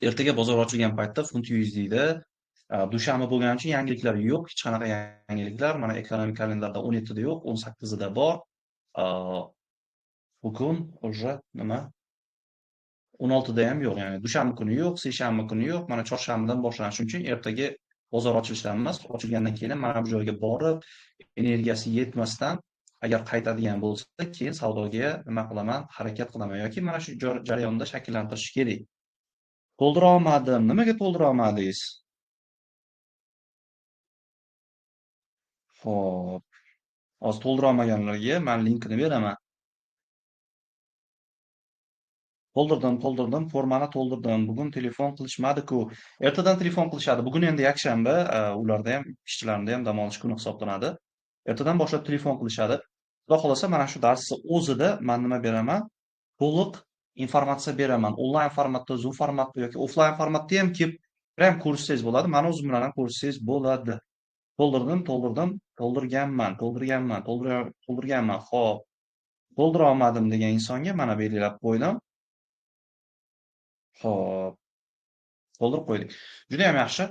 Ertaga bozor ochilgan paytda funt USDda dushanba bo'lgani uchun yangiliklar yo'q. Hech qanaqa yangiliklar mana ekonomik kalendarda 17da yo'q, 18da bor. A, Bugun уже nima 16da ham yo'q. Ya'ni dushanba kuni yo'q, seshanba kuni yo'q. Mana chorshanbadan boshlanishi uchun ertaga bozor ochilishidan emas, ochilgandan keyin ham mana bu joyga borib, energiyasi yetmasdan agar qaytadigan bo'lsa, keyin savdoga nima qilaman, harakat qilaman yoki mana shu jarayonda shakllantirish kerak. To'ldira olmadim. Nimaga to'ldira olmadingiz? Xo'p, hozir to'ldira olmaganlarga men linkini beraman. To'ldirdim, formani to'ldirdim. Bugun telefon qilishmadi-ku. Ertadan telefon qilishadi. Bugun endi yakshanba, ularda ham, ishchilarida ham dam olish kuni hisoblanadi. Ertadan boshlab telefon qilishadi. Xudo xolasa mana shu darsni o'zida men nima beraman? To'liq informatsiya beraman. Onlayn formatda, Zoom formatda yoki offlayn formatda ham kelib ham ko'rishsangiz bo'ladi. Mani o'zim bilan ham ko'rishsangiz bo'ladi. To'ldirganman. Xo'p, to'ldira olmadim degan insonga mana belgilab qo'ydim. Xo'p, to'ldirib qo'ydik. Juda ham yaxshi.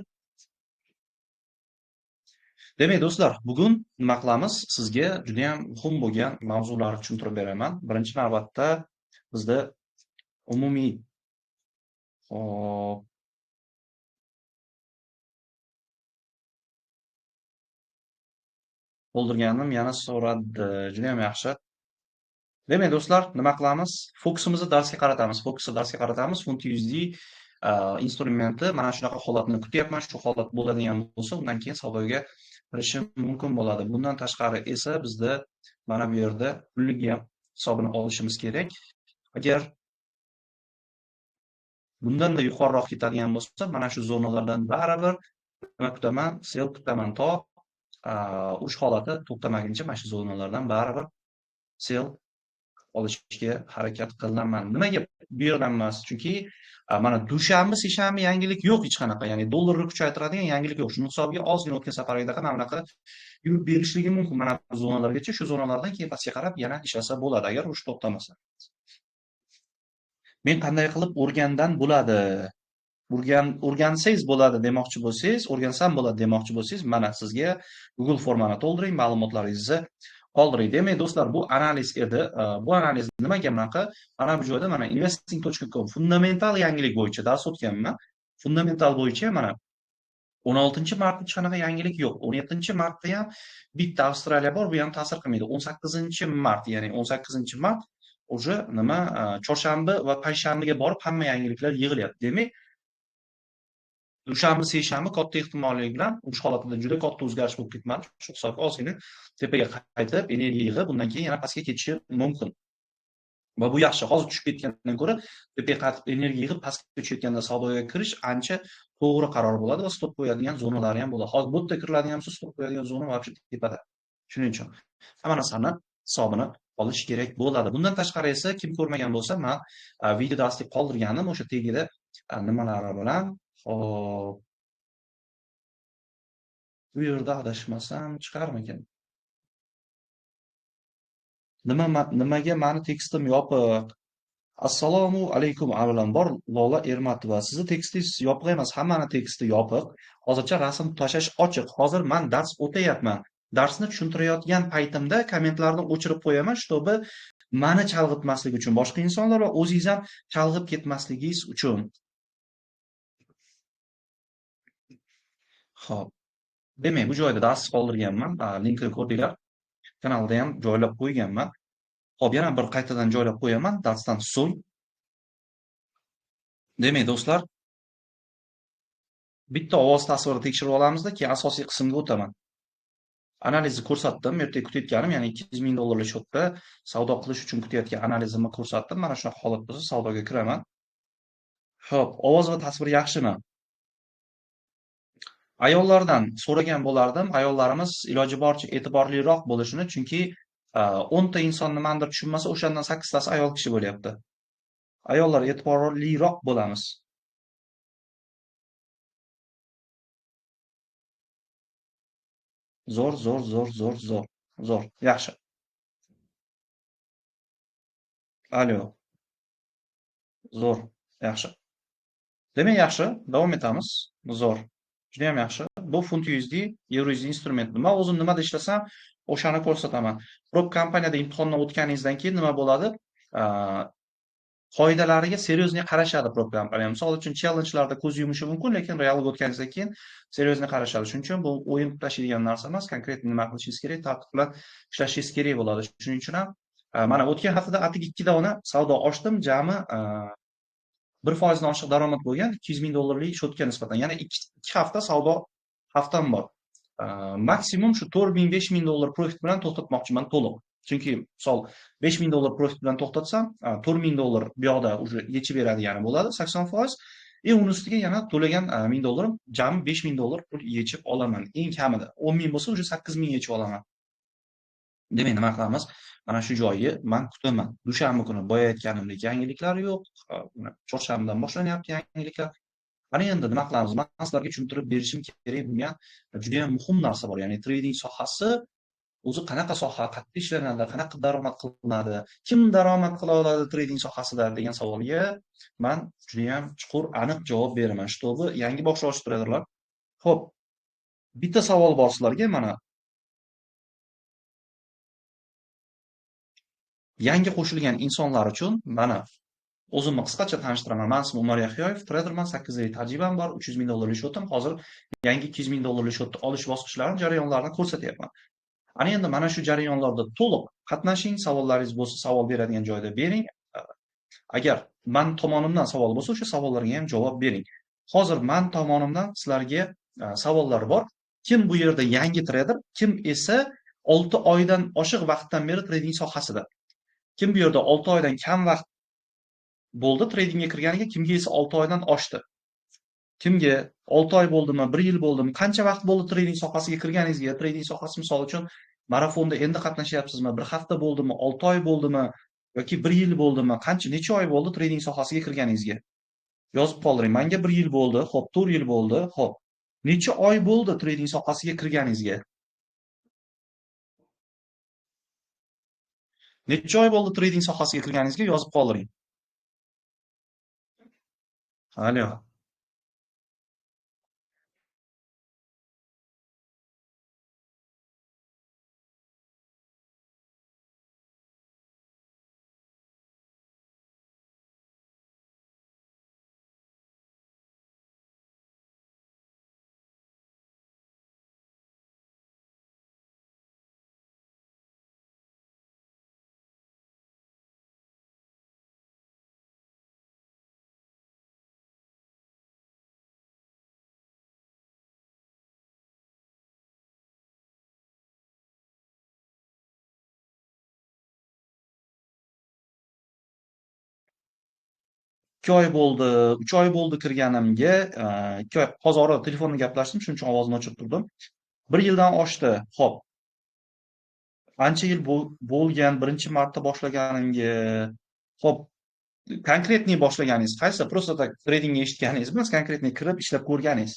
Demak, do'stlar, bugun nima qilamiz? Sizga juda ham muhim bo'lgan mavzularni tushuntirib beraman. Birinchi navbatda bizda umumiy hop, to'ldirganim yana so'radi. Juda ham yaxshi. Demak, do'stlar, nima qilamiz? Fokusimizni darsga qaratamiz. Funt USD instrumenti mana shunaqa holatni kutyapman. Shu holat bo'ladigan bo'lsa, undan keyin savdoga kirishim mumkin bo'ladi. Bundan tashqari esa bizda mana bu yerda kunlik ham hisobini olishimiz kerak. Agar bundan-da yuqoriroq ketadigan bo'lsa, mana shu zonalardan baribir nima kutaman? Sell kutaman to uch holati to'xtamaguncha mana shu zonalardan baribir sell olishga harakat qilaman. Nimaga bu yerdan emas? Chunki mana dushanba, seshanba yangilik yo'q hech qanaqa. Ya'ni dollarni kuchaytiradigan yangilik yo'q. Shuni hisobiga ozgina o'tgan safargidaqa mana bunaqa yurib berishligi mumkin mana bu zonalargacha. Shu zonalardan keyin pastga qarab yana ishlasa bo'ladi agar urush to'xtamasa. Men qanday qilib o'rgandan bo'ladi? O'rgansangiz bo'ladi demoqchi bo'lsangiz, o'rgansam bo'ladi demoqchi bo'lsangiz, mana sizga Google formani to'ldiring, ma'lumotlaringizni qoldiring. Demak, do'stlar, bu analiz edi. Bu analiz nimaga bunaqa? Mana bu joyda mana investing.com fundamental yangilik bo'yicha dars o'tganman. Fundamental bo'yicha mana 16 martda hech qanaqa yangilik yo'q. 17 martda ham bitta Avstraliya bor, bu ham ta'sir qilmaydi. 18 mart, ya'ni 18 mart уже nima chorshanba va payshanbaga borib hamma yangiliklar yig'ilyapti. Demak, dushanba, seshanba katta ehtimollik bilan urush holatida juda katta o'zgarish bo'lib ketmadi. Shu hisobga ozgina tepaga qaytib, energiya yig'ib, undan keyin yana pastga ketishi mumkin. Va bu yaxshi. Hozir tushib ketgandan ko'ra tepaga qaytib energiya yig'ib pastga tushayotganda savdoga kirish ancha to'g'ri qaror bo'ladi va stop qo'yadigan zonalari ham bo'ladi. Hozir bu yerda kiriladigan bo'lsa, stop qo'yadigan zona вообще tepada. Shuning uchun hamma narsani hisobini olish kerak bo'ladi. Bundan tashqari esa kim ko'rmagan bo'lsa, men video darslik qoldirganim o'sha tagida nimalari bilan hop, bu yerda adashmasam chiqarmikan? Nimaga mani tekstim yopiq? Assalomu alaykum avvalambor Lola Ermatova. Sizni tekstingiz yopiq emas, hammani teksti yopiq. Hozircha rasm tashlash ochiq. Hozir men dars o'tayapman. Darsni tushuntirayotgan paytimda kommentlarni o'chirib qo'yaman, чтобы mani chalg'itmaslik uchun, boshqa insonlar va o'zingiz ham chalg'ib ketmasligingiz uchun. Xo'p. Demak, bu joyda dars qoldirganman. Linkni ko'rdinglar. Kanalda ham joylab qo'yganman. Xo'p, yana bir qaytadan joylab qo'yaman darsdan so'ng. Demak, do'stlar, bitta ovoz tasvirini tekshirib olamizda, keyin asosiy qismga o'taman. Analizni ko'rsatdim. Ertaga kutayotganim, ya'ni 200 ming dollarlik shotda savdo qilish uchun kutayotgan analizimni ko'rsatdim. Mana shunaqa holat bo'lsa savdoga kiraman. Xo'p, ovoz va tasvir yaxshimi? Ayollardan so'ragan bo'lardim. Ayollarimiz iloji boricha e'tiborliroq bo'lishini, chunki 10 ta inson nimanidir tushunmasa, o'shandan 8 tasi ayol kishi bo'lyapti. Ayollar e'tiborliroq bo'lamiz. Zo'r. Yaxshi. Alyo. Zo'r. Yaxshi. Demak, yaxshi, davom etamiz. Zo'r. Judayam yaxshi. Bu funt USD, euro USD instrument. Men o'zim nimada ishlasam, o'shani ko'rsataman. Prop kompaniyada imtihondan o'tganingizdan keyin nima bo'ladi? Qoidalariga серьезный qarashadi prop kompaniya. Misol uchun challenge'larda ko'z yumishi mumkin, lekin realga o'tganingizdan keyin серьезный qarashadi. Shuning uchun bu o'yin tashlaydigan narsa emas. Konkret nima qilishingiz kerak, tartib bilan ishlashingiz kerak bo'ladi. Shuning uchun ham mana o'tgan haftada atigi 2 dona savdo ochdim, jami 1% oshiq daromad bo'lgan, $200,000 shotga nisbatan. Ya'ni 2 hafta savdo haftam bor. Maksimum shu $4,000-5,000 profit bilan to'xtatmoqchiman to'liq. Chunki misol $5,000 profit bilan to'xtatsam, $4,000 bu yoqda уже yechib beradigan bo'ladi 80%. Uni ustiga yana to'lagan $1,000 jami $5,000 pul yechib olaman. Eng kamida 10,000 bo'lsa уже 8,000 yechib olaman. Demak, nima qilamiz? Mana shu joyi men kutaman. Dushanba kuni boya aytganimdek yangiliklar yo'q. Chorshanbadan boshlanyapti yangiliklar. Mana endi nima qilamiz? Men sizlarga tushuntirib berishim kerak bo'lgan juda ham muhim narsa bor. Ya'ni trading sohasi o'zi qanaqa soha, qayerda ishlanadi, qanaqa daromad qilinadi, kim daromad qila oladi trading sohasida degan savolga men juda ham chuqur, aniq javob beraman. Shtobi yangi boshlovchi traderlar. Xo'p, bitta savol bor sizlarga mana. Yangi qo'shilgan insonlar uchun mana o'zimni qisqacha tanishtiraman. Men ismim Umar Yahyoyev, traderman, 8 yil tajribam bor, $300,000 shotim. Hozir yangi $200,000 shotni olish bosqichlarini, jarayonlarini ko'rsatyapman. Ana endi mana shu jarayonlarda to'liq qatnashing, savollaringiz bo'lsa, savol beradigan joyda bering. Agar men tomonimdan savol bo'lsa, o'sha savollarga ham javob bering. Hozir men tomonimdan sizlarga savollar bor. Kim bu yerda yangi trader, kim esa 6 oydan oshiq vaqtdan beri trading sohasida. Kim bu yerda 6 oydan kam vaqt bo'ldi tradingga kirganiga, kimga esa 6 oydan oshdi. Kimga 6 oy bo'ldimi, 1 yil bo'ldimi, qancha vaqt bo'ldi trading sohasiga kirganingizga, trading sohasi misol uchun marafonda endi qatnashyapsizmi, 1 hafta bo'ldimi, 6 oy bo'ldimi yoki 1 yil bo'ldimi, necha oy bo'ldi trading sohasiga kirganingizga? Yozib qoldiring. Menga 1 yil bo'ldi, xo'p, 4 yil bo'ldi, xo'p. Necha oy bo'ldi trading sohasiga kirganingizga? Necha oy bo'ldi trading sohasiga kirganingizga yozib qoldiring. Alo. Ikki oy bo'ldi, 3 oy bo'ldi kirganimga, 2 oy hozir orada telefonda gaplashdim, shuning uchun ovozini o'chirib turdim. 1 yildan oshdi. Xo'p, ancha yil bo'lgan, birinchi marta boshlaganimga. Xo'p, konkretniy boshlaganingiz qaysi? Просто так tradingga eshitganingiz emas, konkretniy kirib ishlab ko'rganingiz.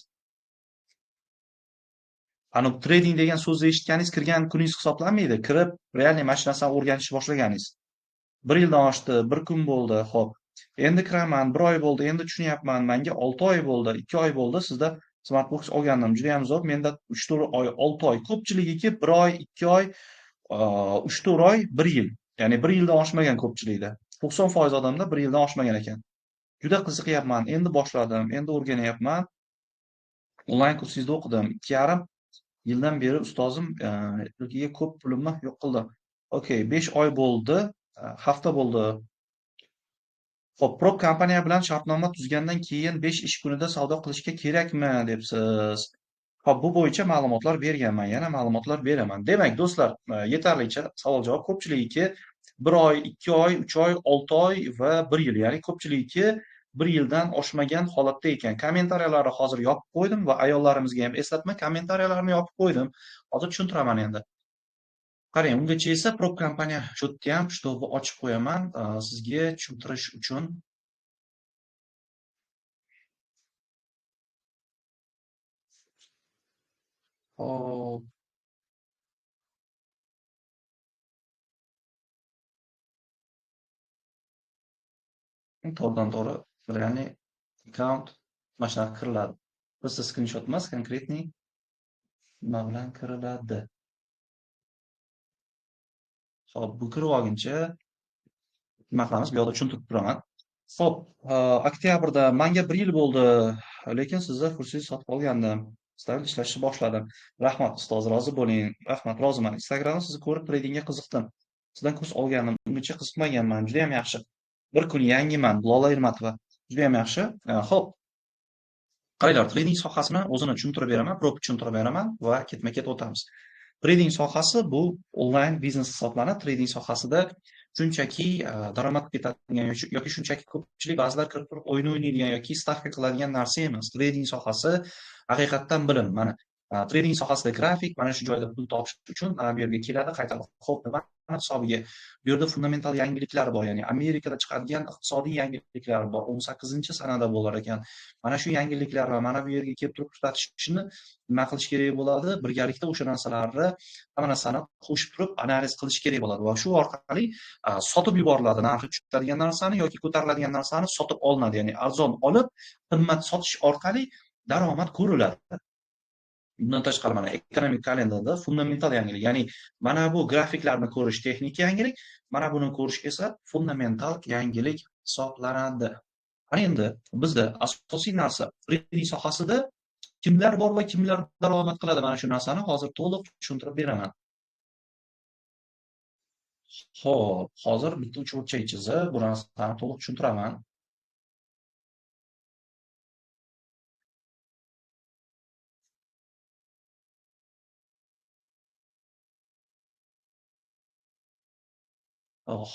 Ani trading degan so'zni eshitganingiz kirgan kuningiz hisoblanmaydi. Kirib, realniy mana shu narsani o'rganishni boshlaganingiz. 1 yildan oshdi, 1 kun bo'ldi, xo'p. Endi kiraman, 1 oy bo'ldi, endi tushunyapman. Menga 6 oy bo'ldi, 2 oy bo'ldi. Sizda Smartbox olgandim, juda ham zo'r. Menda 3-4 oy, 6 oy. Ko'pchiligiki 1 oy, 2 oy, 3-4 oy, 1 yil. Ya'ni 1 yildan oshmagan ko'pchilikda. 90% odamda 1 yildan oshmagan ekan. Juda qiziqyapman, endi boshladim, endi o'rganyapman. Onlayn kursingizda o'qidim. 2,5 yildan beri ustozim ilkiga ko'p pulimni yo'q qildim. Okay, 5 oy bo'ldi, hafta bo'ldi. Xo'p, Prop kompaniya bilan shartnoma tuzgandan keyin 5 ish kunida savdo qilishga kerakmi debsiz. Xo'p, bu bo'yicha ma'lumotlar berganman, yana ma'lumotlar beraman. Demak, do'stlar, yetarlicha savol-javob. Ko'pchiligiki 1 oy, 2 oy, 3 oy, 6 oy va 1 yil, ya'ni ko'pchiligiki 1 yildan oshmagan holatda ekan. Kommentariyalarni hozir yopib qo'ydim va ayollarimizga ham eslatma, kommentariyalarni yopib qo'ydim. Hozir tushuntiraman endi. Qarang, ungacha esa Prop kompaniya shotni ham shtobi ochib qo'yaman sizga tushuntirish uchun. Hop, to'g'ridan to'g'ri, ya'ni account mana shunaqa kiriladi. Просто skrinshot emas, konkretniy nima bilan kiriladi. Xo'p, bu kirib olguncha nima qilamiz? Bu yoqda tushuntirib turaman. Xo'p, oktyabrda menga 1 yil bo'ldi, lekin sizni kursingizni sotib olgandim. Sizlar bilan ishlashni boshladim. Rahmat ustoz, rozi bo'ling. Rahmat, roziman. Instagramda sizni ko'rib tradingga qiziqdim. Sizdan kurs olganim, ungacha qiziqmaganman. Juda ham yaxshi. Bir kun yangiman, Lola Irmatova. Juda ham yaxshi. Xo'p, qaranglar, trading sohasini o'zini tushuntirib beraman, propi tushuntirib beraman va ketma-ket o'tamiz. Trading sohasi bu onlayn biznes hisoblanadi. Trading sohasida shunchaki daromad ketadigan yoki shunchaki ko'pchilik ba'zilar kirib turib o'yin o'ynaydigan yoki stavka qiladigan narsa emas. Trading sohasi haqiqatdan bilim. Mana trading sohasida grafik mana shu joyda pul topish uchun mana bu yerga keladi, qaytadi. Xo'p, nima hisobiga? Bu yerda fundamental yangiliklar bor, ya'ni Amerikada chiqadigan iqtisodiy yangiliklar bor. 18-sanada bo'lar ekan. Mana shu yangiliklar va mana bu yerga kelib turib tutatishni nima qilish kerak bo'ladi? Birgalikda o'sha narsalarni hamma narsani qo'shib turib analiz qilish kerak bo'ladi va shu orqali sotib yuboriladi. Narxi tushadigan narsani yoki ko'tariladigan narsani sotib olinadi. Ya'ni arzon olib, qimmat sotish orqali daromad ko'riladi. Bundan tashqari mana ekonomik kalendarda fundamental yangilik, ya'ni mana bu grafiklarni ko'rish texnik yangilik, mana buni ko'rish esa fundamental yangilik hisoblanadi. Ana endi bizda asosiy narsa trading sohasida kimlar bor va kimlar daromad qiladi? Mana shu narsani hozir to'liq tushuntirib beraman. Xo'p, hozir bitta uchburchak chizib, bu narsani to'liq tushuntiraman.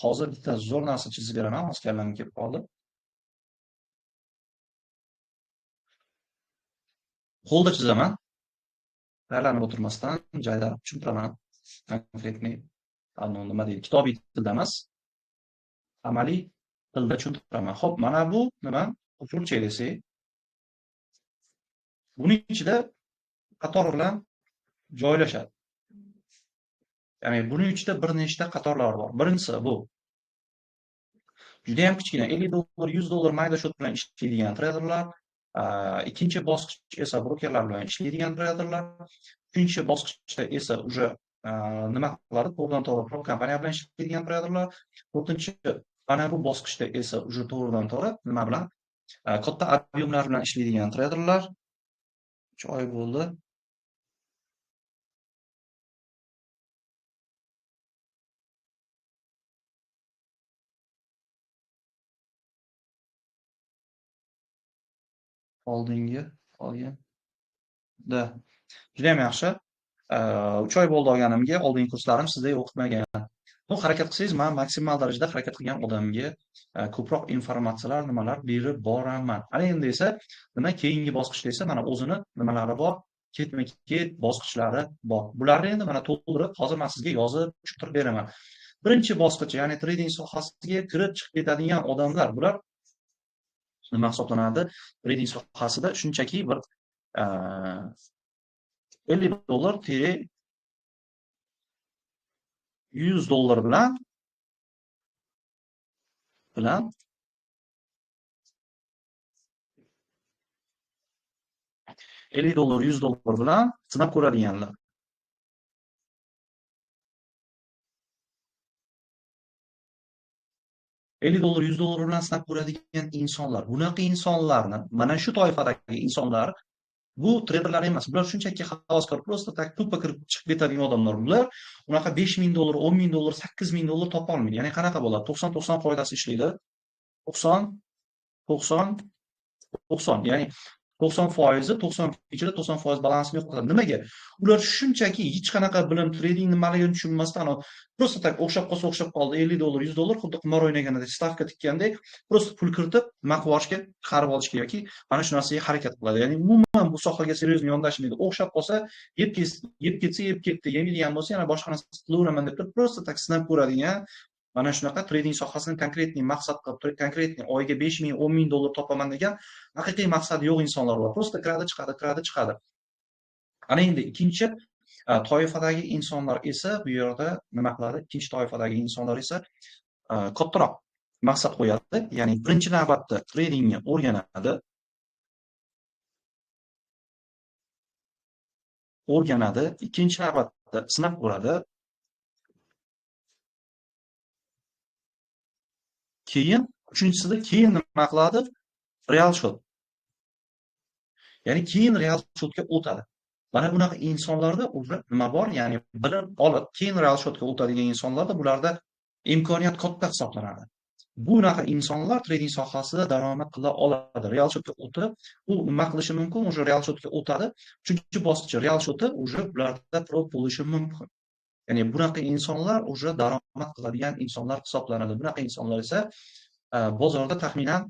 Hozir bitta zo'r narsa chizib beraman, hozir kallamga kelib qoldi. Qo'lda chizaman. Tayyorlanib o'tirmasdan jaydarib tushuntiraman. Konkretniy, nima deydi, kitobiy tilda emas, amaliy tilda tushuntiraman. Xo'p, mana bu nima? Uchburchak desak, buning ichida qator bilan joylashadi. Ya'ni buning ichida bir nechta qatorlar bor. Birinchisi bu juda ham kichkina $50, $100 mayda shot bilan ishlaydigan treyderlar. Ikkinchi bosqich esa brokerlar bilan ishlaydigan treyderlar. Uchinchi bosqichda esa уже nima qiladi? To'g'ridan to'g'ri prop kompaniya bilan ishlaydigan treyderlar. To'rtinchi mana bu bosqichda esa уже to'g'ridan to'g'ri nima bilan? Katta ob'yemlar bilan ishlaydigan treyderlar. 3 oy bo'ldi. Olganda juda ham yaxshi. 3 oy bo'ldi olganimga, oldingi kurslarim sizdek o'qitmagan. Bu harakat qilsangiz, men maksimal darajada harakat qilgan odamga ko'proq informatsiyalar, nimalar berib boraman. Ana endi esa nima keyingi bosqichda esa mana o'zini nimalari bor, ketma-ket bosqichlari bor. Bularni endi mana to'ldirib, hozir men sizga yozib tushuntirib beraman. Birinchi bosqich, ya'ni trading sohasiga kirib chiqib ketadigan odamlar, bular nima hisoblanadi? Trading sohasida shunchaki bir $50 $100 bilan $50 $100 bilan sinab ko'radiganlar. $50 $100 bilan sinab ko'radigan insonlar. Bunaqa insonlarni, mana shu toifadagi insonlar bu treyderlar emas. Bular shunchaki havaskor, просто tak tuppa kirib chiqib ketadigan odamlar bular. Unaqa $5000, $10000, $8000 topa olmaydi. Ya'ni qanaqa bo'ladi? 90 foydasi ishlaydi. 90 90 90. Ya'ni 90%, 90 ichida 90% balansini yo'qotadi. Nimaga? Ular shunchaki hech qanaqa bilim, trading nimaligini tushunmasdan, просто tak o'xshab qolsa o'xshab qoldi. $50, $100 xuddi qimor o'ynagandek, stavka tikkandek, просто pul kiritib, nima qilib olishga, chiqarib olishga yoki mana shu narsaga harakat qiladi. Ya'ni umuman bu sohaga seryozni yondashmaydi. O'xshab qolsa, yeb ketsa yeb ketdi, yemaydigan bo'lsa yana boshqa narsa qilaveraman deb turib, просто tak sinab ko'radigan mana shunaqa trading sohasini konkretniy maqsad qilib, konkretniy oyiga $5000, $10000 topaman degan haqiqiy maqsadi yo'q insonlar bor. Просто kiradi, chiqadi. Ana endi ikkinchi toifadagi insonlar esa bu yerda nima qiladi? Ikkinchi toifadagi insonlar esa kattaroq maqsad qo'yadi. Ya'ni birinchi navbatda tradingni o'rganadi. o'rganadi, ikkinchi navbatda sinab ko'radi, keyin uchinchisida keyin nima qiladi? Real shot. Ya'ni keyin real shotga o'tadi. Mana bunaqa insonlarda уже nima bor? Ya'ni bilim olib, keyin real shotga o'tadigan insonlarda bularda imkoniyat katta hisoblanadi. Bunaqa insonlar trading sohasida daromad qila oladi. Real shotga o'tib, u nima qilishi mumkin? Уже real shotga o'tadi. 3-bosqich real shoti уже ularda prob bo'lishi mumkin. Ya'ni bunaqa insonlar уже daromad qiladigan insonlar hisoblanadi. Bunaqa insonlar esa bozorda taxminan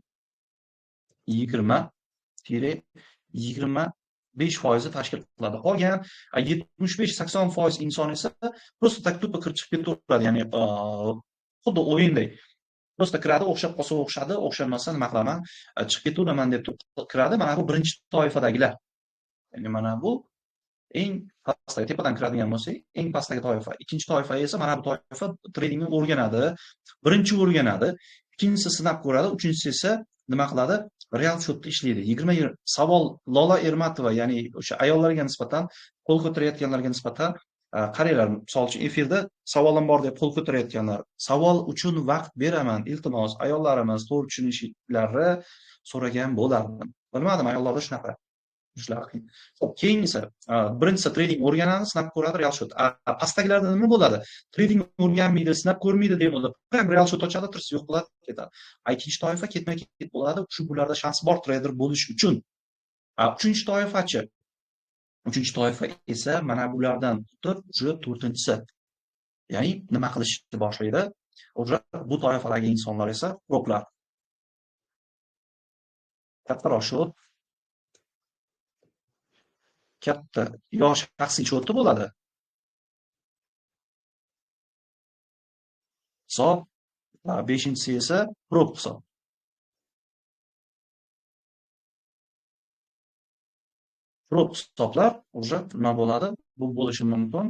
20-25% tashkil qiladi. Qolgan 75-80% inson esa просто так tuppa kirib chiqib ketaveradi. Ya'ni xuddi o'yinday. Просто kiradi, o'xshab qolsa o'xshadi, o'xshamasa nima qilaman, chiqib ketaveraman deb kiradi. Mana bu birinchi toifadagilar. Ya'ni mana bu eng pastdagi tepadan kiradigan bo'lsak, eng pastdagi toifa. Ikkinchi toifa esa mana bu toifa tradingni o'rganadi. Birinchi o'rganadi, ikkinchisi sinab ko'radi, uchinchisi esa nima qiladi? Real shotda ishlaydi. 20 savol Lola Ermatova, ya'ni o'sha ayollarga nisbatan, qo'l ko'tarayotganlarga nisbatan qaranglar, misol uchun efirda savolim bor deb qo'l ko'tarayotganlar. Savol uchun vaqt beraman. Iltimos, ayollarimiz to'g'ri tushunishlarini so'ragan bo'lardim. Bilmadim, ayollarda shunaqa. Keyingisi, birinchisi trading o'rganadi, sinab ko'radi, real shot. Pastdagilarda nima bo'ladi? Trading o'rganmaydi, sinab ko'rmaydi deb bo'ladi. Ham real shot ochadi, tursi yo'q qiladi, ketadi. Ikkinchi toifa ketma-ket bo'ladi, shu bularda shans bor trader bo'lish uchun. Uchinchi toifachi. Uchinchi toifa esa mana bulardan o'tib, уже to'rtinchisi. Ya'ni nima qilishni boshlaydi? Уже bu toifadagi insonlar esa proplar. Kattaroq shot, katta yosh shaxsiy shoti bo'ladi. Hisob, beshinchisi esa prop hisob. Prop hisoblar уже nima bo'ladi? Bu bo'lishi mumkin.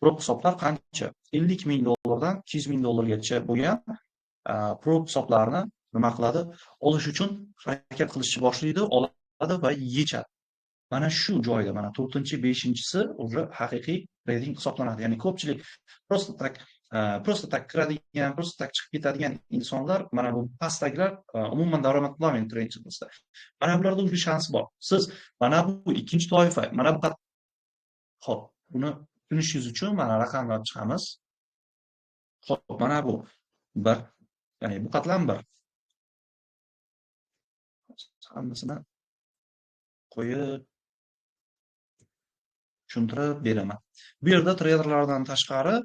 Prop hisoblar qancha? 50 ming dollardan 200 ming dollargacha bo'lgan prop hisoblarni nima qiladi? Olish uchun harakat qilishni boshlaydi, oladi va yechadi. Mana shu joyda, mana 4-5-si уже haqiqiy trading hisoblanadi. Ya'ni ko'pchilik просто tak kiradigan, просто tak chiqib ketadigan insonlar, mana bu pastdagilar umuman daromad qilolmaydi trading sohasida. Mana bularda o'sha shans bor. Siz mana bu ikkinchi toifa, mana bu hop, buni tushunish uchun mana raqamlar chiqamiz. Hop, mana bu 1, ya'ni bu qatlam 1. Hammasini qo'yib tushuntirib beraman. Bu yerda treyderlardan tashqari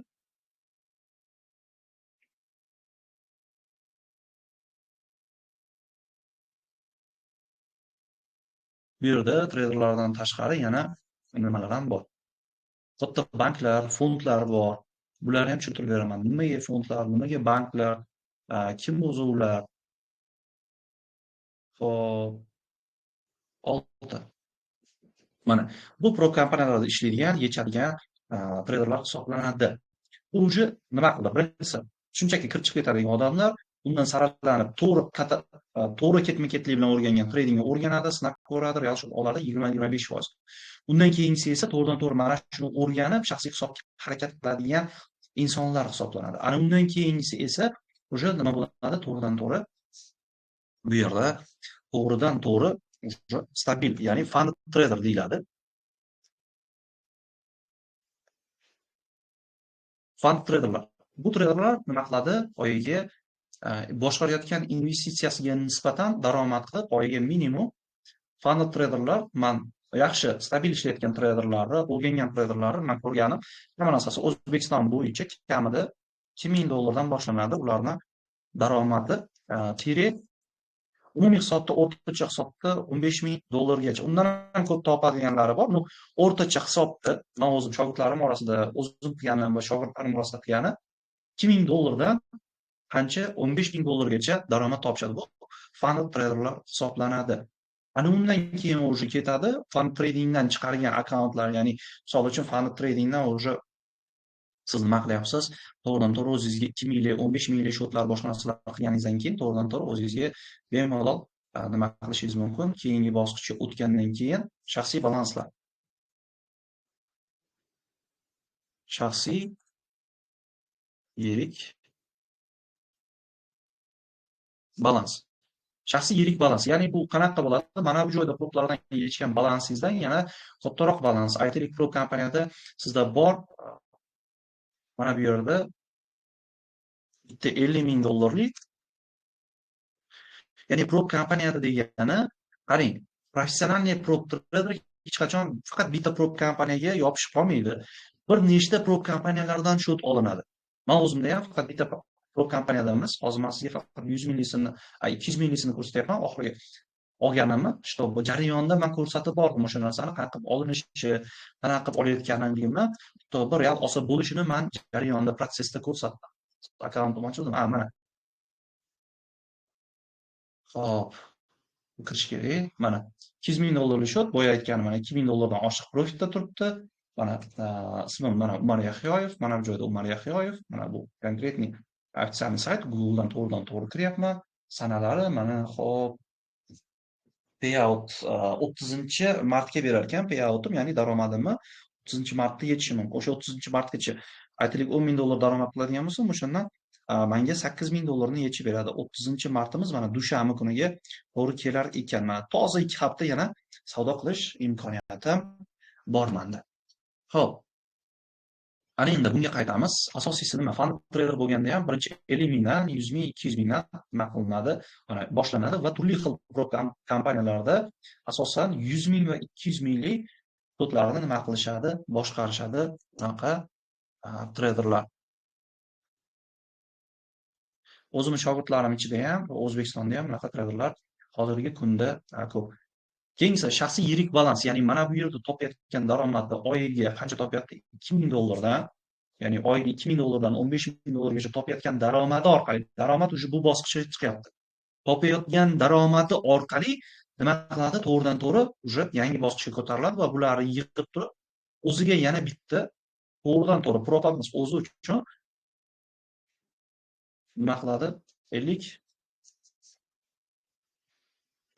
yana nimalar ham bor. Katta banklar, fondlar bor. Bularni ham tushuntirib beraman. Nimaga fondlar, nimaga banklar, kim o'zi ular? Hop, 6. Mana bu pro kompaniyalarda ishlaydigan, yechadigan treyderlar hisoblanadi. U уже nima qildi? Birinchisi, shunchaki kirib chiqib ketadigan odamlar undan saralanib, to'g'ri ketma-ketlik bilan o'rgangan tradingni o'rganadi, sinab ko'radi, real shot oladi 20-25%. Undan keyingisi esa to'g'ridan-to'g'ri mana shuni o'rganib, shaxsiy hisobga harakat qiladigan insonlar hisoblanadi. Ana undan keyingisi esa уже nima bo'ladi? To'g'ridan-to'g'ri bu yerda to'g'ridan-to'g'ri stabil, ya'ni fund trader deyiladi. Fund traderlar. Bu traderlar nima qiladi? Oyiga boshqarayotgan investitsiyasiga nisbatan daromad qilib, oyiga minimum fund traderlar, yaxshi stabil ishlayotgan treyderlarni, o'rgangan treyderlarni men ko'rganim, hamma narsasi O'zbekiston bo'yicha kamida 2000 dollardan boshlanadi. Ularning daromadi umumiy hisobda, o'rtacha hisobda 15 ming dollargacha. Undan ham ko'p topadiganlari bor. O'rtacha hisobda men o'zim shogirdlarim orasida, o'zim qilganim va shogirdlarim orasida qilganim 2000 dollardan qancha 15 ming dollargacha daromad topishadi. Bu fund traderlar hisoblanadi. Ana undan keyin уже ketadi fund tradingdan chiqargan akkauntlar, ya'ni misol uchun fund tradingdan уже siz nima qilyapsiz? To'g'ridan-to'g'ri o'zingizga 2 minglik, 15 minglik shotlar boshqa narsalar qilganingizdan keyin to'g'ridan-to'g'ri o'zingizga bemalol nima qilishingiz mumkin? Keyingi bosqichga o'tgandan keyin shaxsiy balanslar shaxsiy yirik balans. Shaxsiy yirik balans. Ya'ni bu qanaqa bo'ladi? Mana bu joyda proplardan yechgan balansingizdan yana kattaroq balans. Aytaylik, prop kompaniyada sizda bor, mana bu yerda bitta 50 ming dollarlik, ya'ni prop kompaniyada degani, qarang, professionalniy prop trader hech qachon faqat bitta prop kompaniyaga yopishib qolmaydi. Bir nechta prop kompaniyalardan shot olinadi. Men o'zimda ham faqat bitta prop kompaniyadan emas, hozir men sizga faqat 100 minglisini, 200 minglisini ko'rsatyapman. Oxirgi olganimni, что bu jarayonda men ko'rsatib bordim o'sha narsani, qanaqa qilib olinishi, qanaqa qilib olayotganligimni, to bir real olsa bo'lishini men jarayonda, protsessda ko'rsatdim. Akkauntim ochildim. Mana. Xo'p, kirish kerak. Mana 200 ming dollarlik shot, boya aytganim, mana 2 ming dollardan oshiq profitda turibdi. Mana ismim mana Umar Yahyoyev, mana bu joyda Umar Yahyoyev, mana bu konkretniy ofitsialniy sayt, Google'dan to'g'ridan-to'g'ri kiryapman. Sanalari mana xo'p, payout 30-martga berar ekan payoutim, ya'ni daromadimni 30-martda yetishi mumkin. O'sha 30-martgacha aytaylik 10 ming dollar daromad qiladigan bo'lsam, o'shandan menga 8 ming dollarni yechib beradi. 30-martimiz mana dushanba kuniga to'g'ri kelar ekan. Mana toza 2 hafta yana savdo qilish imkoniyatim bor menda. Xo'p, ana endi bunga qaytamiz. Asosiysi nima? Fund trader bo'lganda ham birinchi 50 mingdan, 100 ming, 200 mingdan nima qilinadi? Mana boshlanadi va turli xil kompaniyalarda asosan 100 ming va 200 minglik lotlarni nima qilishadi? Boshqarishadi bunaqa traderlar. O'zimni shogirdlarim ichida ham, O'zbekistonda ham bunaqa traderlar hozirgi kunda ko'p. Keyingisi shaxsiy yirik balans, ya'ni mana bu yerda topayotgan daromadni oyiga qancha topyapti? 2 ming dollardan, ya'ni oyiga 2 ming dollardan 15 ming dollargacha topayotgan daromadi orqali, daromad уже bu bosqichga chiqyapti. Topayotgan daromadi orqali nima qiladi? To'g'ridan-to'g'ri уже yangi bosqichga ko'tariladi va bularni yig'ib turib, o'ziga yana bitta to'g'ridan-to'g'ri propaganda o'zi uchun nima qiladi?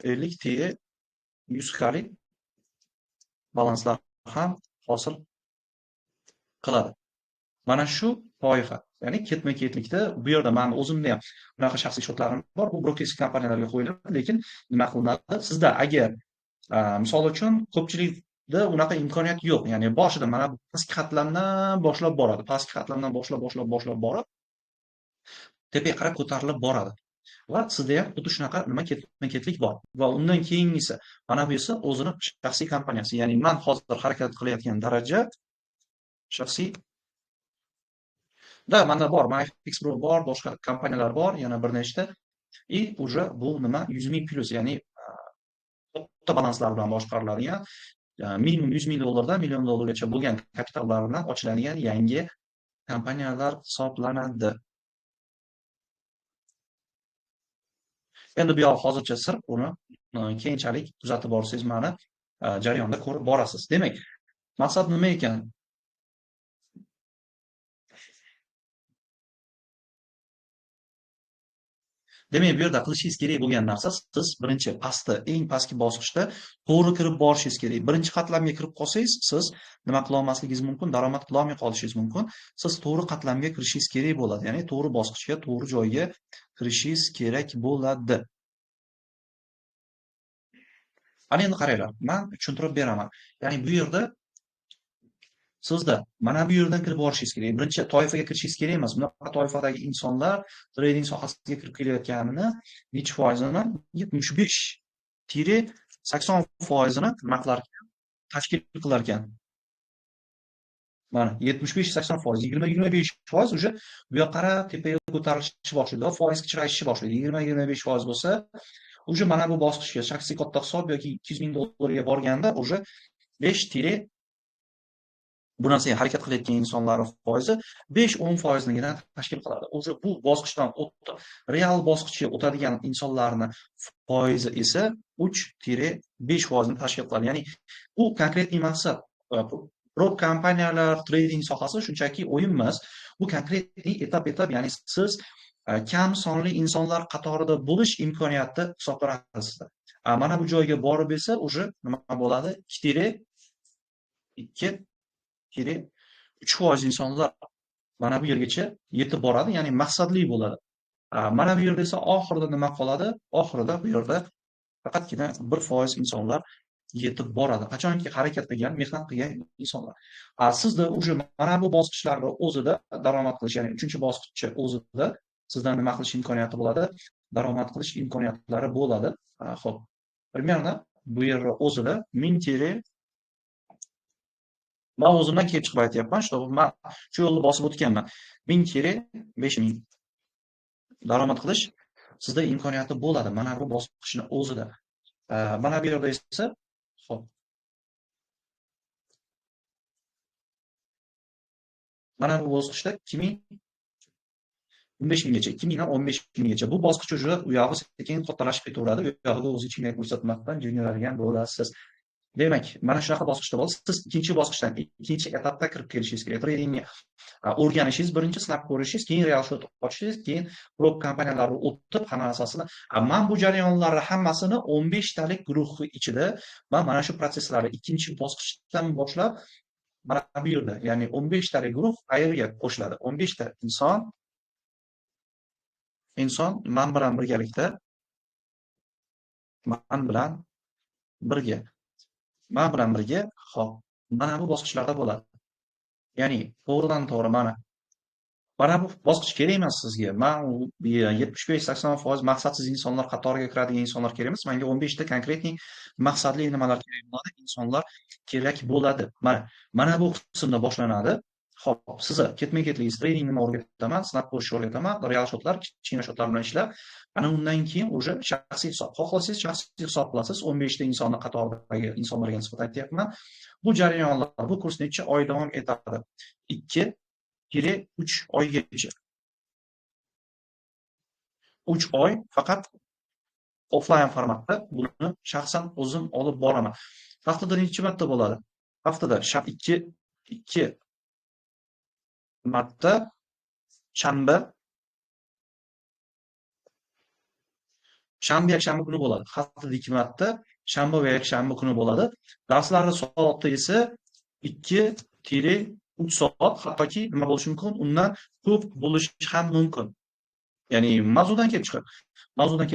50 100 kalik balanslar ham hosil qiladi. Mana shu toifa, ya'ni ketma-ketlikda bu yerda men o'zimda ham bunaqa shaxsiy shotlarim bor. Bu brokerskiy kompaniyalarga qo'yiladi, lekin nima qilinadi? Sizda agar misol uchun ko'pchilikda unaqa imkoniyat yo'q. Ya'ni boshida mana bu pastki qatlamdan boshlab boradi. Pastki qatlamdan boshlab borib, tepaga qarab ko'tarilib boradi. Va sizda ham xuddi shunaqa nima ketma-ketlik bor. Va undan keyingisi mana bu esa o'zini shaxsiy kompaniyasi. Ya'ni men hozir harakat qilayotgan daraja shaxsiy da manda bor, MyFX Pro bor, boshqa kompaniyalar bor, yana bir nechta. И уже bu nima 100 ming plus, ya'ni katta balanslar bilan boshqariladigan, minimum 100 ming dollardan million dollargacha bo'lgan kapitallar bilan ochiladigan yangi kompaniyalar hisoblanadi. Endi bu yoq hozircha sir, uni keyinchalik kuzatib borsangiz mani jarayonda ko'rib borasiz. Demak, maqsad nima ekan? Demak, bu yerda qilishingiz kerak bo'lgan narsa, siz birinchi eng pastki bosqichda to'g'ri kirib borishingiz kerak. Birinchi qatlamga kirib qolsangiz, siz nima qila olmasligingiz mumkin, daromad qila olmay qolishingiz mumkin. Siz to'g'ri qatlamga kirishingiz kerak bo'ladi. Ya'ni to'g'ri bosqichga, to'g'ri joyga kirishingiz kerak bo'ladi. Ana endi qaranglar, men tushuntirib beraman. Ya'ni bu yerda sizda mana bu yerdan kirib borishingiz kerak. Birinchi toifaga kirishingiz kerak emas. Bunaqa toifadagi insonlar trading sohasiga kirib kelayotganini necha foizini? 75-80% nima qilar ekan? Tashkil qilar ekan. Mana 75-80%, 20-25% уже bu yoqqa qarab tepaga ko'tarilishi boshlaydi va foiz kichrayishni boshlaydi. 20-25% bo'lsa, уже mana bu bosqichga shaxsiy katta hisob yoki 200 ming dollarga borganda уже 5 bu narsaga harakat qilayotgan insonlar foizi 5-10% nigina tashkil qiladi. O'zi bu bosqichdan real bosqichga o'tadigan insonlarning foizi esa 3-5% ni tashkil qiladi. Ya'ni bu konkretniy maqsad. Prop kompaniyalar, trading sohasi shunchaki o'yin emas. Bu konkretniy etap, ya'ni siz kam sonli insonlar qatorida bo'lish imkoniyati hisoblanadi sizda. Mana bu joyga borib esa уже nima bo'ladi? 2-3 3% insonlar mana bu yergacha yetib boradi, ya'ni maqsadli bo'ladi. Mana bu yerda esa oxirida nima qoladi? Oxirida bu yerda faqatgina 1% insonlar yetib boradi. Qachonki harakat qilgan, mehnat qilgan insonlar. Sizda уже mana bu bosqichlarni o'zida daromad qilish, ya'ni 3-bosqichni o'zida sizdan nima qilish imkoniyati bo'ladi? Daromad qilish imkoniyatlari bo'ladi. Xo'p. Примерно bu yerda o'zida 1000 man o'zimdan kelib chiqib aytyapman, чтобы man shu yo'lni bosib o'tganman. 1000-5000 daromad qilish sizda imkoniyati bo'ladi mana bu bosqichni o'zida. Mana bu yerda esa xo'p. Mana bu bosqichda 2000 15000gacha, 2000 dan 15000gacha bu bosqich ujra u yog'i sekin kattalashib ketaveradi. U yog'iga o'z ichingdan ko'rsatmasdan jo'naydigan bo'lasiz. Demak, mana shunaqa bosqichda bo'lsa, siz ikkinchi bosqichdan, ikkinchi etapda kirib kelishingiz kerak. Tradingni o'rganishingiz, birinchi sinab ko'rishingiz, keyin real shot ochishingiz, keyin prop kompaniyalarni o'tib, hamma narsasini. Men bu jarayonlarni hammasini 15 talik guruhi ichida va mana shu proseslarni ikkinchi bosqichdan boshlab mana bu yerda, ya'ni 15 talik guruh qayerga qo'shiladi? 15 ta inson men bilan birgalikda men bilan birga hop mana bu bosqichlarda bo'ladi. Ya'ni to'g'ridan to'g'ri mana bu bosqich kerak emas sizga. Men 75-80% maqsadsiz insonlar qatoriga kiradigan insonlar kerak emas. Menga 15 ta konkretniy maqsadli nimalar kerak bo'ladi? Insonlar kerak bo'ladi. Mana bu qismda boshlanadi. Xo'p, sizga ketma-ketlik tradingni o'rgataman, sinab ko'rishni o'rgataman, real shotlar, kichkina shotlar bilan ishlab, ana undan keyin o'sha shaxsiy hisob. Xohlasangiz shaxsiy hisob qilasiz. 15 ta insonni qatoridagi insonlarga nisbatan aytyapman. Bu jarayonlar, bu kurs necha oy davom etadi? 2-3 oygacha. 3 oy faqat offline formatda buni shaxsan o'zim olib boraman. Haftada necha marta bo'ladi? Haftada 2 marta shanba, yakshanba kuni bo'ladi. Haftada 2 marta shanba va yakshanba kuni bo'ladi. Darslarni soati esa 2-3 soat, hattoki nima bo'lishi mumkin? Undan ko'p bo'lishi ham mumkin. Ya'ni mavzudan kelib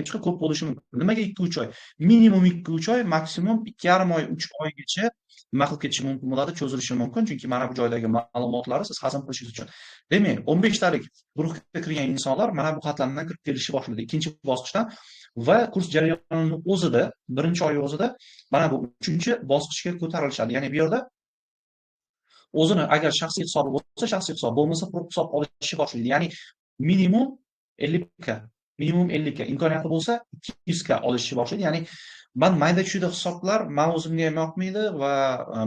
chiqib ko'p bo'lishi mumkin. Nimaga 2-3 oy? Minimum 2-3 oy, maksimum 2,5 oy, 3 oygacha nima qilib ketishi mumkin bo'ladi, cho'zilishi mumkin. Chunki mana bu joydagi ma'lumotlarni siz hazm qilishingiz uchun. Demak, 15 talik guruhga kirgan insonlar mana bu qatlamdan kirib kelishni boshladi ikkinchi bosqichdan va kurs jarayonining o'zida, birinchi oy o'zida mana bu 3-bosqichga ko'tarilishadi. Ya'ni bu yerda o'zini agar shaxsiy hisobi bo'lsa, shaxsiy hisob, bo'lmasa prop hisob olishni boshlaydi. Ya'ni minimum 50k, imkoniyati bo'lsa 200k olishni boshlaydi. Ya'ni men mayda-chuyda hisoblar men o'zimga ham yoqmaydi va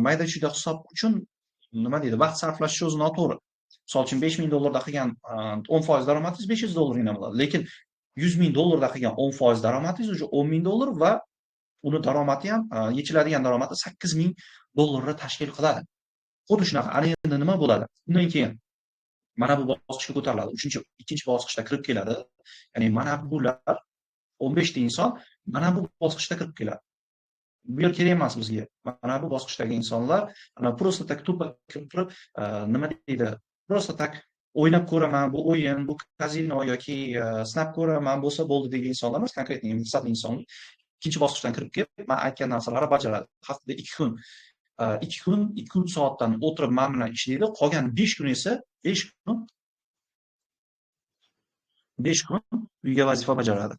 mayda-chuyda hisob uchun nima deydi, vaqt sarflash o'zi noto'g'ri. Misol uchun $5000 qilgan 10% daromadingiz $500 bo'ladi. Lekin $100,000 qilgan 10% daromadingiz уже $10,000 va uni daromadi ham yechiladigan daromadi $8000 tashkil qiladi. Xuddi shunaqa. Ana endi nima bo'ladi? Undan keyin mana bu bosqichga ko'tariladi. Ikkinchi bosqichda kirib keladi. Ya'ni mana bular 15 ta inson mana bu bosqichda kirib keladi. Bu yer kerak emas bizga. Mana bu bosqichdagi insonlar просто так tupa kirib nima deydi? Просто tak o'ynab ko'raman, bu o'yin, bu kazino yoki sinab ko'raman bo'lsa bo'ldi degan insonlar emas, konkretniy maqsadli inson. Ikkinchi bosqichdan kirib kelib, men aytgan narsalarni bajaradi. Haftada 2 kun 2-3 soatdan o'tirib men bilan ishlaydi. Qolgan 5 kun esa 5 kun uyga vazifa bajaradi.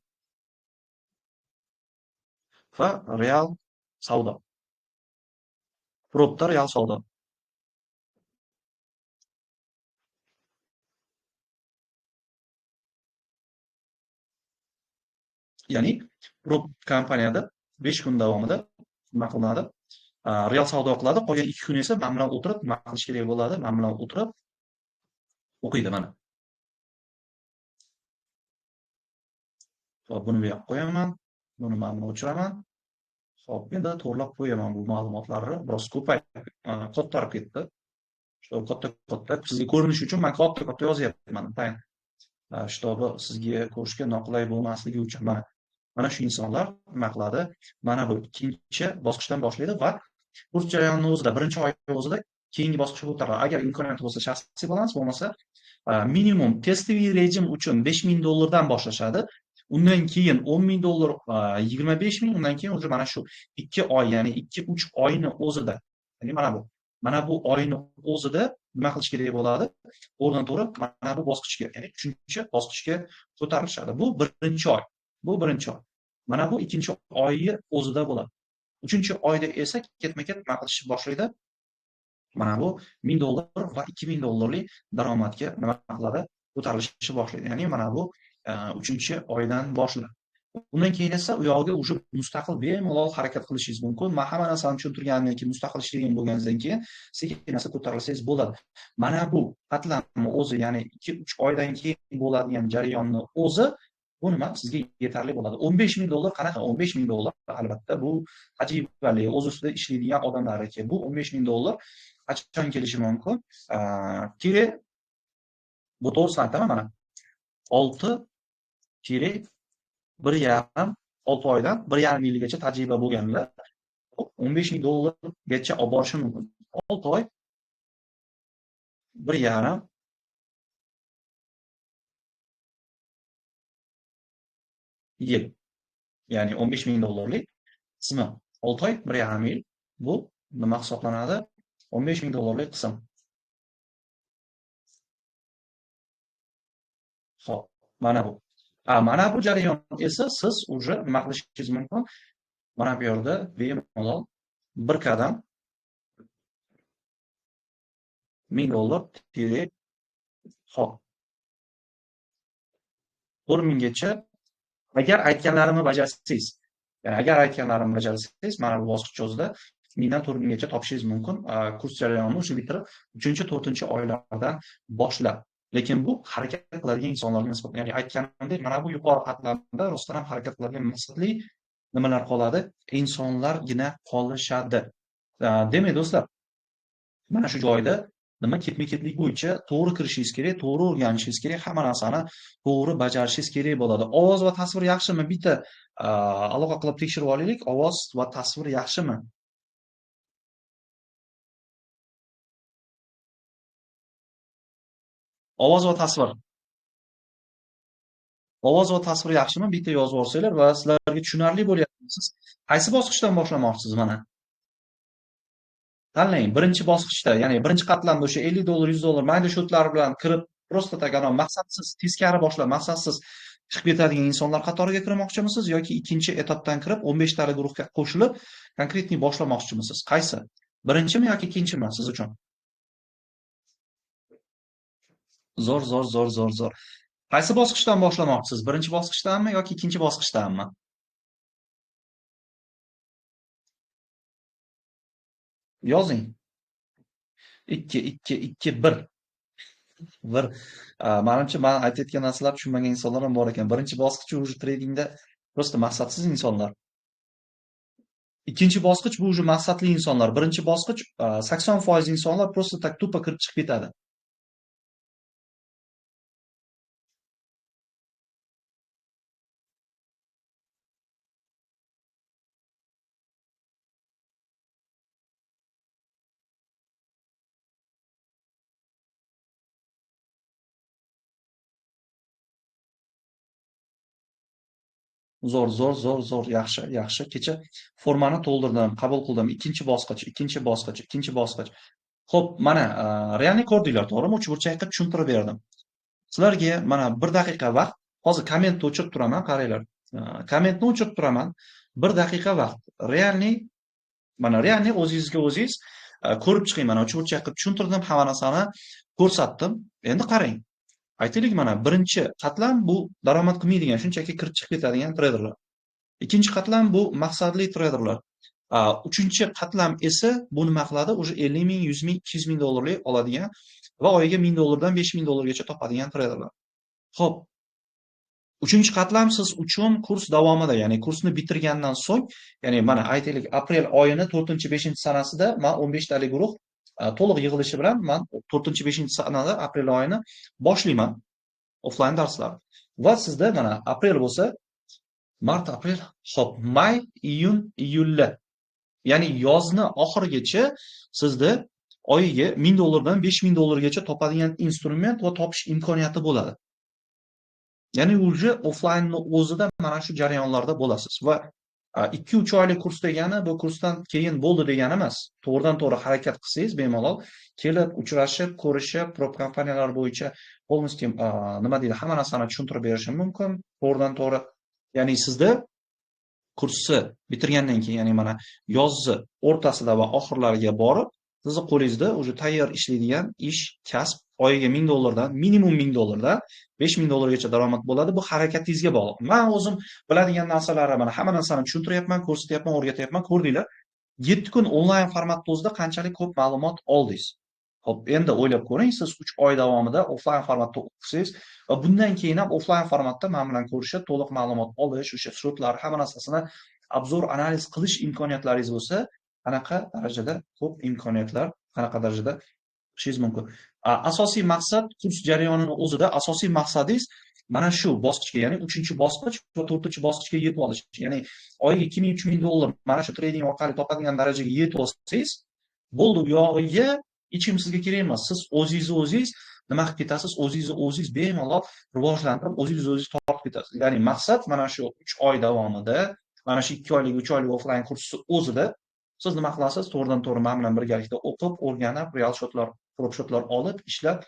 Va real savdo. Propda real savdo. Ya'ni prop kompaniyada 5 kun davomida nima qilinadi? Real savdo qiladi. Qolgan 2 kun esa men bilan o'tirib, nima qilish kerak bo'ladi? Men bilan o'tirib o'qiydi mana. Xo'p, buni bu yoqqa qo'yaman. Buni men buni o'chiraman. Xo'p, endi to'g'rilab qo'yaman bu ma'lumotlarni. Biroz ko'payib, kattarib ketdi. Katta sizga ko'rinish uchun men katta yozyapman. Чтобы sizga ko'rishga noqulay bo'lmasligi uchun mana shu insonlar nima qiladi? Mana bu ikkinchi bosqichdan boshlaydi va kurs jarayonining o'zida, birinchi oy o'zida keyingi bosqichga ko'tariladi. Agar imkoniyati bo'lsa shaxsiy balans, bo'lmasa minimum testaviy rejim uchun $5000 boshlashadi. Undan keyin $10,000, $25,000, undan keyin уже mana shu 2 oy, ya'ni 2-3 oyni o'zida, ya'ni mana bu oyni o'zida nima qilish kerak bo'ladi? O'rnidan turib, mana bu bosqichga, ya'ni 3-chi bosqichga ko'tarilishadi. Bu birinchi oy. Bu birinchi oy. Mana bu ikkinchi oyni o'zida bo'ladi. 3-oyda esa ketma-ket nima qilishni boshlaydi? Mana bu $1000 va $2000 daromadga nima qiladi? Ko'tarilishni boshlaydi. Ya'ni mana bu 3-oydan boshlab. Undan keyin esa u yog'iga уже mustaqil bemalol harakat qilishingiz mumkin. Men hamma narsani tushuntirganimdan keyin, mustaqil ishlaydigan bo'lganingizdan keyin sekin-asta ko'tarilsangiz bo'ladi. Mana bu qatlamni o'zi, ya'ni 2-3 oydan keyin bo'ladigan jarayonni o'zi bu nima sizga yetarli bo'ladi. $15,000 qanaqa? $15,000 albatta bu tajribali, o'z ustida ishlaydigan odamlarniki. Bu $15,000 qachon kelishi mumkin? Bu to'g'risini aytaman mana. 1,5 oydan 1,5 yilgacha tajriba bo'lganlar $15,000 gacha olib borishi mumkin. 6 oy 1,5 yil. Ya'ni $15,000 qismi 6 oy 1,5 yil. Bu nima hisoblanadi? $15,000 qism. Xo'p, mana bu. Mana bu jarayon esa siz уже nima qilishingiz mumkin? Mana bu yerda bemalol bir qadam $1000 xo'p. 4,000 gacha agar aytganlarimni bajarsangiz, ya'ni agar aytganlarimni bajarsangiz, mana bu bosqich o'zida 1000 dan 4000 gacha topishingiz mumkin. Kurs jarayonini o'sha bitirib 3-4-oylardan boshlab. Lekin bu harakat qiladigan insonlarga nisbatan, ya'ni aytganimdek, mana bu yuqori qatlamda rostdan ham harakat qiladigan maqsadli nimalar qoladi? Insonlargina qolishadi. Demak, do'stlar, mana shu joyda nima ketma-ketlik bo'yicha to'g'ri kirishingiz kerak, to'g'ri o'rganishingiz kerak, hamma narsani to'g'ri bajarishingiz kerak bo'ladi. Ovoz va tasvir yaxshimi? Bitta aloqa qilib tekshirib olaylik. Ovoz va tasvir yaxshimi? Ovoz va tasvir. Ovoz va tasvir yaxshimi? Bitta yozib olsanglar va sizlarga tushunarli bo'lyapsiz. Qaysi bosqichdan boshlamoqchisiz mana? Tanlang. Birinchi bosqichda, ya'ni birinchi qatlamda o'sha $50, $100 mayda shotlar bilan kirib, prosta tagano maqsadsiz, teskari boshlab, maqsadsiz chiqib ketadigan insonlar qatoriga kirmoqchimisiz yoki ikkinchi etapdan kirib 15 talik guruhga qo'shilib, konkretniy boshlamoqchimisiz? Qaysi? Birinchimi yoki ikkinchimi siz uchun? Zo'r. Qaysi bosqichdan boshlamoqchisiz? Birinchi bosqichdanmi yoki ikkinchi bosqichdanmi? Yozing. 2, 1. Menimcha men aytayotgan narsalar tushunmagan insonlar ham bor ekan. Birinchi bosqich уже tradingda prosta maqsadsiz insonlar. Ikkinchi bosqich bu уже maqsadli insonlar. Birinchi bosqich 80% insonlar prosta tak tupa kirib chiqib ketadi. Zo'r. Yaxshi. Kecha formani to'ldirdim, qabul qildim. Ikkinchi bosqich. Xo'p, mana realni ko'rdinglar, to'g'rimi? Uchburchakqa tushuntirib berdim. Sizlarga mana 1 daqiqa vaqt, hozir kommentni o'chirib turaman, qaranglar. Kommentni o'chirib turaman. 1 daqiqa vaqt. Realni o'zingizga o'zingiz ko'rib chiqing. Mana uchburchakqa tushuntirdim, hamma narsani ko'rsatdim. Endi qarang. Aytaylik, mana birinchi qatlam bu daromad qilmaydigan, shunchaki kirib chiqib ketadigan treyderlar. Ikkinchi qatlam bu maqsadli treyderlar. Uchinchi qatlam esa bu nima qiladi? O'sha 50 ming, 100 ming, 200 ming dollarlik oladigan va oyiga $1000 dan $5000 gacha topadigan treyderlar. Xo'p. Uchinchi qatlam siz uchun kurs davomida, ya'ni kursni bitirgandan so'ng, ya'ni mana aytaylik, aprel oyini 4-5 sanasida men 15 talik guruh to'liq yig'ilishi bilan men 4-5 sanada aprel oyini boshlayman offline darslar. Va sizda mana aprel bo'lsa, mart, aprel, hop, may, iyun, iyulda, ya'ni yozni oxirigacha sizda oyiga $1000 dan $5000 topadigan instrument va topish imkoniyati bo'ladi. Ya'ni уже offlaynni o'zida mana shu jarayonlarda bo'lasiz va 2-3 oylik kurs degani bu kursdan keyin bo'ldi degani emas. To'g'ridan-to'g'ri harakat qilsangiz bemalol kelib, uchrashib, ko'rishib, prop kompaniyalar bo'yicha полностью nima deydi, hamma narsani tushuntirib berishim mumkin. To'g'ridan-to'g'ri, ya'ni sizda kursni bitirgandan keyin, ya'ni mana yozni o'rtasida va oxirlariga borib, sizni qo'lingizda уже tayyor ishlaydigan ish, kasb oyiga $1000 dan, minimum $1000 dan $5000 gacha daromad bo'ladi. Bu harakatingizga bog'liq. Men o'zim biladigan narsalarni mana hamma narsani tushuntiryapman, ko'rsatyapman, o'rgatyapman, ko'rdinglar. 7 kun onlayn formatda o'zida qanchalik ko'p ma'lumot oldingiz. Xo'p, endi o'ylab ko'ring, siz 3 oy davomida offlayn formatda o'qisangiz va bundan keyin ham offlayn formatda men bilan ko'rishib, to'liq ma'lumot olish, o'sha shrutlar, hamma narsasini obzor, analiz qilish imkoniyatlaringiz bo'lsa, qanaqa darajada ko'p imkoniyatlar, qanaqa darajada o'qishingiz mumkin. Asosiy maqsad kurs jarayonini o'zida, asosiy maqsadingiz mana shu bosqichga, ya'ni 3-bosqich va 4-bosqichga yetib olish. Ya'ni oyiga $2000-3000 mana shu trading orqali topadigan darajaga yetib olsangiz, bo'ldi, u yog'iga hech kim sizga kerak emas. Siz o'zingiz nima qilib ketasiz? O'zingiz bemalol rivojlantirib, o'zingiz tortib ketasiz. Ya'ni maqsad mana shu 3 oy davomida, mana shu 2 oylik, 3 oylik offlayn kursni o'zida siz nima qilasiz? To'g'ridan-to'g'ri men bilan birgalikda o'qib, o'rganib, real shotlar, prop shotlar olib, ishlab,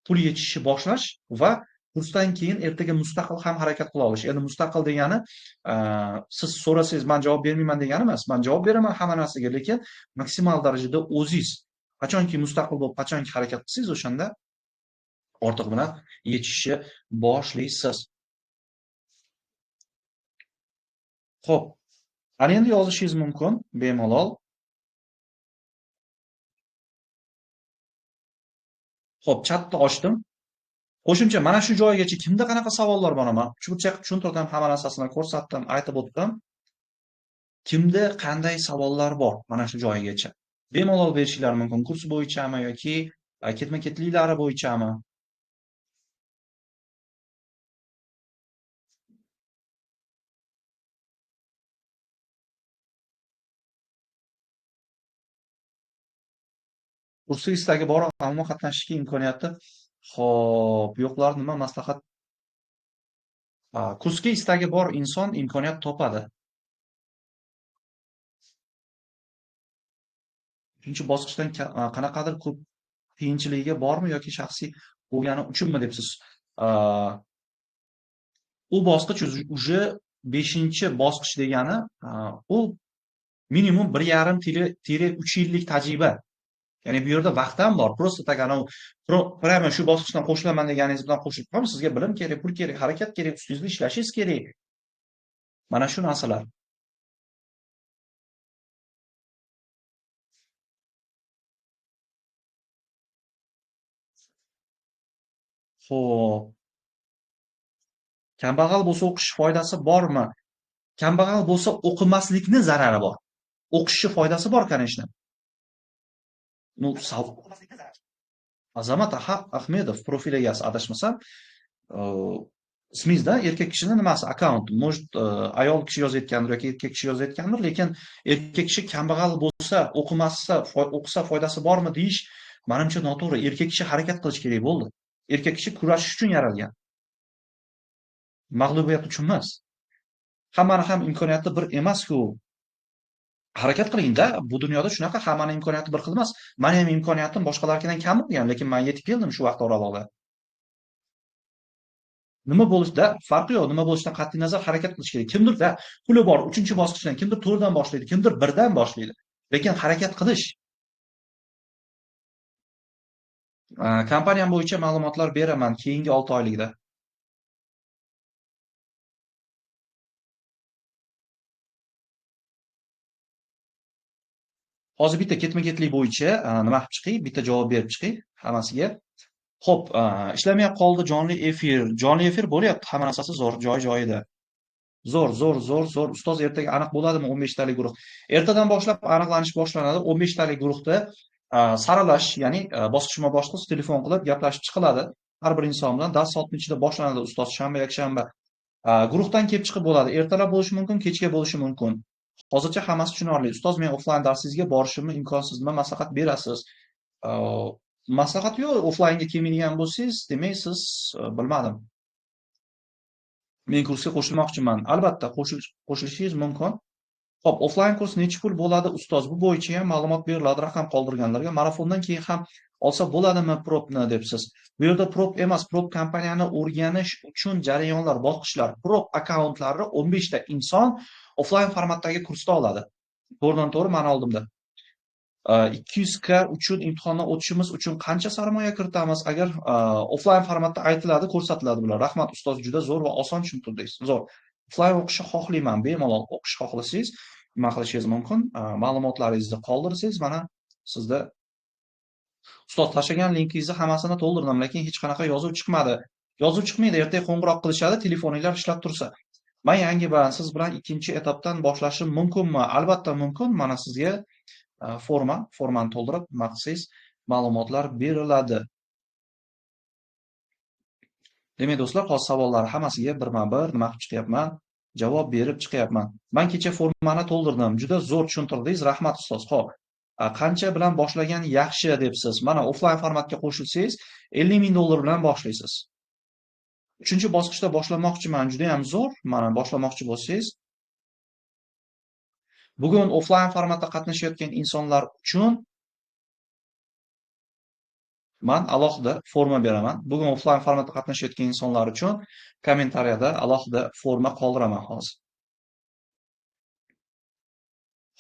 pul yechishni boshlash va kursdan keyin ertaga mustaqil ham harakat qila olish. Endi mustaqil degani siz so'rasangiz men javob bermayman degani emas. Men javob beraman hamma narsaga, lekin maksimal darajada o'zingiz qachonki mustaqil bo'lib, qachonki harakat qilsangiz, o'shanda ortiq bilan yechishni boshlaysiz. Xo'p, ana endi yozishingiz mumkin bemalol. Xo'p, chatni ochdim. Qo'shimcha mana shu joygacha kimda qanaqa savollar bor? Men tushuncha tushuntirdim, hamma narsasini ko'rsatdim, aytib o'tdim. Kimda qanday savollar bor mana shu joygacha? Bemalol berishinglar mumkin. Kurs bo'yichami yoki ketma-ketliklari bo'yichami? Kursga istagi bor, ammo qatnashishga imkoniyati xo'p, yo'qlar nima maslahat? Kursga istagi bor inson imkoniyat topadi. 3-bosqichdan qanaqadir ko'p qiyinchiligiga bormi yoki shaxsiy bo'lgani uchunmi debsiz? U bosqich уже 5-bosqich degani, u minimum 1,5-3 yillik tajriba. Ya'ni bu yerda vaqt ham bor. Просто так prямо shu bosqichdan qo'shilaman deganingiz bilan qo'shilib qolmaysiz. Sizga bilim kerak, pul kerak, harakat kerak, ustingizda ishlashingiz kerak. Mana shu narsalar. Xo'p. Kambag'al bo'lsa o'qish foydasi bormi? Kambag'al bo'lsa o'qimaslikni zarari bor. O'qishni foydasi bor, конечно. Ну, Azamat Ahmedov profil egasi, adashmasam, ismingizda erkak kishini nimasi, akkaunt, может, ayol kishi yozayotgandir yoki erkak kishi yozayotgandir, lekin erkak kishi kambag'al bo'lsa, o'qisa foydasi bormi deyish menimcha noto'g'ri. Erkak kishi harakat qilish kerak bo'ldi. Erkak kishi kurashish uchun yaralgan. Mag'lubiyat uchun emas. Hammaning ham imkoniyati bir emas-ku. Harakat qiling-da, bu dunyoda shunaqa, hammaning imkoniyati bir xil emas. Meni ham imkoniyatim boshqalardan kam bo'lgan, lekin men yetib keldim shu vaqt oralig'ida. Nima bo'lishda farqi yo'q, nima bo'lishidan qat'iy nazar harakat qilish kerak. Kimdir puli bor 3-bosqichdan, kimdir 4dan boshlaydi, kimdir 1dan boshlaydi. Lekin harakat qilish. Kompaniyam bo'yicha ma'lumotlar beraman keyingi 6 oylikda. Hozir bitta ketma-ketlik bo'yicha nima qilib chiqay, bitta javob berib chiqay hammasiga. Xo'p, ishlamay qoldi jonli efir. Jonli efir bo'lyapti, hamma narsasi zo'r, joy-joyida. Zo'r. Ustoz ertaga aniq bo'ladimi 15 talik guruh? Ertadan boshlab aniqlanish boshlanadi. 15 talik guruhda saralash, ya'ni bosqichma-bosqich telefon qilib gaplashib chiqiladi. Har bir inson bilan dars soatning ichida boshlanadi. Ustoz shanba, yakshanba. Guruhdan kelib chiqib bo'ladi. Ertalab bo'lishi mumkin, kechga bo'lishi mumkin. Hozircha hammasi tushunarli. Ustoz, men offlayn darsingizga borishimni imkonsiz, nima maslahat berasiz? Maslahat yo'q, offlaynga kelmaydigan bo'lsangiz, demak siz bilmadim. Men kursga qo'shilmoqchiman. Albatta, qo'shilishingiz mumkin. Xo'p, offlayn kurs necha pul bo'ladi, ustoz? Bu bo'yicha ham ma'lumot beriladi raqam qoldirganlarga. Marafondan keyin ham olsa bo'ladimi propni debsiz. Bu yerda prop emas, prop kompaniyani o'rganish uchun jarayonlar, bosqichlar. Prop akkauntlarni 15 ta inson offlayn formatdagi kursda oladi. To'g'ridan-to'g'ri ma'no oldimda. 200 k uchun imtihondan o'tishimiz uchun qancha sarmoya kiritamiz? Agar offlayn formatda aytiladi, ko'rsatiladi bular. Rahmat ustoz, juda zo'r va oson tushuntirdingiz. Zo'r. Offlayn o'qishni xohlayman, bemalol o'qish xohlasangiz, nima qilishingiz mumkin? Ma'lumotlaringizni qoldirsangiz, mana sizda ustoz tashlagan linkingizni hammasini to'ldirdim, lekin hech qanaqa yozuv chiqmadi. Yozuv chiqmaydi, ertaga qo'ng'iroq qilishadi, telefoninglar ishlab tursa. Men yangiman, siz bilan ikkinchi etapdan boshlashim mumkinmi? Albatta mumkin. Mana sizga formani to'ldirib, nima qilsangiz ma'lumotlar beriladi. Demak do'stlar, hozir savollar hammasiga birma-bir nima qilib chiqyapman? Javob berib chiqyapman. Men kecha formani to'ldirdim. Juda zo'r tushuntirdingiz. Rahmat ustoz. Xo'p. Qancha bilan boshlagan yaxshi debsiz. Mana offlayn formatga qo'shilsangiz, 50 ming dollar bilan boshlaysiz. 3-bosqichda boshlamoqchiman. Juda ham zo'r. Mana boshlamoqchi bo'lsangiz, bugun offlayn formatda qatnashayotgan insonlar uchun men alohida forma beraman. Bugun offlayn formatda qatnashayotgan insonlar uchun kommentariyada alohida forma qoldiraman hozir.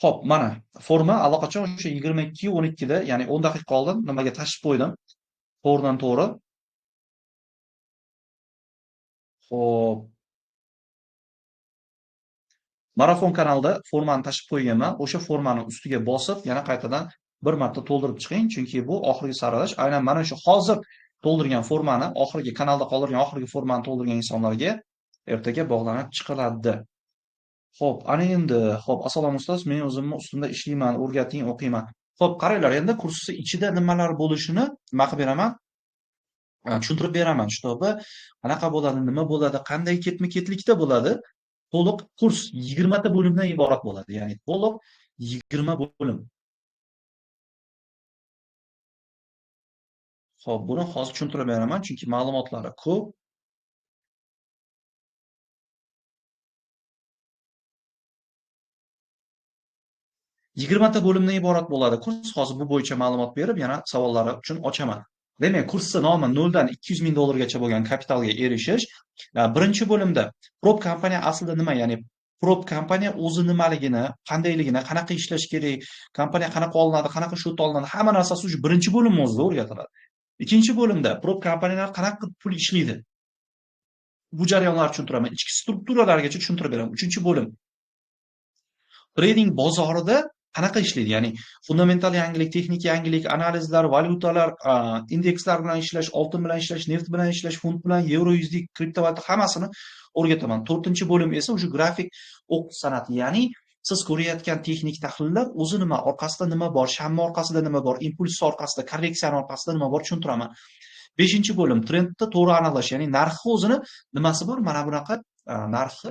Xo'p, mana forma allaqachon o'sha 22:12 da, ya'ni 10 daqiqa oldin nimaga tashib qo'ydim. To'g'ridan-to'g'ri. Xo'p. Marafon kanalida formani tashib qo'yganman. O'sha formani ustiga bosib, yana qaytadan bir marta to'ldirib chiqing, chunki bu oxirgi saralash. Aynan mana shu hozir to'ldirgan formani, oxirgi kanalda qoldirgan oxirgi formani to'ldirgan insonlarga ertaga bog'lanib chiqiladi. Xo'p, ana endi, xo'p, assalomu ustoz, men o'zimni ustimda ishlayman, o'rgating, o'qiyman. Xo'p, qaranglar, endi kursni ichida nimalar bo'lishini nima qilib beraman? Tushuntirib beraman. Shtobi qanaqa bo'ladi, nima bo'ladi, qanday ketma-ketlikda bo'ladi? To'liq kurs 20 ta bo'limdan iborat bo'ladi. Ya'ni to'liq 20 bo'lim. Xo'p, buni hozir tushuntirib beraman, chunki ma'lumotlari ko'p. Ta bo'limdan iborat bo'ladi kurs. Hozir bu bo'yicha ma'lumot berib, yana savollari uchun ochaman. Demak, kursni nomi 0 dan 200 ming dollargacha bo'lgan kapitalga erishish. Birinchi bo'limda prop kompaniya aslida nima? Ya'ni prop kompaniya o'zi nimaligini, qandayligini, qanaqa ishlash kerak, kompaniya qanaqa olinadi, qanaqa shot olinadi, hamma narsasi shu birinchi bo'lim o'zida o'rgatiladi. Ikkinchi bo'limda prop kompaniyalar qanaqa pul ishlaydi? Bu jarayonlarni tushuntiraman. Ichki strukturalargacha tushuntirib beraman. Uchinchi bo'lim trading bozorida qanaqa ishlaydi? Ya'ni fundamental yangilik, texnik yangilik, analizlar, valyutalar, indekslar bilan ishlash, oltin bilan ishlash, neft bilan ishlash, funt bilan, yevro, yuzlik, kriptovalyuta hammasini o'rgataman. 4-bo'lim esa o'sha grafik o'qish san'ati, ya'ni siz ko'rayotgan texnik tahlillar o'zi nima, orqasida nima bor, shamma orqasida nima bor, impuls orqasida, korreksiyani orqasida nima bor tushuntiraman. 5-bo'lim trendni to'g'ri analash, ya'ni narxi o'zini nimasi bor? Mana bunaqa narxi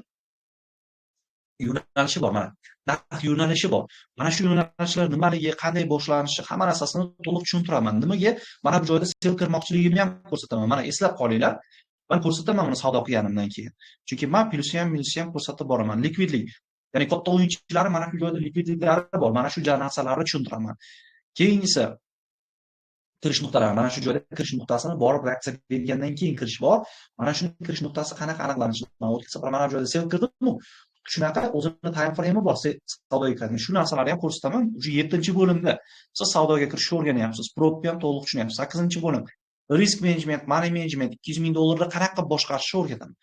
yo'nalishi bor. Mana narx yo'nalishi bor. Mana shu yo'nalishlar nimaligi, qanday boshlanishi, hamma narsasini to'liq tushuntiraman. Nimaga? Mana bu joyda sell kirmoqchiligimni ham ko'rsataman. Mana eslab qolinglar. Men ko'rsataman buni savdo qilganimdan keyin. Chunki men plyusni ham, minusni ham ko'rsatib boraman. Likvidlik. Ya'ni katta o'yinchilar mana shu joyda likvidliklari bor. Mana shu narsalarni tushuntiraman. Keyingisi kirish nuqtalari. Mana shu joyda kirish nuqtasini borib reaksiya bergandan keyin kirish bor. Mana shuni kirish nuqtasi qanaqa aniqlanishi? Mana bu joyda sell kirdimmi? Shunaqa o'zini time frame bor, savdoga kiradi. Shu narsalarni ham ko'rsataman. O'sha 7-bo'limda siz savdoga kirishni o'rganyapsiz. Propni ham to'liq tushunyapsiz. 8-bo'lim risk management, money management, 200 ming dollarni qanaqa boshqarishni o'rgataman.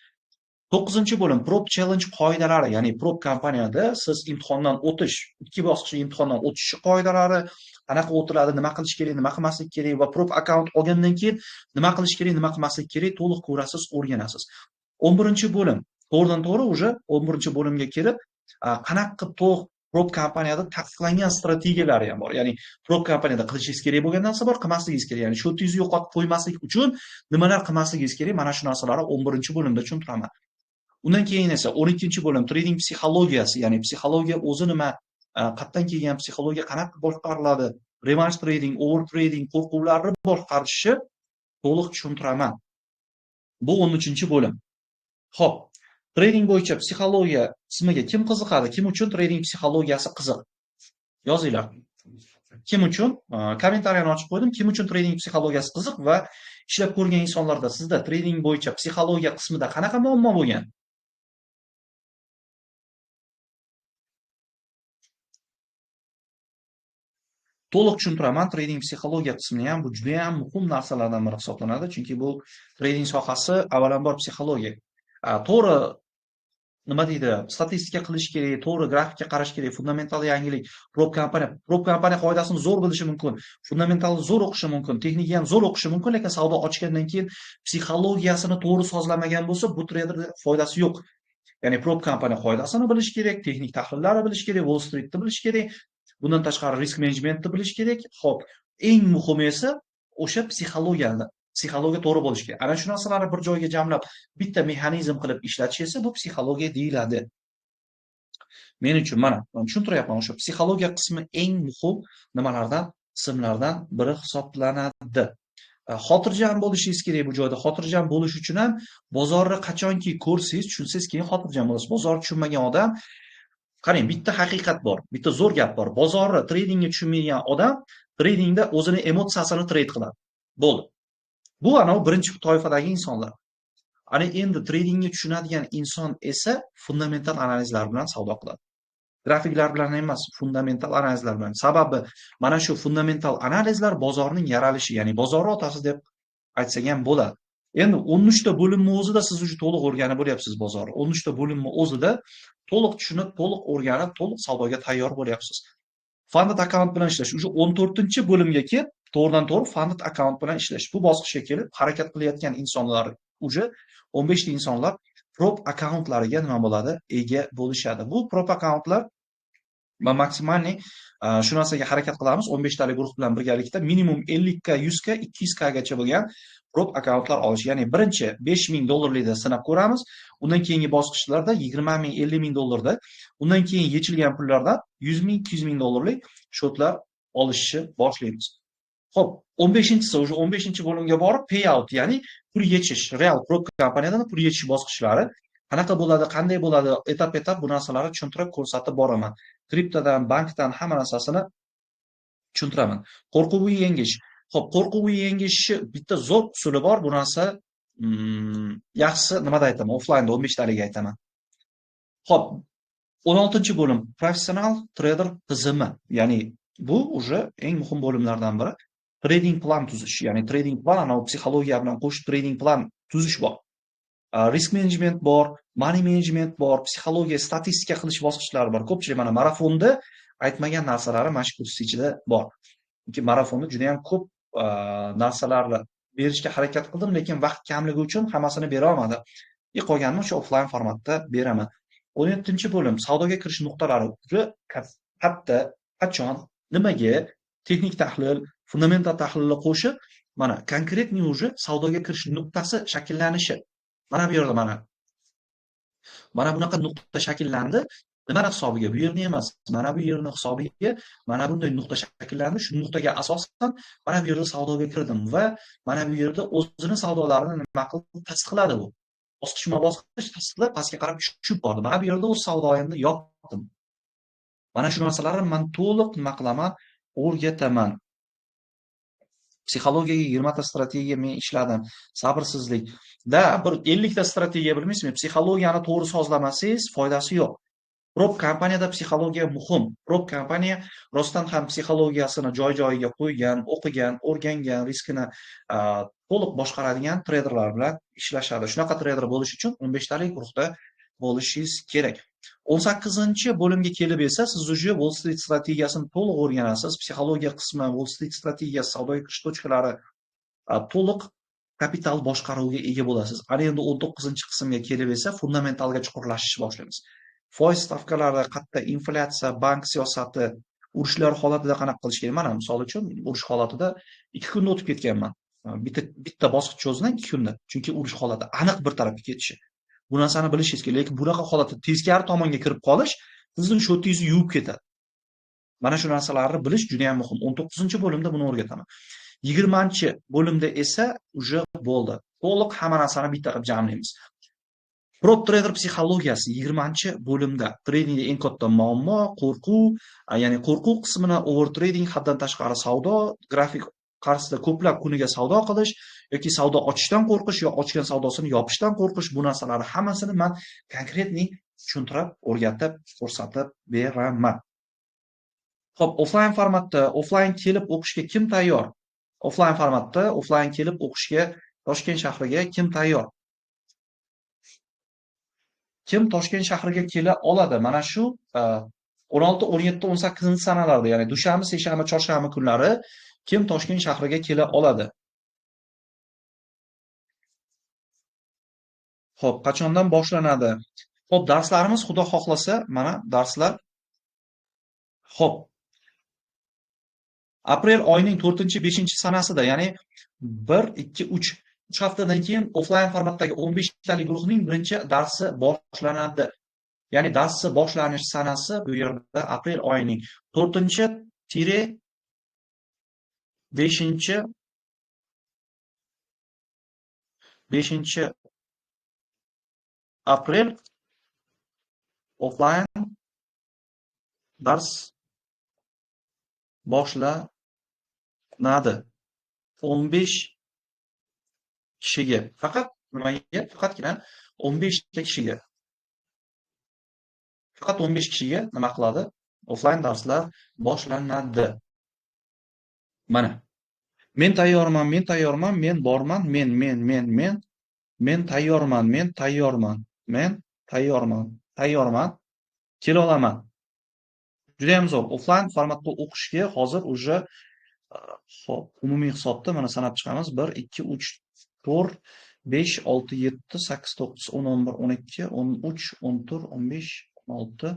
9-bo'lim prop challenge qoidalari, ya'ni prop kompaniyada siz imtihondan o'tish, 2 bosqichli imtihondan o'tish qoidalari, qanaqa o'tiladi, nima qilish kerak, nima qilmaslik kerak va prop akkaunt olgandan keyin nima qilish kerak, nima qilmaslik kerak to'liq ko'rasiz, o'rganasiz. 11-bo'lim to'g'ridan-to'g'ri уже 11-bo'limga kelib, qanaqa qilib to'liq prop kompaniyada tasdiqlangan strategiyalari ham bor. Ya'ni prop kompaniyada qilishingiz kerak bo'lgan narsa bor, qilmasligingiz kerak. Ya'ni shotingizni yo'qotib qo'ymaslik uchun nimalar qilmasligingiz kerak? Mana shu narsalarni 11-bo'limda tushuntiraman. Undan keyin esa 12-bo'lim trading psixologiyasi, ya'ni psixologiya o'zi nima, qayerdan kelgan psixologiya, qanaqa boshqariladi, revanche trading, over trading qo'rquvlarni boshqarishni to'liq tushuntiraman. Bu 13-bo'lim. Xo'p, trading bo'yicha psixologiya qismiga kim qiziqadi? Kim uchun trading psixologiyasi qiziq? Yozinglar. Kim uchun? Kommentariyani ochib qo'ydim. Kim uchun trading psixologiyasi qiziq va ishlab ko'rgan insonlarda sizda trading bo'yicha psixologiya qismida qanaqa muammo bo'lgan? To'liq tushuntiraman. Trading psixologiya qismini ham bu juda ham muhim narsalardan biri hisoblanadi, chunki bu trading sohasi avvalambor psixologiya. To'g'ri nima deydi, statistika qilish kerak, to'g'ri grafikka qarash kerak, fundamental yangilik, prop kompaniya qoidasini zo'r bilishi mumkin, fundamentalni zo'r o'qishi mumkin, texnika ham zo'r o'qishi mumkin, lekin savdo ochgandan keyin psixologiyasini to'g'ri sozlamagan bo'lsa, bu treyderda foydasi yo'q. Ya'ni prop kompaniya qoidasini bilish kerak, texnik tahlillarni bilish kerak, Wall Streetni bilish kerak, bundan tashqari risk menejmentni bilish kerak. Xo'p, eng muhimi esa o'sha psixologiya to'g'ri bo'lishi kerak. Ana shu narsalarni bir joyga jamlab, bitta mexanizm qilib ishlatish esa bu psixologiya deyiladi. Men uchun mana tushuntiryapman, o'sha psixologiya qismi eng muhim nimalardan, qismlardan biri hisoblanadi. Xotirjam bo'lishingiz kerak bu joyda. Xotirjam bo'lish uchun ham bozorni qachonki ko'rsangiz, tushunsangiz keyin xotirjam bo'lasiz. Bozorni tushunmagan odam, qarang, bitta haqiqat bor, bitta zo'r gap bor. Bozorni, tradingni tushunmagan odam tradingda o'zini emotsiyasini trade qiladi. Bo'ldi. Bu ana birinchi toifadagi insonlar. Ana endi tradingni tushunadigan inson esa fundamental analizlar bilan savdo qiladi. Grafiklar bilan emas, fundamental analizlar bilan. Sababi mana shu fundamental analizlar bozorning yaralishi, ya'ni bozor otasi deb aytsak ham bo'ladi. Endi 13 ta bo'limni o'zida siz uchun to'liq o'rganib bo'lyapsiz bozorni. 13 ta bo'limni o'zida to'liq tushunib, to'liq o'rganib, to'liq savdoga tayyor bo'lyapsiz. Funded account bilan ishlash. Уже 14-bo'limga kelib, to'g'ridan-to'g'ri funded account bilan ishlash. Bu bosqichga kelib, harakat qilayotgan insonlar, уже 15 ta insonlar prop akkauntlariga nima bo'ladi? Ega bo'lishadi. Bu prop akkauntlar va maksimalni shu narsaga harakat qilamiz. 15 talik guruh bilan birgalikda minimum 50 ga, 100 ga, 200 gacha bo'lgan prop akkauntlar olish. Ya'ni birinchi $5000 sinab ko'ramiz. Undan keyingi bosqichlarda 20000, 50000 dollarda, undan keyin yechilgan pullardan 100000, 200000 shotlar olishni boshlaymiz. Xo'p, 15-si o'sha 15-bo'limga borib payout, ya'ni pul yechish, real prop kompaniyadan pul yechish bosqichlari qanaqa bo'ladi, qanday bo'ladi, etap-etap bu narsalarni tushuntirib ko'rsatib boraman. Kriptodan, bankdan hamma narsasini tushuntiraman. Qo'rquvni yengish. Xo'p, qo'rquvni yengishni bitta zo'r usuli bor. Bu narsa yaxshisi nimada aytaman? Offlaynda 15 taliga aytaman. Xo'p, 16-bo'lim professional trader tizimi. Ya'ni bu уже eng muhim bo'limlardan biri. Trading plan tuzish, ya'ni trading plan, psixologiya bilan qo'shib trading plan tuzish bor. Risk management bor, money management bor, psixologiya, statistika qilish bosqichlari bor. Ko'pchilik mana marafonda aytmagan narsalari mana shu kurs ichida bor. Chunki marafonda juda ham ko'p narsalarni berishga harakat qildim, lekin vaqt kamligi uchun hammasini bera olmadim. Qolganini o'sha offline formatda beraman. 17-bo'lim savdoga kirish nuqtalari juda katta, qachon, nimaga, texnik tahlil, fundamental tahlilni qo'shib, mana konkretniy уже savdoga kirish nuqtasi shakllanishi. Mana bu yerda mana bunaqa nuqta shakllandi. Nima hisobiga? Bu yerni emas, mana bu yerni hisobiga mana bunday nuqta shakllandi. Shu nuqtaga asosan mana bu yerda savdoga kirdim va mana bu yerda o'zini savdolarini nima qilib tasdiqladi bu. Bosqichma-bosqich tasdiqlab pastga qarab tushib bordi. Mana bu yerda o'z savdoyimni yopdim. Mana shu narsalarni men to'liq nima qilaman? O'rgataman. Psixologiyaga 20 ta strategiya men ishladim. Sabrsizlik. Bir 50 ta strategiya bilmaysizmi? Psixologiyani to'g'ri sozlamasangiz foydasi yo'q. Prop kompaniyada psixologiya muhim. Prop kompaniya rostdan ham psixologiyasini joy-joyiga qo'ygan, o'qigan, o'rgangan, riskini to'liq boshqaradigan treyderlar bilan ishlashadi. Shunaqa treyder bo'lish uchun 15 talik guruhda bo'lishingiz kerak. 18-bo'limga kelib esa siz уже Wall Street strategiyasini to'liq o'rganasiz. Psixologiya qismi, Wall Street strategiyasi, savdoga kirish tochkalari, to'liq kapital boshqaruviga ega bo'lasiz. Ana endi 19-qismga kelib esa fundamentalga chuqurlashish boshlaymiz. Foiz stavkalari, qatta inflyatsiya, bank siyosati, urushlar holatida qanaqa qilish kerak? Mana misol uchun urush holatida 2 kunda o'tib ketganman. Bitta bosqich o'zidan 2 kunda. Chunki urush holati aniq bir tarafga ketishi. Bu narsani bilishingiz kerak, lekin bunaqa holatda teskari tomonga kirib qolish sizning shotingizni yuvib ketadi. Mana shu narsalarni bilish juda ham muhim. 19-bo'limda buni o'rgataman. 20-bo'limda esa uje bo'ldi. To'liq hamma narsani bitta qilib jamlaymiz. Prop trader psixologiyasi 20-bo'limda tradingda eng katta muammo qo'rquv, ya'ni qo'rquv qismini overtrading, haddan tashqari savdo, grafik qarshisida ko'plab kuniga savdo qilish yoki savdo ochishdan qo'rqish yo ochgan savdosini yopishdan qo'rqish, bu narsalarni hammasini men konkretniy tushuntirib, o'rgatib, ko'rsatib beraman. Xo'p, offlayn formatda offlayn kelib o'qishga kim tayyor? Offlayn formatda offlayn kelib o'qishga Toshkent shahriga kim tayyor? Kim Toshkent shahriga kela oladi? Mana shu 16, 17, 18 sanalarda, ya'ni dushanba, seshanba, chorshanba kunlari kim Toshkent shahriga kela oladi? Xo'p, qachondan boshlanadi? Xo'p, darslarimiz xudo xohlasa, mana darslar. Xo'p, aprel oyining 4-5 sanasida, ya'ni 1, 2, 3 haftadan keyin offlayn formatdagi 15 talik guruhning birinchi darsi boshlanadi. Ya'ni darsi boshlanish sanasi bu yerda aprel oyining 4-5 aprel offlayn dars boshlanadi. 15 kishiga. Faqatgina 15 ta kishiga. Faqat 15 kishiga nima qiladi? Offlayn darslar boshlanadi. Mana. Men tayyorman, men borman, men tayyorman. Kela olaman. Juda ham zo'r. Offlayn formatda o'qishga hozir uje hop, umumiy hisobda mana sanab chiqamiz. 1, 2, 3, 4, 5, 6, 7, 8, 9, 10, 11, 12, 13, 14, 15, 16,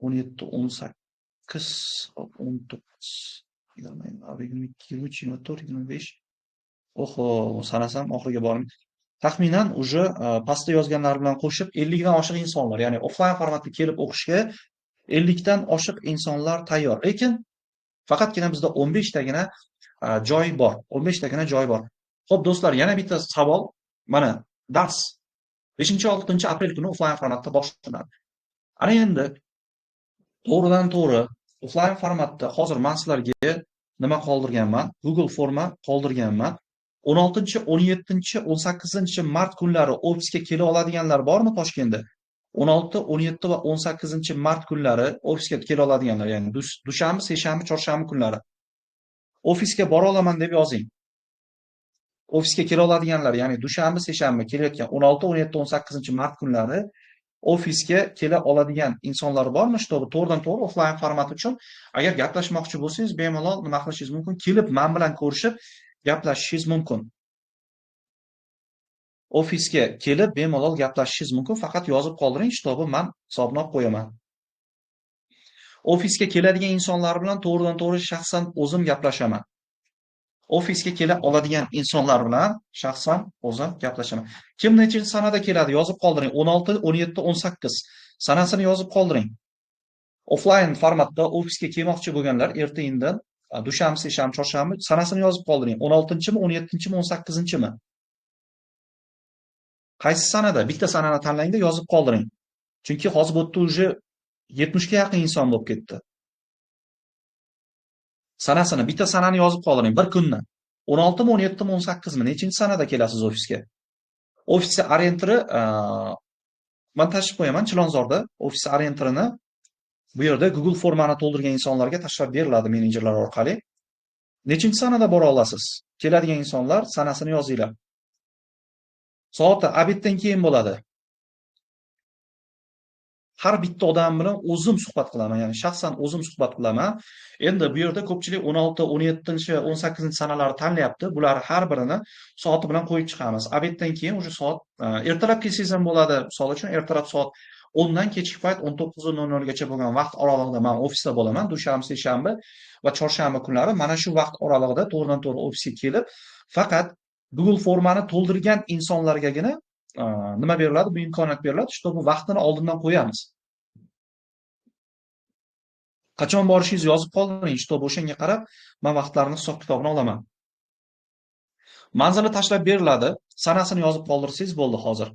17, 18, 19, 20, 22, 23, 24, 25. Oho, sanasam oxiriga bordim. Taxminan uje pastda yozganlar bilan qo'shib 50 dan oshiq insonlar, ya'ni offlayn formatda kelib o'qishga 50 dan oshiq insonlar tayyor. Lekin faqatgina bizda 15 tagina joy bor. 15 tagina joy bor. Xo'p do'stlar, yana bitta savol. Mana dars 5-6 aprel kuni offlayn formatda boshlanadi. Ana endi to'g'ridan to'g'ri offlayn formatda hozir men sizlarga nima qoldirganman? Google forma qoldirganman. 16, 17, 18 mart kunlari ofisga kela oladiganlar bormi Toshkentda? 16, 17 va 18 mart kunlari ofisga kela oladiganlar, ya'ni dushanba, seshanba, chorshanba kunlari ofisga bora olaman deb yozing. Ofisga kela oladiganlar, ya'ni dushanba, seshanba kelayotgan 16, 17, 18 mart kunlari ofisga kela oladigan insonlar bormi? To'g'ridan to'g'ri offlayn format uchun agar gaplashmoqchi bo'lsangiz, bemalol nima qilishingiz mumkin? Kelib men bilan ko'rishib gaplashishingiz mumkin. Ofisga kelib bemalol gaplashishingiz mumkin. Faqat yozib qoldiring, shtobi men hisobni olib qo'yaman. Ofisga keladigan insonlar bilan to'g'ridan to'g'ri shaxsan o'zim gaplashaman. Ofisga kela oladigan insonlar bilan shaxsan o'zim gaplashaman. Kim nechinchi sanada keladi yozib qoldiring. 16, 17, 18 sanasini yozib qoldiring. Offlayn formatda ofisga kelmoqchi bo'lganlar erta-indin dushanba, seshanba, chorshanba sanasini yozib qoldiring. 16-mi, 17-mi, 18-mi? Qaysi sanada? Bitta sanani tanlangda yozib qoldiring. Chunki hozir bu yerda uje 70 ga yaqin inson bo'lib ketdi. Sanasini, bitta sanani yozib qoldiring bir kunni. 16mi, 17mi, 18mi? Nechinchi sanada kelasiz ofisga? Ofisni orientiri men tashib qo'yaman Chilonzorda. Ofis orientirini bu yerda Google formani to'ldirgan insonlarga tashlab beriladi menejerlar orqali. Nechinchi sanada bora olasiz? Keladigan insonlar sanasini yozinglar. Soati obeddan keyin bo'ladi. Har bitta odam bilan o'zim suhbat qilaman, ya'ni shaxsan o'zim suhbat qilaman. Endi bu yerda ko'pchilik 16, 17, 18 sanalarni tanlayapti. Bular har birini soati bilan qo'yib chiqamiz. Obeddan keyin o'sha soat ertalab kelsangiz ham bo'ladi. Misol uchun ertalab soat 10 dan kechki payt 19:00 gacha bo'lgan vaqt oralig'ida men ofisda bo'laman. Dushanba, seshanba va chorshanba kunlari mana shu vaqt oralig'ida to'g'ridan to'g'ri ofisga kelib, faqat Google formani to'ldirgan insonlargagina nima beriladi? Bu imkoniyat beriladi. Bu vaqtini oldindan qo'yamiz. Qachon borishingizni yozib qoldiring, shtob o'shanga qarab men vaqtlarni hisob-kitobini olaman. Manzilni tashlab beriladi. Sanasini yozib qoldirsangiz bo'ldi hozir.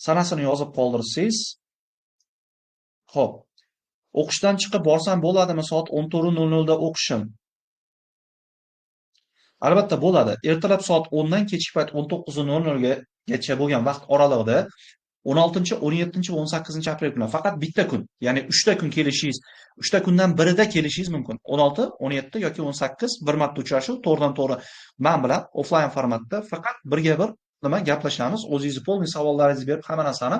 Sanasini yozib qoldirsangiz, xo'p, o'qishdan chiqib borsam bo'ladimi soat 14:00 da o'qishim? Albatta bo'ladi. Ertalab soat 10 dan kechki payt 19:00 gacha bo'lgan vaqt oralig'ida 16, 17 va 18 aprel kuni faqat bitta kun, ya'ni 3 ta kun kelishingiz, 3 ta kundan birida kelishingiz mumkin. 16, 17 yoki 18 bir marta uchrashuv to'g'ridan-to'g'ri men bilan oflayn formatda faqat birga bir nima gaplashamiz. O'zingizni polniy savollaringizni berib hamma narsani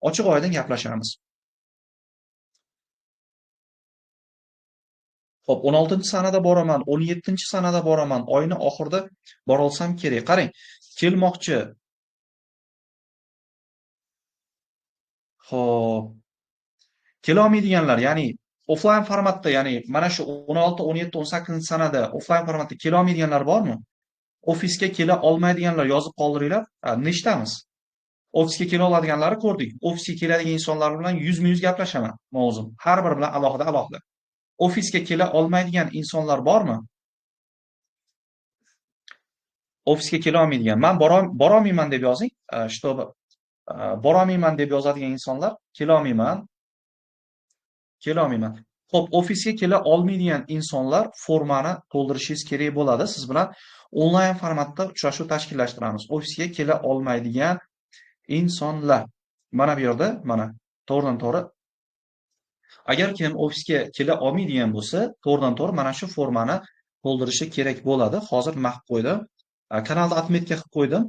ochiq-oydin gaplashamiz. Xo'p, 16-sanada boraman, 17-sanada boraman, oyning oxirida bora olsam kerak. Qarang, kelmoqchi. Xo'p, kela olmaydiganlar, ya'ni oflayn formatda, ya'ni mana shu 16, 17, 18-sanada oflayn formatda kela olmaydiganlar bormi? Ofisga kela olmaydiganlar yozib qoldiringlar. Nechtamiz? Ofisga kela oladiganlarni ko'rdik. Ofisga keladigan insonlar bilan yuzma-yuz gaplashaman men o'zim. Har biri bilan alohida-alohida. Ofisga kela olmaydigan insonlar bormi? Ofisga kela olmaydigan. Men borolmayman deb yozing. Чтобы borolmayman deb yozadigan insonlar kela olmayman. Kela olmayman. Xo'p, ofisga kela olmaydigan insonlar formani to'ldirishingiz kerak bo'ladi. Siz bilan onlayn formatda uchrashuv tashkillashtiramiz. Ofisga kela olmaydigan insonlar. Mana bu yerda, mana to'g'ridan-to'g'ri agar kim ofisga kela olmaydigan bo'lsa, to'g'ridan-to'g'ri mana shu formani to'ldirishi kerak bo'ladi. Hozir nima qilib qo'ydim? Kanalda отметка qilib qo'ydim.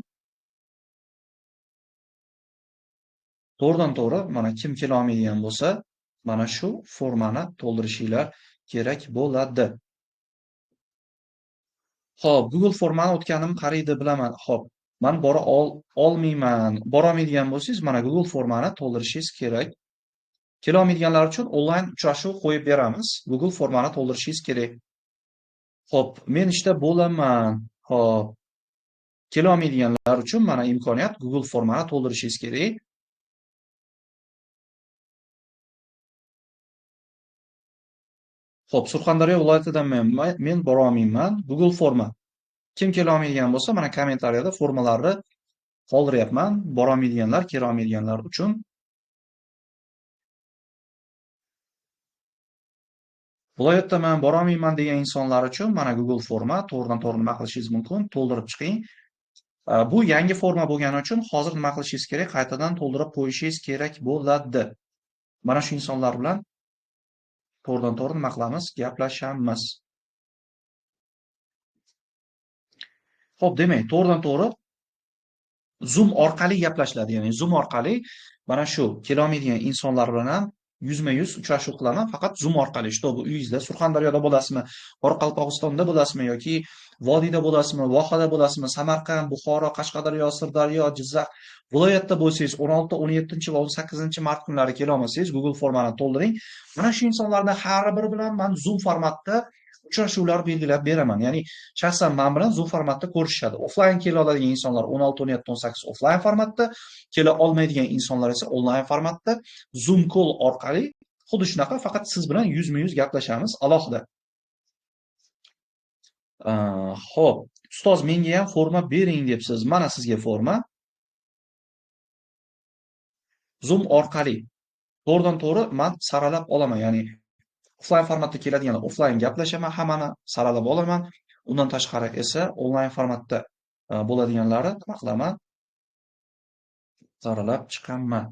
To'g'ridan-to'g'ri mana kim kela olmaydigan bo'lsa, mana shu formani to'ldirishinglar kerak bo'ladi. Xo'p, Google formani o'tganim qariydi bilaman. Xo'p, men olmayman. Bora olmaydigan bo'lsangiz, mana Google formani to'ldirishingiz kerak. Kela olmaydiganlar uchun onlayn uchrashuv qo'yib beramiz. Google formani to'ldirishingiz kerak. Xo'p, men ishda bo'laman. Xo'p, kela olmaydiganlar uchun mana imkoniyat, Google formani to'ldirishingiz kerak. Xo'p, Surxondaryo viloyatidanman. Men bora olmayman. Google forma. Kim kela olmaydigan bo'lsa, mana kommentariyada formalarni qoldiryapman. Bora olmaydiganlar, kela olmaydiganlar uchun. Viloyatda men bora olmayman degan insonlar uchun mana Google forma, to'g'ridan-to'g'ri nima qilishingiz mumkin? To'ldirib chiqing. Bu yangi forma bo'lgani uchun hozir nima qilishingiz kerak? Qaytadan to'ldirib qo'yishingiz kerak bo'ladi. Mana shu insonlar bilan to'g'ridan-to'g'ri nima qilamiz? Gaplashamiz. Xo'p, demak, to'g'ridan-to'g'ri Zoom orqali gaplashiladi. Ya'ni Zoom orqali mana shu kela olmaydigan insonlar bilan ham yuzma-yuz uchrashuv qilaman, faqat Zoom orqali. Shtobi uyingizda, Surxondaryoda bo'lasizmi, Qoraqalpog'istonda bo'lasizmi yoki Vodiyda bo'lasizmi, Vohada bo'lasizmi, Samarqand, Buxoro, Qashqadaryo, Sirdaryo, Jizzax viloyatda bo'lsangiz 16, 17 va 18 mart kunlari kela olmasangiz Google formani to'ldiring. Mana shu insonlardan har biri bilan men Zoom formatda uchrashuvlar belgilab beraman. Ya'ni shaxsan men bilan Zoom formatda ko'rishishadi. Offlayn kela oladigan insonlar 16, 17, 18 offlayn formatda, kela olmaydigan insonlar esa onlayn formatda Zoom call orqali xuddi shunaqa faqat siz bilan yuzma-yuz gaplashamiz alohida. Xo'p, ustoz menga ham forma bering debsiz. Mana sizga forma. Zoom orqali to'g'ridan-to'g'ri men saralab olaman. Ya'ni offlayn formatda keladigan offlayn gaplashaman, hammani saralab olaman. Undan tashqari esa onlayn formatda bo'ladiganlari nima qilaman? Saralab chiqaman.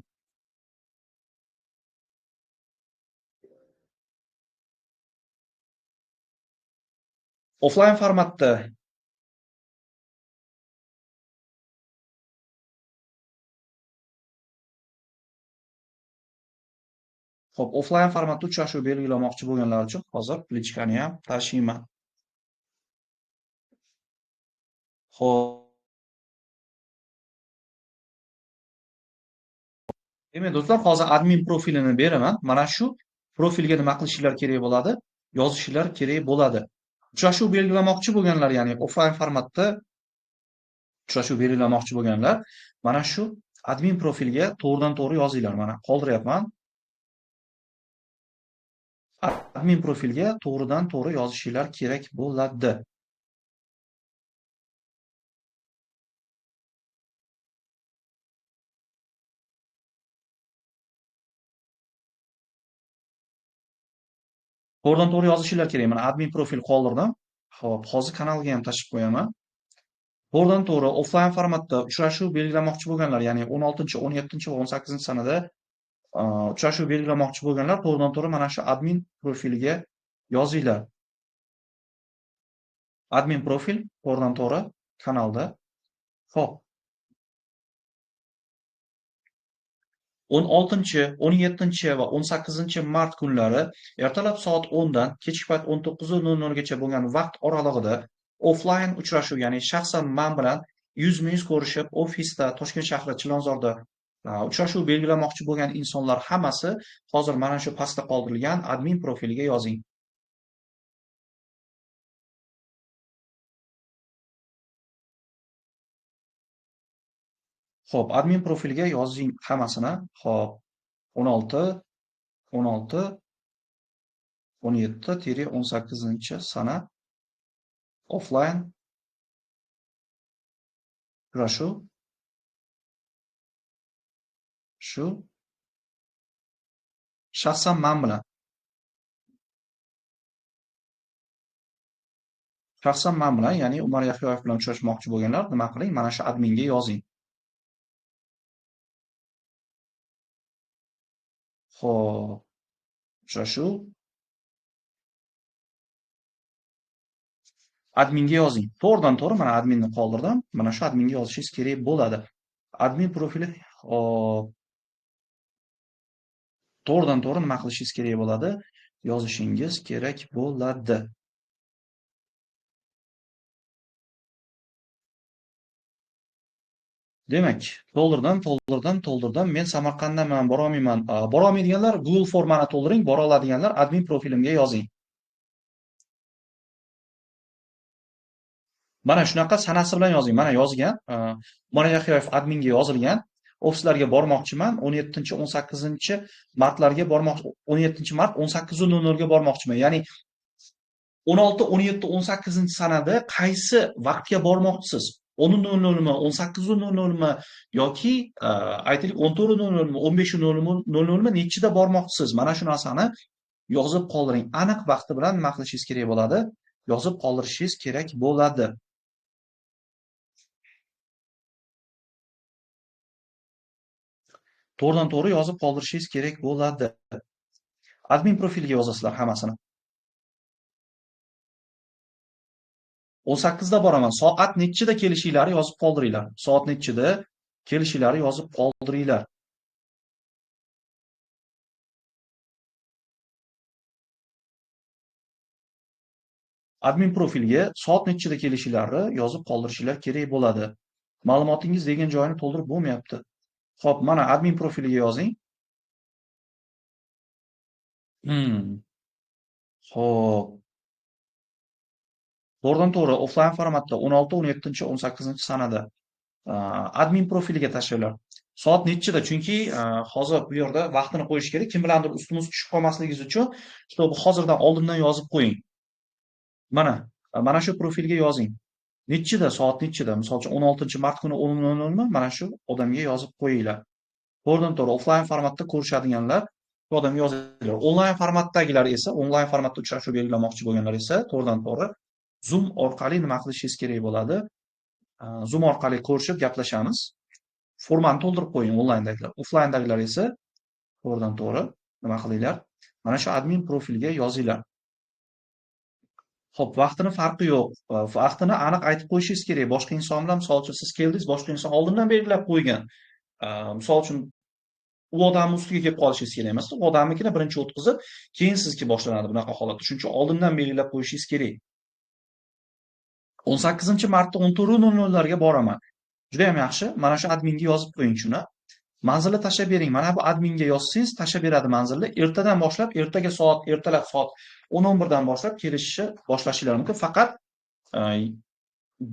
Offlayn formatda Xo'p, offlayn formatda uchrashuv belgilamoqchi bo'lganlar uchun hozir plichkani ham tashiyman. Xo'p. Demak, do'stlar, hozir admin profilini beraman. Mana shu profilga nima qilishinglar kerak bo'ladi? Yozishinglar kerak bo'ladi. Uchrashuv belgilamoqchi bo'lganlar, ya'ni offlayn formatda uchrashuv belgilamoqchi bo'lganlar, mana shu admin profilga to'g'ridan-to'g'ri yozinglar. Mana qoldiryapman. admin profilga to'g'ridan-to'g'ri yozishinglar kerak bo'ladi. To'g'ridan-to'g'ri yozishinglar kerak. Mana admin profil qoldirdim. Xo'p, hozir kanalga ham tashib qo'yaman. To'g'ridan-to'g'ri offlayn formatda uchrashuv belgilamoqchi bo'lganlar, ya'ni 16, 17 va 18 sanada uchrashuv belgilamoqchi bo'lganlar to'g'ridan-to'g'ri mana shu admin profiliga yozinglar. Admin profil to'g'ridan-to'g'ri kanalda. Xo'p, 16, 17 va 18 mart kunlari ertalab soat 10 dan kechki payt 19:00 gacha bo'lgan vaqt oralig'ida offlayn uchrashuv, ya'ni shaxsan men bilan yuzma-yuz ko'rishib, ofisda Toshkent shahri Chilonzorda uchrashuv belgilamoqchi bo'lgan insonlar hammasi hozir mana shu pastda qoldirilgan admin profiliga yozing. Xo'p, admin profiliga yozing hammasini. Xo'p, 16, 16, 17-18 sana offlayn uchrashuv shu shaxsan men bilan. Shaxsan men bilan, ya'ni Umar Yahyoyev bilan uchrashmoqchi bo'lganlar nima qiling? Mana shu adminga yozing. Xo'p, uchrashuv adminga yozing. To'g'ridan-to'g'ri mana adminni qoldirdim. Mana shu adminga yozishingiz kerak bo'ladi. Admin profili hop, to'g'ridan-to'g'ri nima qilishingiz kerak bo'ladi? Yozishingiz kerak bo'ladi. Demak, to'ldirdim. Men Samarqanddaman, bora olmayman. Bora olmaydiganlar Google formani to'ldiring, bora oladiganlar admin profilimga yozing. Mana shunaqa sanasi bilan yozing. Mana yozgan. Umar Yahyoyev adminga yozilgan. Ofislarga bormoqchiman. 17, 18 martlarga bormoqchi. 17 mart 18:00 ga bormoqchiman. Ya'ni 16, 17, 18 sanada qaysi vaqtga bormoqchisiz? 10:00 mi, 18:00 mi yoki aytaylik 14:00 mi, 15:00 mi nechida bormoqchisiz? Mana shu narsani yozib qoldiring. Aniq vaqti bilan nima qilishingiz kerak bo'ladi? Yozib qoldirishingiz kerak bo'ladi. To'g'ridan-to'g'ri yozib qoldirishingiz kerak bo'ladi. Admin profiliga yozasizlar hammasini. 18 da boraman. Soat nechida kelishingizni yozib qoldiringlar. Soat nechida kelishingizni yozib qoldiringlar. Admin profiliga soat nechida kelishingizni yozib qoldirishinglar kerak bo'ladi. Ma'lumotingiz degan joyini to'ldirib bo'lmayapti. Xo'p, mana admin profiliga yozing. Xo'p. To'g'ridan-to'g'ri offlayn formatda 16, 17, 18 sanada admin profiliga tashlanglar. Soat nechida? Chunki hozir bu yerda vaqtini qo'yish kerak. Kim bilandir ustimiz tushib qolmasligingiz uchun kitobni hozirdan oldindan yozib qo'ying. Mana shu profilga yozing. Nechida? Soat nechida? Misol uchun 16 mart kuni 10:00 mi? Mana shu odamga yozib qo'yinglar. To'g'ridan-to'g'ri offlayn formatda ko'rishadiganlar shu odamga yozinglar. Onlayn formatdagilar esa, onlayn formatda uchrashuv belgilamoqchi bo'lganlar esa to'g'ridan-to'g'ri Zoom orqali nima qilishingiz kerak bo'ladi? Zoom orqali ko'rishib gaplashamiz. Formani to'ldirib qo'ying onlayndagilar. Offlayndagilar esa to'g'ridan-to'g'ri nima qilinglar? Mana shu admin profilga yozinglar. Xo'p, vaqtini farqi yo'q. Vaqtini aniq aytib qo'yishingiz kerak. Boshqa inson bilan, misol uchun siz keldingiz, boshqa inson oldindan belgilab qo'ygan. Misol uchun u odamni ustiga kelib qolishingiz kerak emas. U odamnikini birinchi o'tkazib, keyin sizniki boshlanadi bunaqa holatda. Shuning uchun oldindan belgilab qo'yishingiz kerak. 18 martda 14:00 ga boraman. Juda ham yaxshi. Mana shu adminga yozib qo'ying shuni. Manzilni tashlab bering. Mana bu adminga yozsangiz, tashlab beradi manzilni. Ertadan boshlab, ertalab soat 10-11 dan boshlab kelishni boshlashingiz mumkin. Faqat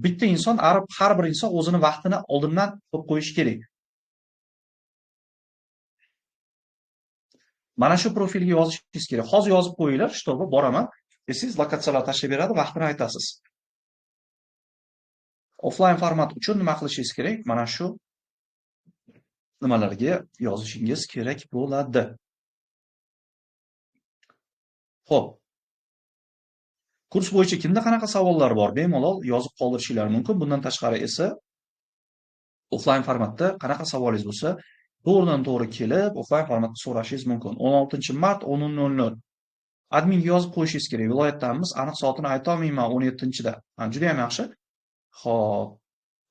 bitta inson, har bir inson o'zini vaqtini oldindan qo'yib qo'yishi kerak. Mana shu profilga yozishingiz kerak. Hozir yozib qo'yinglar, shtobi boraman. Siz lokatsiyalar tashlab beradi, vaqtini aytasiz. Offline format uchun nima qilishingiz kerak? Mana shu nimalarga yozishingiz kerak bo'ladi. Xo'p, kurs bo'yicha kimda qanaqa savollar bor? Bemalol yozib qoldirishingiz mumkin. Bundan tashqari esa offline formatda qanaqa savolingiz bo'lsa, to'g'ridan-to'g'ri kelib, offline formatda so'rashingiz mumkin. 16-mart 10:00 adminga yozib qo'yishingiz kerak. Viloyatdanmiz, aniq soatini ayta olmayman 17-da. Juda ham yaxshi. Xo'p,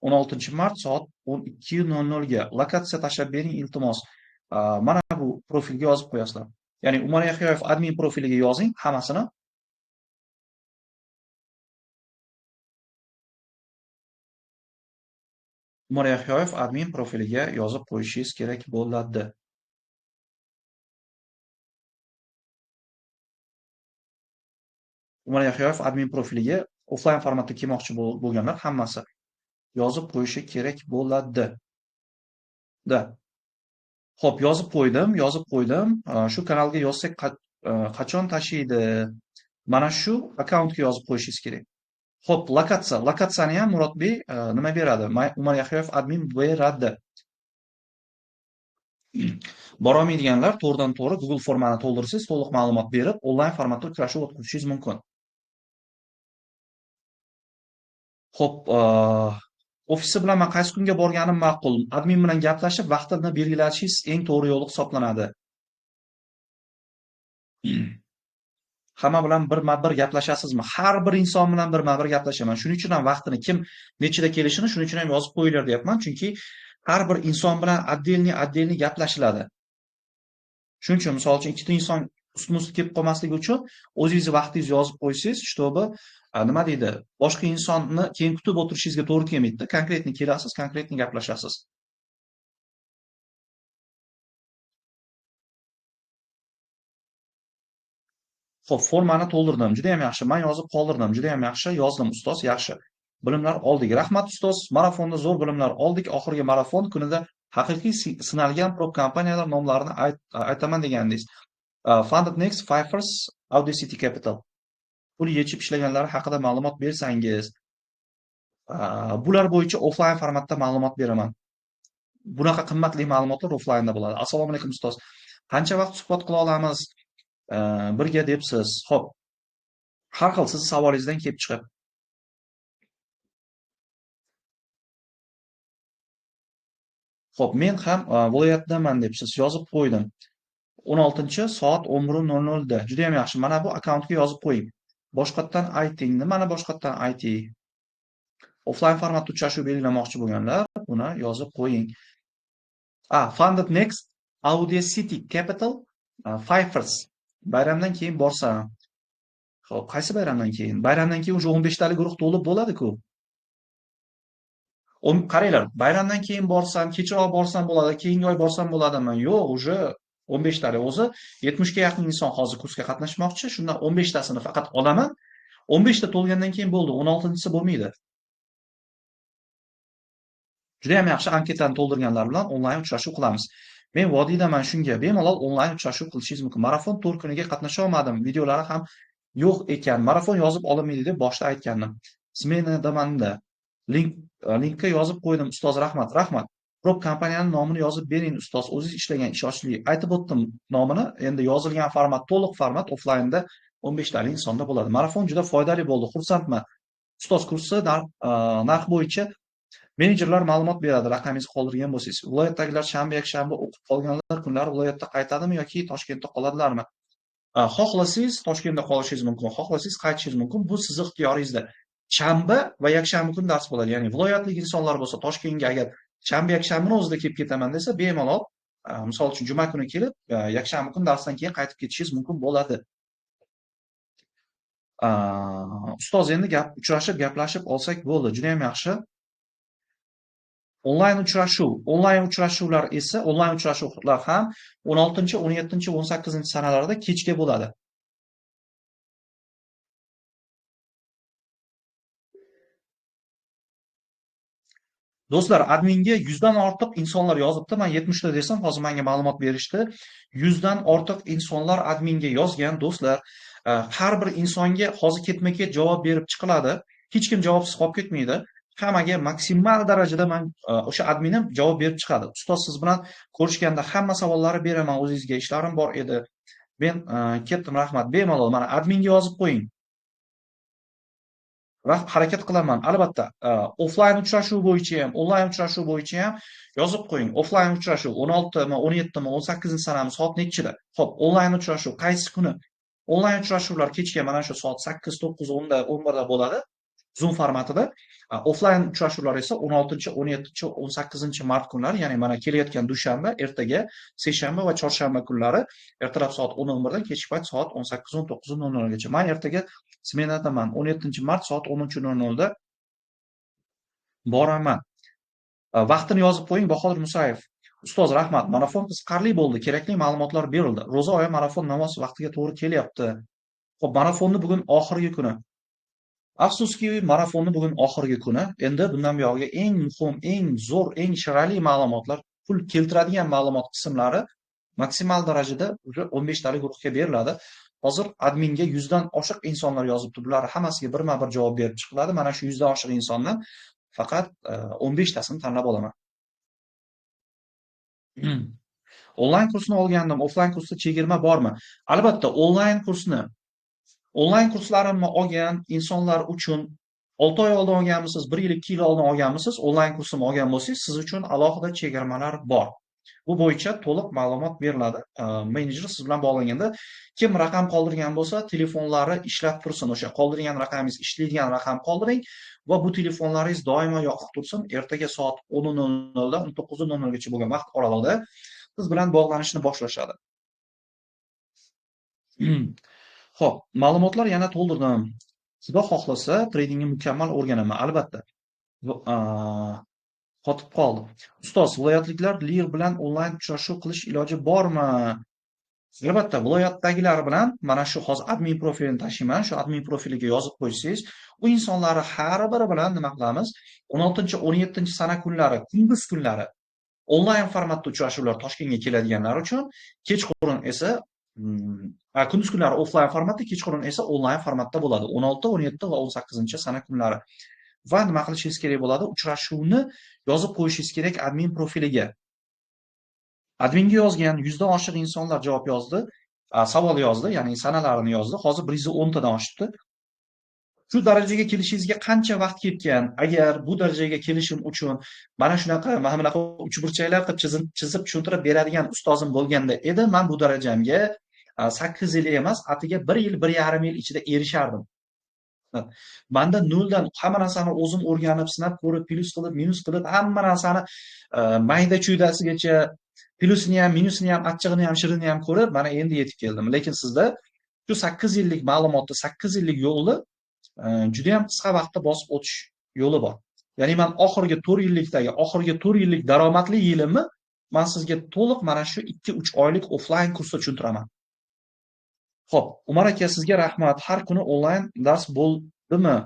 16-mart soat 12:00 ga lokatsiya tashlab bering iltimos. Mana bu profilga yozib qo'yasizlar. Ya'ni Umar Yahyoyev admin profiliga yozing hammasini. Umar Yahyoyev admin profiliga yozib qo'yishingiz kerak bo'ladi. Umar Yahyoyev admin profiliga offline formatda kelmoqchi bo'lganlar hammasi yozib qo'yishi kerak bo'ladi. Da. Xo'p, yozib qo'ydim. Shu kanalga yozsak qachon tashiydi? Mana shu akkauntga yozib qo'yishingiz kerak. Xo'p, lokatsiyani ham Murodbek nima beradi? Umar Yahyoyev admin beradi. Borolmaydiganlar to'g'ridan-to'g'ri Google formani to'ldirsangiz, to'liq ma'lumot berib, onlayn formatda uchrashuv o'tkazishingiz mumkin. Xo'p, ofisi bilan men qaysi kunga borganim ma'qul? Admin bilan gaplashib, vaqtini belgilashingiz eng to'g'ri yo'l hisoblanadi. Hamma bilan birma-bir gaplashasizmi? Har bir inson bilan birma-bir gaplashaman. Shuning uchun ham vaqtini kim nechida kelishini shuning uchun ham yozib qo'yinglar deyapman. Chunki har bir inson bilan отдельный gaplashiladi. Shuning uchun misol uchun ikkita inson ustma-ust kelib qolmasligi uchun o'zingizni vaqtingizni yozib qo'ysangiz, shtobi nima deydi? Boshqa insonni keyin kutib o'tirishingizga to'g'ri kelmaydi. Konkretni kelasiz, konkretni gaplashasiz. Xo'p, formani to'ldirdim. Juda ham yaxshi. Men yozib qoldirdim. Juda ham yaxshi. Yozdim ustoz, yaxshi. Bilimlar oldik. Rahmat ustoz. Marafonda zo'r bilimlar oldik. Oxirgi marafon kunida haqiqiy sinalgan prop kompaniyalar nomlarini aytaman degandingiz. Funded Next, Fifers, Audacity Capital. Pul yechib ishlaganlari haqida ma'lumot bersangiz. Bular bo'yicha offline formatda ma'lumot beraman. Bunaqa qimmatli ma'lumotlar offline'da bo'ladi. Assalomu alaykum ustoz. Qancha vaqt suhbat qila olamiz? Birga debsiz. Xo'p. Har xil siz savolingizdan kelib chiqib. Xo'p, men ham viloyatdaman debsiz, yozib qo'ydim. 16-soat 11:00 da. Juda ham yaxshi. Mana bu akkauntga yozib qo'ying. Boshqatdan ayting, nimani boshqatdan ayting? Offline formatda uchrashuv belgilamoqchi bo'lganlar, buni yozib qo'ying. Funded Next, Audacity Capital, Fifers. Bayramdan keyin borsam. Xo'p, qaysi bayramdan keyin? Bayramdan keyin уже 15 talik guruh to'lib bo'ladi-ku. Qaranglar, bayramdan keyin borsam, kechroq borsam bo'ladi, keyingi oy borsam bo'ladimi? Yo'q, уже 15 talik. O'zi 70 ga yaqin inson hozir kursga qatnashmoqchi. Shundan 15 tasini faqat olaman. 15 ta to'lgandan keyin bo'ldi, 16-si bo'lmaydi. Juda ham yaxshi anketani to'ldirganlar bilan onlayn uchrashuv qilamiz. Men vodiydaman shunga bemalol onlayn uchrashuv qilishingiz mumkin. Marafon 4 kuniga qatnasha olmadim. Videolari ham yo'q ekan. Marafon yozib olinmaydi deb boshda aytgandim. Smenadaman-da. Linkka yozib qo'ydim ustoz, rahmat. Prop kompaniyaning nomini yozib bering ustoz. O'zingiz ishlagan ishonchli. Aytib o'tdim nomini. Endi yozilgan format, to'liq format offlaynda 15 talik insonda bo'ladi. Marafon juda foydali bo'ldi. Xursandman. Ustoz kursi narx bo'yicha menejerlar ma'lumot beradi, raqamingizni qoldirgan bo'lsangiz. Viloyatdagilar shanba, yakshanba o'qib qolganlar kunlari viloyatda qaytadimi yoki Toshkentda qoladilarmi? Xohlasangiz Toshkentda qolishingiz mumkin, xohlasangiz qaytishingiz mumkin. Bu siz ixtiyoringizda. Shanba va yakshanba kun dars bo'ladi. Ya'ni viloyatlik insonlar bo'lsa, Toshkentga agar shanba, yakshanbani o'zida kelib ketaman desa, bemalol, misol uchun juma kuni kelib, yakshanba kun darsdan keyin qaytib ketishingiz mumkin bo'ladi. Ustoz, endi uchrashib, gaplashib olsak bo'ldi. Juda ham yaxshi. Onlayn uchrashuvlar esa, onlayn uchrashuvlar ham 16, 17, 18 sanalarda kechga bo'ladi. Do'stlar, adminga 100 dan ortiq insonlar yozibdi. Men 70 ta desam, hozir menga ma'lumot berishdi. 100 dan ortiq insonlar adminga yozgan. Do'stlar, har bir insonga hozir ketma-ket javob berib chiqiladi. Hech kim javobsiz qolib ketmaydi. Hammaga maksimal darajada men o'sha adminim javob berib chiqadi. Ustoz, siz bilan ko'rishganda hamma savollarni beraman. O'zingizga ishlarim bor edi. Men ketdim, rahmat. Bemalol mana adminga yozib qo'ying. Harakat qilaman. Albatta, offlayn uchrashuv bo'yicha ham, onlayn uchrashuv bo'yicha ham yozib qo'ying. Offlayn uchrashuv 16mi, 17mi, 18-sanami soat nechida? Xo'p, onlayn uchrashuv qaysi kuni? Onlayn uchrashuvlar kechga mana shu soat 8, 9, 10 da, 11 da bo'ladi. Zoom formatida. Offlayn uchrashuvlar esa 16, 17, 18 mart kunlari, ya'ni mana kelayotgan dushanba, ertaga, seshanba va chorshanba kunlari ertalab soat 10:11 dan kechki payt soat 18, 19:00 gacha. Men ertaga smenadaman. 17 mart soat 10:00 da boraman. Vaqtini yozib qo'ying. Bahodir Musayev. Ustoz, rahmat. Marafon qiziqarli bo'ldi. Kerakli ma'lumotlar berildi. Ro'za oyi marafon namoz vaqtiga to'g'ri kelyapti. Xo'p, marafonni bugun oxirgi kuni. Afsuski, marafonni bugun oxirgi kuni. Endi bundan buyog'iga eng muhim, eng zo'r, eng shirali ma'lumotlar, pul keltiradigan ma'lumot qismlari maksimal darajada o'sha 15 talik guruhga beriladi. Hozir adminga 100 dan oshiq insonlar yozibdi. Bular hammasiga birma-bir javob berib chiqiladi. Mana shu 100 dan oshiq insondan faqat 15 tasini tanlab olaman. Onlayn kursni olgandim. Offlayn kursda chegirma bormi? Albatta, onlayn kurslarimni olgan insonlar uchun 6 oy oldin olganmisiz, 1 yil, 2 yil oldin olganmisiz, onlayn kursimni olgan bo'lsangiz, siz uchun alohida chegirmalar bor. Bu bo'yicha to'liq ma'lumot beriladi. Menejer siz bilan bog'langanda, kim raqam qoldirgan bo'lsa, telefonlari ishlab tursin. O'sha qoldirgan raqamingiz ishlaydigan raqam qoldiring va bu telefonlaringiz doimo yoqiq tursin. Ertaga soat 10:00 dan 19:00 gacha bo'lgan vaqt oralig'ida siz bilan bog'lanishni boshlashadi. Xo'p, ma'lumotlar yana to'ldirdim. Xudo xohlasa, tradingni mukammal o'rganaman, albatta. Qotib qoldi. Ustoz, viloyatliklar Lir bilan onlayn uchrashuv qilish iloji bormi? Albatta, viloyatdagilar bilan mana shu hozir admin profilini tashiyman, shu admin profiliga yozib qo'ysangiz, u insonlarni har biri bilan nima qilamiz? 16-17 sana kunlari, kunduz kunlari onlayn formatda uchrashuvlar Toshkentga keladiganlar uchun, kechqurun esa kunduz kunlari offlayn formatda, kechqurun esa onlayn formatda bo'ladi. 16, 17 va 18-sana kunlari. Va nima qilishingiz kerak bo'ladi? Uchrashuvni yozib qo'yishingiz kerak admin profiliga. Adminga yozgan 100 dan oshiq insonlar javob yozdi, savol yozdi, ya'ni sanalarini yozdi. Hozir 110 tadan oshibdi. Shu darajaga kelishingizga qancha vaqt ketgan? Agar bu darajaga kelishim uchun mana bunaqa uchburchaklar qilib chizib tushuntirib beradigan ustozim bo'lganda edi, men bu darajamga 8 yil emas, atiga 1 yil, 1,5 yil ichida erishardim. Menda noldan hamma narsani o'zim o'rganib, sinab ko'rib, plus qilib, minus qilib, hamma narsani mayda-chuydasigacha plusini ham, minusini ham, achchig'ini ham, shirinini ham ko'rib, mana endi yetib keldim. Lekin sizda shu 8 yillik ma'lumotni, 8 yillik yo'lni juda ham qisqa vaqtda bosib o'tish yo'li bor. Ya'ni men oxirgi 4 yillik daromadli yilimni men sizga to'liq mana shu 2-3 oylik offlayn kursda tushuntiraman. Xo'p, Umar aka, sizga rahmat. Har kuni onlayn dars bo'ldimi?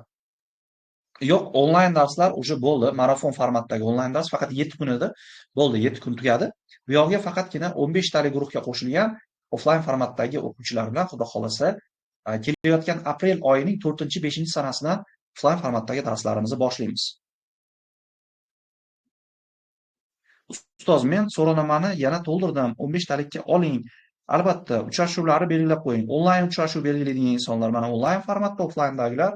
Yo'q, onlayn darslar уже bo'ldi. Marafon formatdagi onlayn dars faqat 7 kun edi. Bo'ldi, 7 kun tugadi. Bu yoqga faqatgina 15 talik guruhga qo'shilgan offlayn formatdagi o'quvchilar bilan xudo xolasa kelayotgan aprel oyining 4-5-sanasidan offlayn formatdagi darslarimizni boshlaymiz. Ustoz, men so'rovnomani yana to'ldirdim. 15 talikka oling. Albatta, uchrashuvlarni belgilab qo'ying. Onlayn uchrashuv belgilaydigan insonlar mana onlayn formatda, offlayndagilar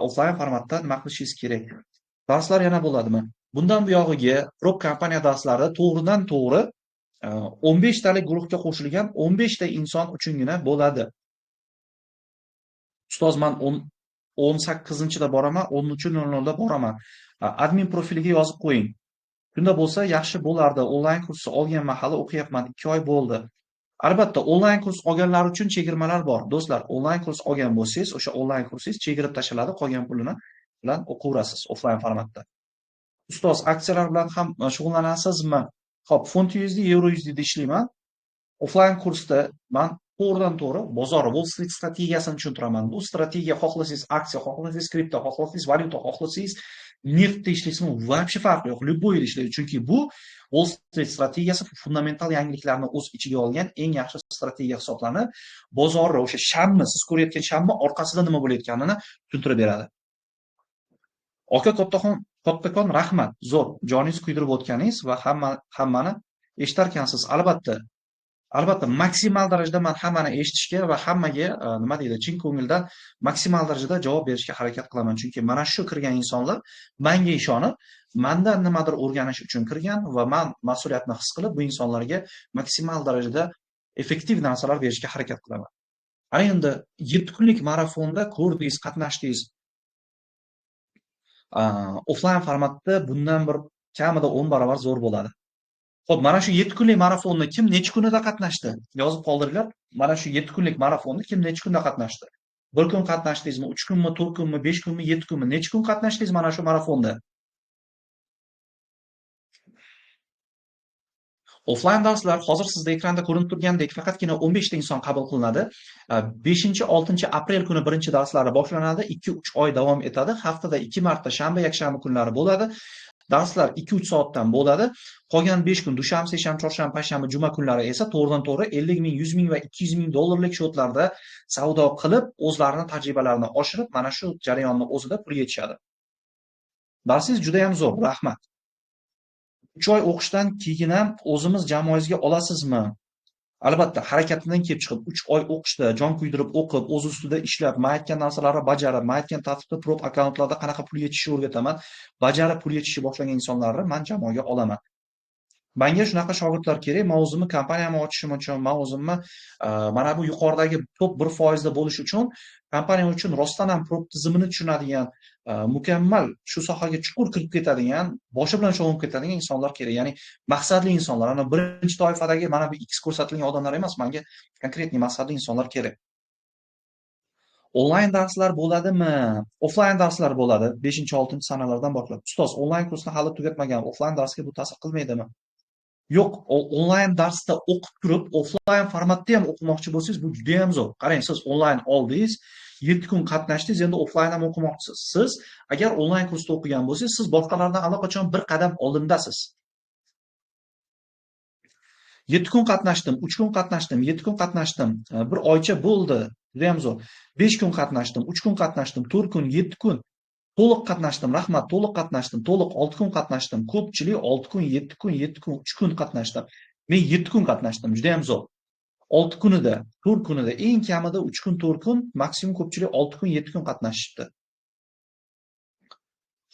offlayn formatda nima qilishingiz kerak? Darslar yana bo'ladimi? Bundan buyog'iga Prop kompaniya darslari to'g'ridan to'g'ri 15 talik guruhga qo'shilgan 15 ta inson uchungina bo'ladi. Ustoz, men 18-da boraman, 13:00 da boraman. Admin profiliga yozib qo'ying. Shunda bo'lsa yaxshi bo'lardi. Onlayn kursni olgan mahali o'qiyapman, 2 oy bo'ldi. Albatta, onlayn kurs olganlar uchun chegirmalar bor. Do'stlar, onlayn kurs olgan bo'lsangiz, o'sha onlayn kursingiz chegirib tashaladi, qolgan pulini bilan o'qiyverasiz offlayn formatda. Ustoz, aksiyalar bilan ham shug'ullanasizmi? Xo'p, funt USD, euro USD ishlayman. Offlayn kursda men to'g'ridan-to'g'ri bozor Wall Street strategiyasini tushuntiraman. Bu strategiya xohlasangiz aksiya, xohlasangiz kripto, xohlasangiz valyuta, xohlasangiz neftda ishlaysizmi, вообще farqi yo'q. Любой yerda ishlaydi. Chunki bu Wall Street strategiyasi fundamental yangiliklarni o'z ichiga olgan eng yaxshi strategiya hisoblanib, bozorda o'sha shamni, siz ko'rayotgan shamni orqasida nima bo'layotganini tushuntirib beradi. Aka kattakon rahmat. Zo'r, joningiz kuydirib o'tganingiz va hammani eshitarkansiz. Albatta, maksimal darajada men hammani eshitishga va hammaga nima deydi, chin ko'ngildan maksimal darajada javob berishga harakat qilaman. Chunki mana shu kirgan insonlar menga ishonib, mendan nimadir o'rganish uchun kirgan va men mas'uliyatni his qilib, bu insonlarga maksimal darajada effektiv narsalar berishga harakat qilaman. Ana endi 7 kunlik marafonda ko'rdingiz, qatnashdingiz. Offline formatda bundan bir kamida 10 barobar zo'r bo'ladi. Xo'p, mana shu 7 kunlik marafonni kim necha kunida qatnashdi? Yozib qoldiringlar. Mana shu 7 kunlik marafonni kim necha kunda qatnashdi? 1 kun qatnashdingizmi, 3 kunmi, 4 kunmi, 5 kunmi, 7 kunmi? Necha kun qatnashdingiz mana shu marafonda? Offline darslar hozir sizda ekranda ko'rinib turgandek faqatgina 15 ta inson qabul qilinadi. 5-6 aprel kuni birinchi darslari boshlanadi. 2-3 oy davom etadi. Haftada 2 marta shanba, yakshanba kunlari bo'ladi. Darslar 2-3 soatdan bo'ladi. Qolgan 5 kun dushanba, seshanba, chorshanba, payshanba, juma kunlari esa to'g'ridan-to'g'ri 50 ming, 100 ming va 200 ming dollarlik shotlarda savdo qilib, o'zlarining tajribalarini oshirib, mana shu jarayonni o'zida pul yetishadi. Darsingiz juda ham zo'r, rahmat. 3 oy o'qishdan keyin ham o'zimiz jamoangizga olasizmi? Albatta, harakatidan kelib chiqib 3 oy o'qishda, jon kuydirib o'qib, o'z ustida ishlab, men aytgan narsalarni bajarib, men aytgan tartibda prop akkauntlarda qanaqa pul yetishni o'rgataman, bajarib pul yetishni boshlagan insonlarni men jamoaga olaman. Menga shunaqa shogirdlar kerak. Men o'zimni kompaniyamni ochishim uchun, men o'zimni mana bu yuqoridagi top 1% da bo'lish uchun kompaniya uchun rostdan ham prop tizimini tushunadigan, mukammal shu sohaga chuqur kirib ketadigan, boshi bilan shug'ullanib ketadigan insonlar kerak. Ya'ni maqsadli insonlar. Ana birinchi toifadagi mana bu X ko'rsatilgan odamlar emas, menga konkretniy maqsadli insonlar kerak. Onlayn darslar bo'ladimi? Offlayn darslar bo'ladi 5-6 sanalardan boshlab. Ustoz, onlayn kursni hali tugatmagan, offlayn darsga bu ta'sir qilmaydimi? Yo'q, onlayn darsda o'qib turib, offlayn formatda ham o'qimoqchi bo'lsangiz, bu juda ham zo'r. Qarang, siz onlayn oldingiz, 7 kun qatnashdingiz, endi offlayn ham o'qimoqchisiz. Siz agar onlayn kursda o'qigan bo'lsangiz, siz boshqalardan allaqachon bir qadam oldindasiz. 7 kun qatnashdim, 3 kun qatnashdim, 7 kun qatnashdim, bir oycha bo'ldi. Juda ham zo'r. 5 kun qatnashdim, 3 kun qatnashdim, 4 kun, 7 kun. To'liq qatnashdim, rahmat, to'liq qatnashdim, to'liq 6 kun qatnashdim. Ko'pchilik 6 kun, 7 kun, 7 kun, 3 kun qatnashdim. Men 7 kun qatnashdim, juda ham zo'r. 6 kunida, 4 kunida, eng kamida 3 kun, 4 kun, maksimum ko'pchilik 6 kun, 7 kun qatnashibdi.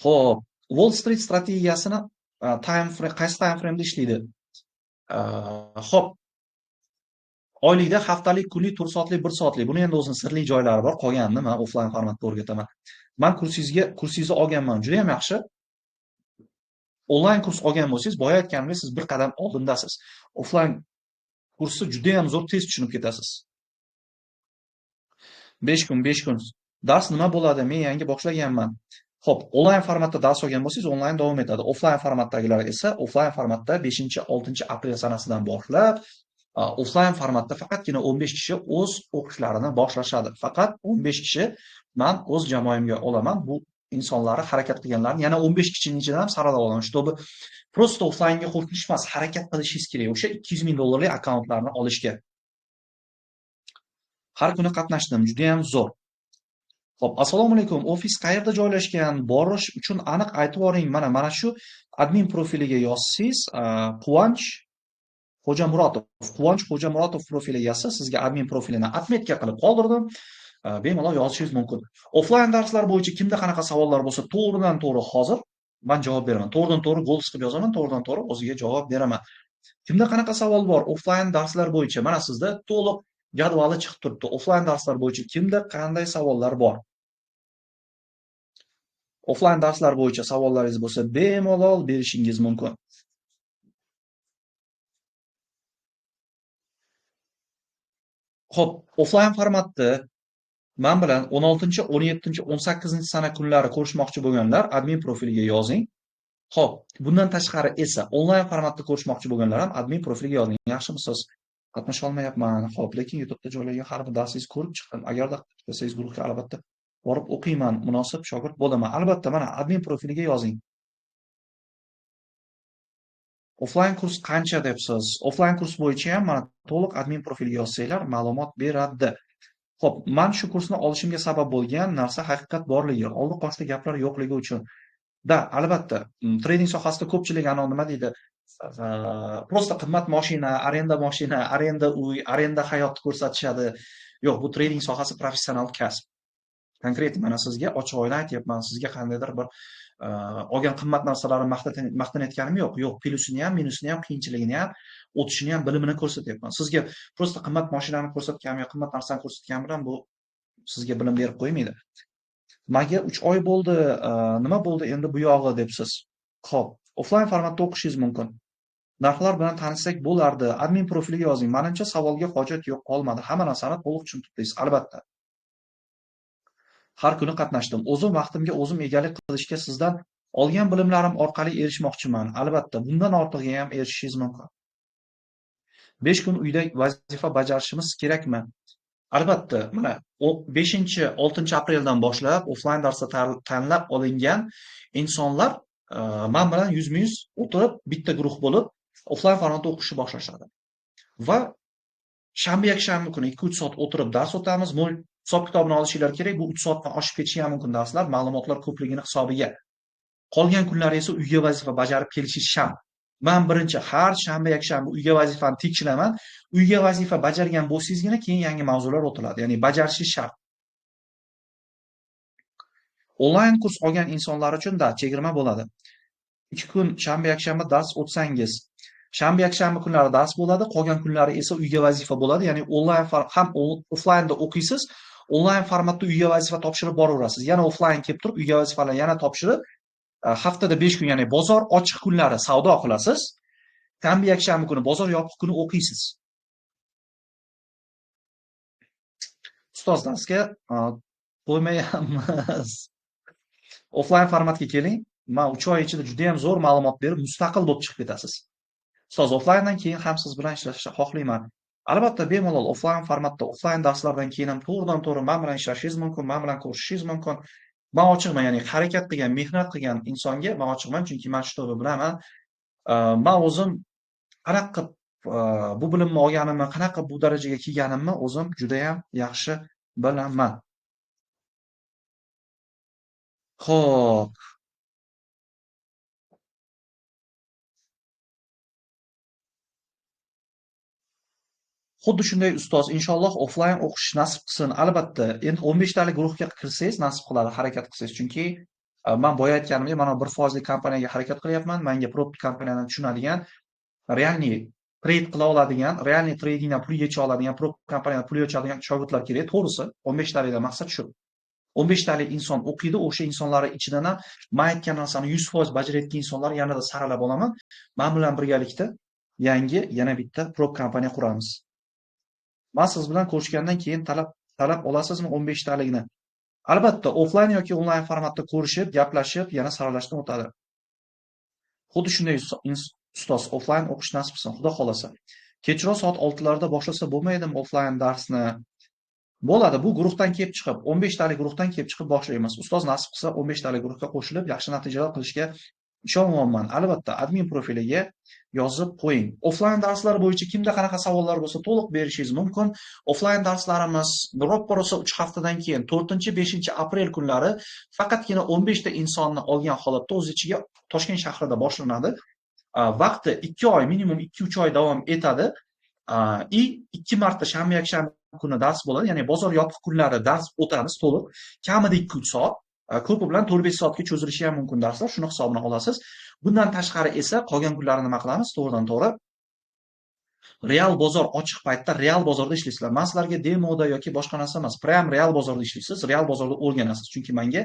Xo'p, Wall Street strategiyasini qaysi time frame'da ishlaydi? Xo'p, oylikda, haftalik, kunlik, 4 soatlik, 1 soatlik. Buni endi o'zining sirli joylari bor. Qolganini men offlayn formatda o'rgataman. Men kursingizni olganman, juda ham yaxshi. Onlayn kurs olgan bo'lsangiz, boya aytganimdek, siz bir qadam oldindasiz. Offlayn kursni juda ham zo'r, tez tushunib ketasiz. 5 kun. Dars nima bo'ladi? Men yangi boshlaganman. Xo'p, onlayn formatda dars olgan bo'lsangiz, onlayn davom etadi. Offlayn formatdagilar esa offlayn formatda 5-6 aprel sanasidan boshlab offlayn formatda faqatgina 15 kishi o'z o'qishlarini boshlashadi. Faqat 15 kishi men o'z jamoamga olaman. Bu insonlarni harakat qilganlarni yana 15 kishining ichidan ham saralab olaman. Чтобы просто offlaynga qo'rqish emas, harakat qilishingiz kerak. O'sha 200 ming dollarlik akkauntlarni olishga. Har kuni qatnashdim, juda ham zo'r. Xo'p, assalomu alaykum. Ofis qayerda joylashgan? Borish uchun aniq aytib yuboring. Mana shu admin profiliga yozsangiz, Quvonch Xo'jamurotov profiliga yozsa, sizga admin profilini atmetga qilib qoldirdim. Bemalol yozishingiz mumkin. Offlayn darslar bo'yicha kimda qanaqa savollar bo'lsa, to'g'ridan-to'g'ri hozir men javob beraman. To'g'ridan-to'g'ri go'l qilib yozaman, to'g'ridan-to'g'ri o'ziga javob beraman. Kimda qanaqa savol bor? Offlayn darslar bo'yicha mana sizda to'liq jadvali chiqib turibdi. Offlayn darslar bo'yicha kimda qanday savollar bor? Offlayn darslar bo'yicha savollaringiz bo'lsa, bemalol berishingiz mumkin. Xo'p, offlayn formatda men bilan 16, 17, 18 sana kunlari ko'rishmoqchi bo'lganlar admin profiliga yozing. Xo'p, bundan tashqari esa onlayn formatda ko'rishmoqchi bo'lganlar ham admin profiliga yozing. Yaxshimisiz? Qatnasha olmayapman. Xo'p, lekin YouTube'da joylangan har bir darsingizni ko'rib chiqdim. Agarda qatnashsangiz guruhga albatta borib o'qiyman, munosib shogird bo'laman. Albatta, mana admin profiliga yozing. Offline kurs qancha debsiz? Offline kurs bo'yicha ham mana to'liq admin profiliga yozsanglar ma'lumot beradi. Xo'p, men shu kursni olishimga sabab bo'lgan narsa haqiqat borligi, oldi-qochdi gaplar yo'qligi uchun. Da, albatta, trading sohasida ko'pchilik nima deydi, prosta qimmat mashina, arenda uy, arenda hayotni ko'rsatishadi. Yo'q, bu trading sohasi professional kasb. Konkret mana sizga ochiq oydan aytyapman, sizga qandaydir bir olgan qimmat narsalarni maqtanayotganim yo'q. Yo'q, plyusini ham, minusini ham, qiyinchiligini ham, o'tishini ham, bilimini ko'rsatyapman. Sizga prosta qimmat mashinani ko'rsatganim yo qimmat narsani ko'rsatganim bilan bu sizga bilim berib qo'ymaydi. Menga 3 oy bo'ldi, nima bo'ldi endi bu yog'i debsiz. Xo'p, offline formatda o'qishingiz mumkin. Narxlar bilan tanishsak bo'lardi. Admin profiliga yozing. Menimcha savolga hojat yo'q qolmadi. Hamma narsani to'liq tushuntiribsiz, albatta. Har kuni qatnashdim. O'zim vaqtimga o'zim egalik qilishga sizdan olgan bilimlarim orqali erishmoqchiman. Albatta, bundan ortig'iga ham erishishingiz mumkin. 5 kun uyda vazifa bajarishimiz kerakmi? Albatta, mana 5-6 apreldan boshlab offline darsda tanlab olingan insonlar men bilan yuzma-yuz o'tirib, bitta guruh bo'lib, offline formatda o'qishni boshlashadi. Va shanba-yakshanba kuni 2-3 soat o'tirib dars o'tamiz. Mo'l hisob kitobini olishinglar kerak. Bu 3 soatdan oshib ketishi ham mumkin darslar, ma'lumotlar ko'pligini hisobiga. Qolgan kunlar esa uyga vazifa bajarib kelishingiz shart. Men birinchi har shanba-yakshanba uyga vazifani tekshilaman. Uyga vazifa bajargan bo'lsangizgina keyin yangi mavzular o'tiladi. Ya'ni bajarishingiz shart. Onlayn kurs olgan insonlar uchun da chegirma bo'ladi. 2 kun shanba-yakshanba dars o'tsangiz, shanba-yakshanba kunlari dars bo'ladi, qolgan kunlari esa uyga vazifa bo'ladi. Ya'ni onlayn ham offlaynda o'qiysiz, onlayn formatda uyga vazifa topshirib boraverasiz. Yana offlayn kelib turib uyga vazifalarni yana topshirib, haftada 5 kun, ya'ni bozor ochiq kunlari savdo qilasiz. Shanba-yakshanba kuni bozor yopiq kuni o'qiysiz. Ustoz darsga qo'ymayapmiz. Offlayn formatga keling. Men 3 oy ichida juda ham zo'r ma'lumot berib, mustaqil bo'lib chiqib ketasiz. Ustoz, offlayndan keyin ham siz bilan ishlashni xohlayman. Albatta, bemalol offlayn formatda, offlayn darslardan keyin ham to'g'ridan-to'g'ri men bilan ishlashingiz mumkin, men bilan ko'rishishingiz mumkin. Men ochiqman, ya'ni harakat qilgan, mehnat qilgan insonga men ochiqman, chunki men shu to'g'ri bilaman. Men o'zim qanaqa bu bilimni olganimni, qanaqa bu darajaga kelganimni o'zim juda ham yaxshi bilaman. Xo'p. Xuddi shunday ustoz, inshaalloh offlayn o'qish nasib qilsin. Albatta, endi 15 talik guruhga kirsangiz nasib qiladi, harakat qilsangiz. Chunki men boya aytganimdek, mana 1% kompaniyaga harakat qilyapman. Menga prop kompaniyadan tushunadigan, realniy trade qila oladigan, realniy tradingdan pul yecha oladigan, prop kompaniyadan pul yecha oladigan shogirdlar kerak. To'g'risi, 15 talikdan maqsad shu. 15 talik inson o'qiydi, o'sha insonlar ichidan ham men aytgan narsani 100% bajarayotgan insonlar yanada saralab olaman. Men bilan birgalikda yangi yana bitta prop kompaniya quramiz. Men siz bilan ko'rishgandan keyin talab olasizmi 15 talikni? Albatta, offlayn yoki onlayn formatda ko'rishib, gaplashib, yana saralashdan o'tadi. Xuddi shunday ustoz, offlayn o'qish nasib qilsin, xudo xolasa. Kechroq soat 6 larda boshlasa bo'lmaydimi offlayn darsni? Bo'ladi, bu guruhdan kelib chiqib, 15 talik guruhdan kelib chiqib boshlaymiz. Ustoz nasib qilsa 15 talik guruhga qo'shilib, yaxshi natijalar qilishga ishonyapman. Albatta, admin profiliga yozib qo'ying. Offlayn darslar bo'yicha kimda qanaqa savollar bo'lsa, to'liq berishingiz mumkin. Offlayn darslarimiz birroq rosa 3 haftadan keyin 4-5 aprel kunlari faqatgina 15 ta insonni olgan holatda o'z ichiga Toshkent shahrida boshlanadi. Vaqti 2 oy, minimum 2-3 oy davom etadi. 2 marta shanba-yakshanba kuni dars bo'ladi. Ya'ni bozor yopiq kunlari dars o'tamiz to'liq. Kamida 2-3 soat. Ko'pi bilan 4-5 soatga cho'zilishi ham mumkin darslar, shuni hisobini olasiz. Bundan tashqari esa qolgan kunlarni nima qilamiz? To'g'ridan-to'g'ri real bozor ochiq paytda real bozorda ishlaysizlar. Men sizlarga demoda yoki boshqa narsa emas, prям real bozorda ishlaysiz, real bozorda o'rganasiz. Chunki menga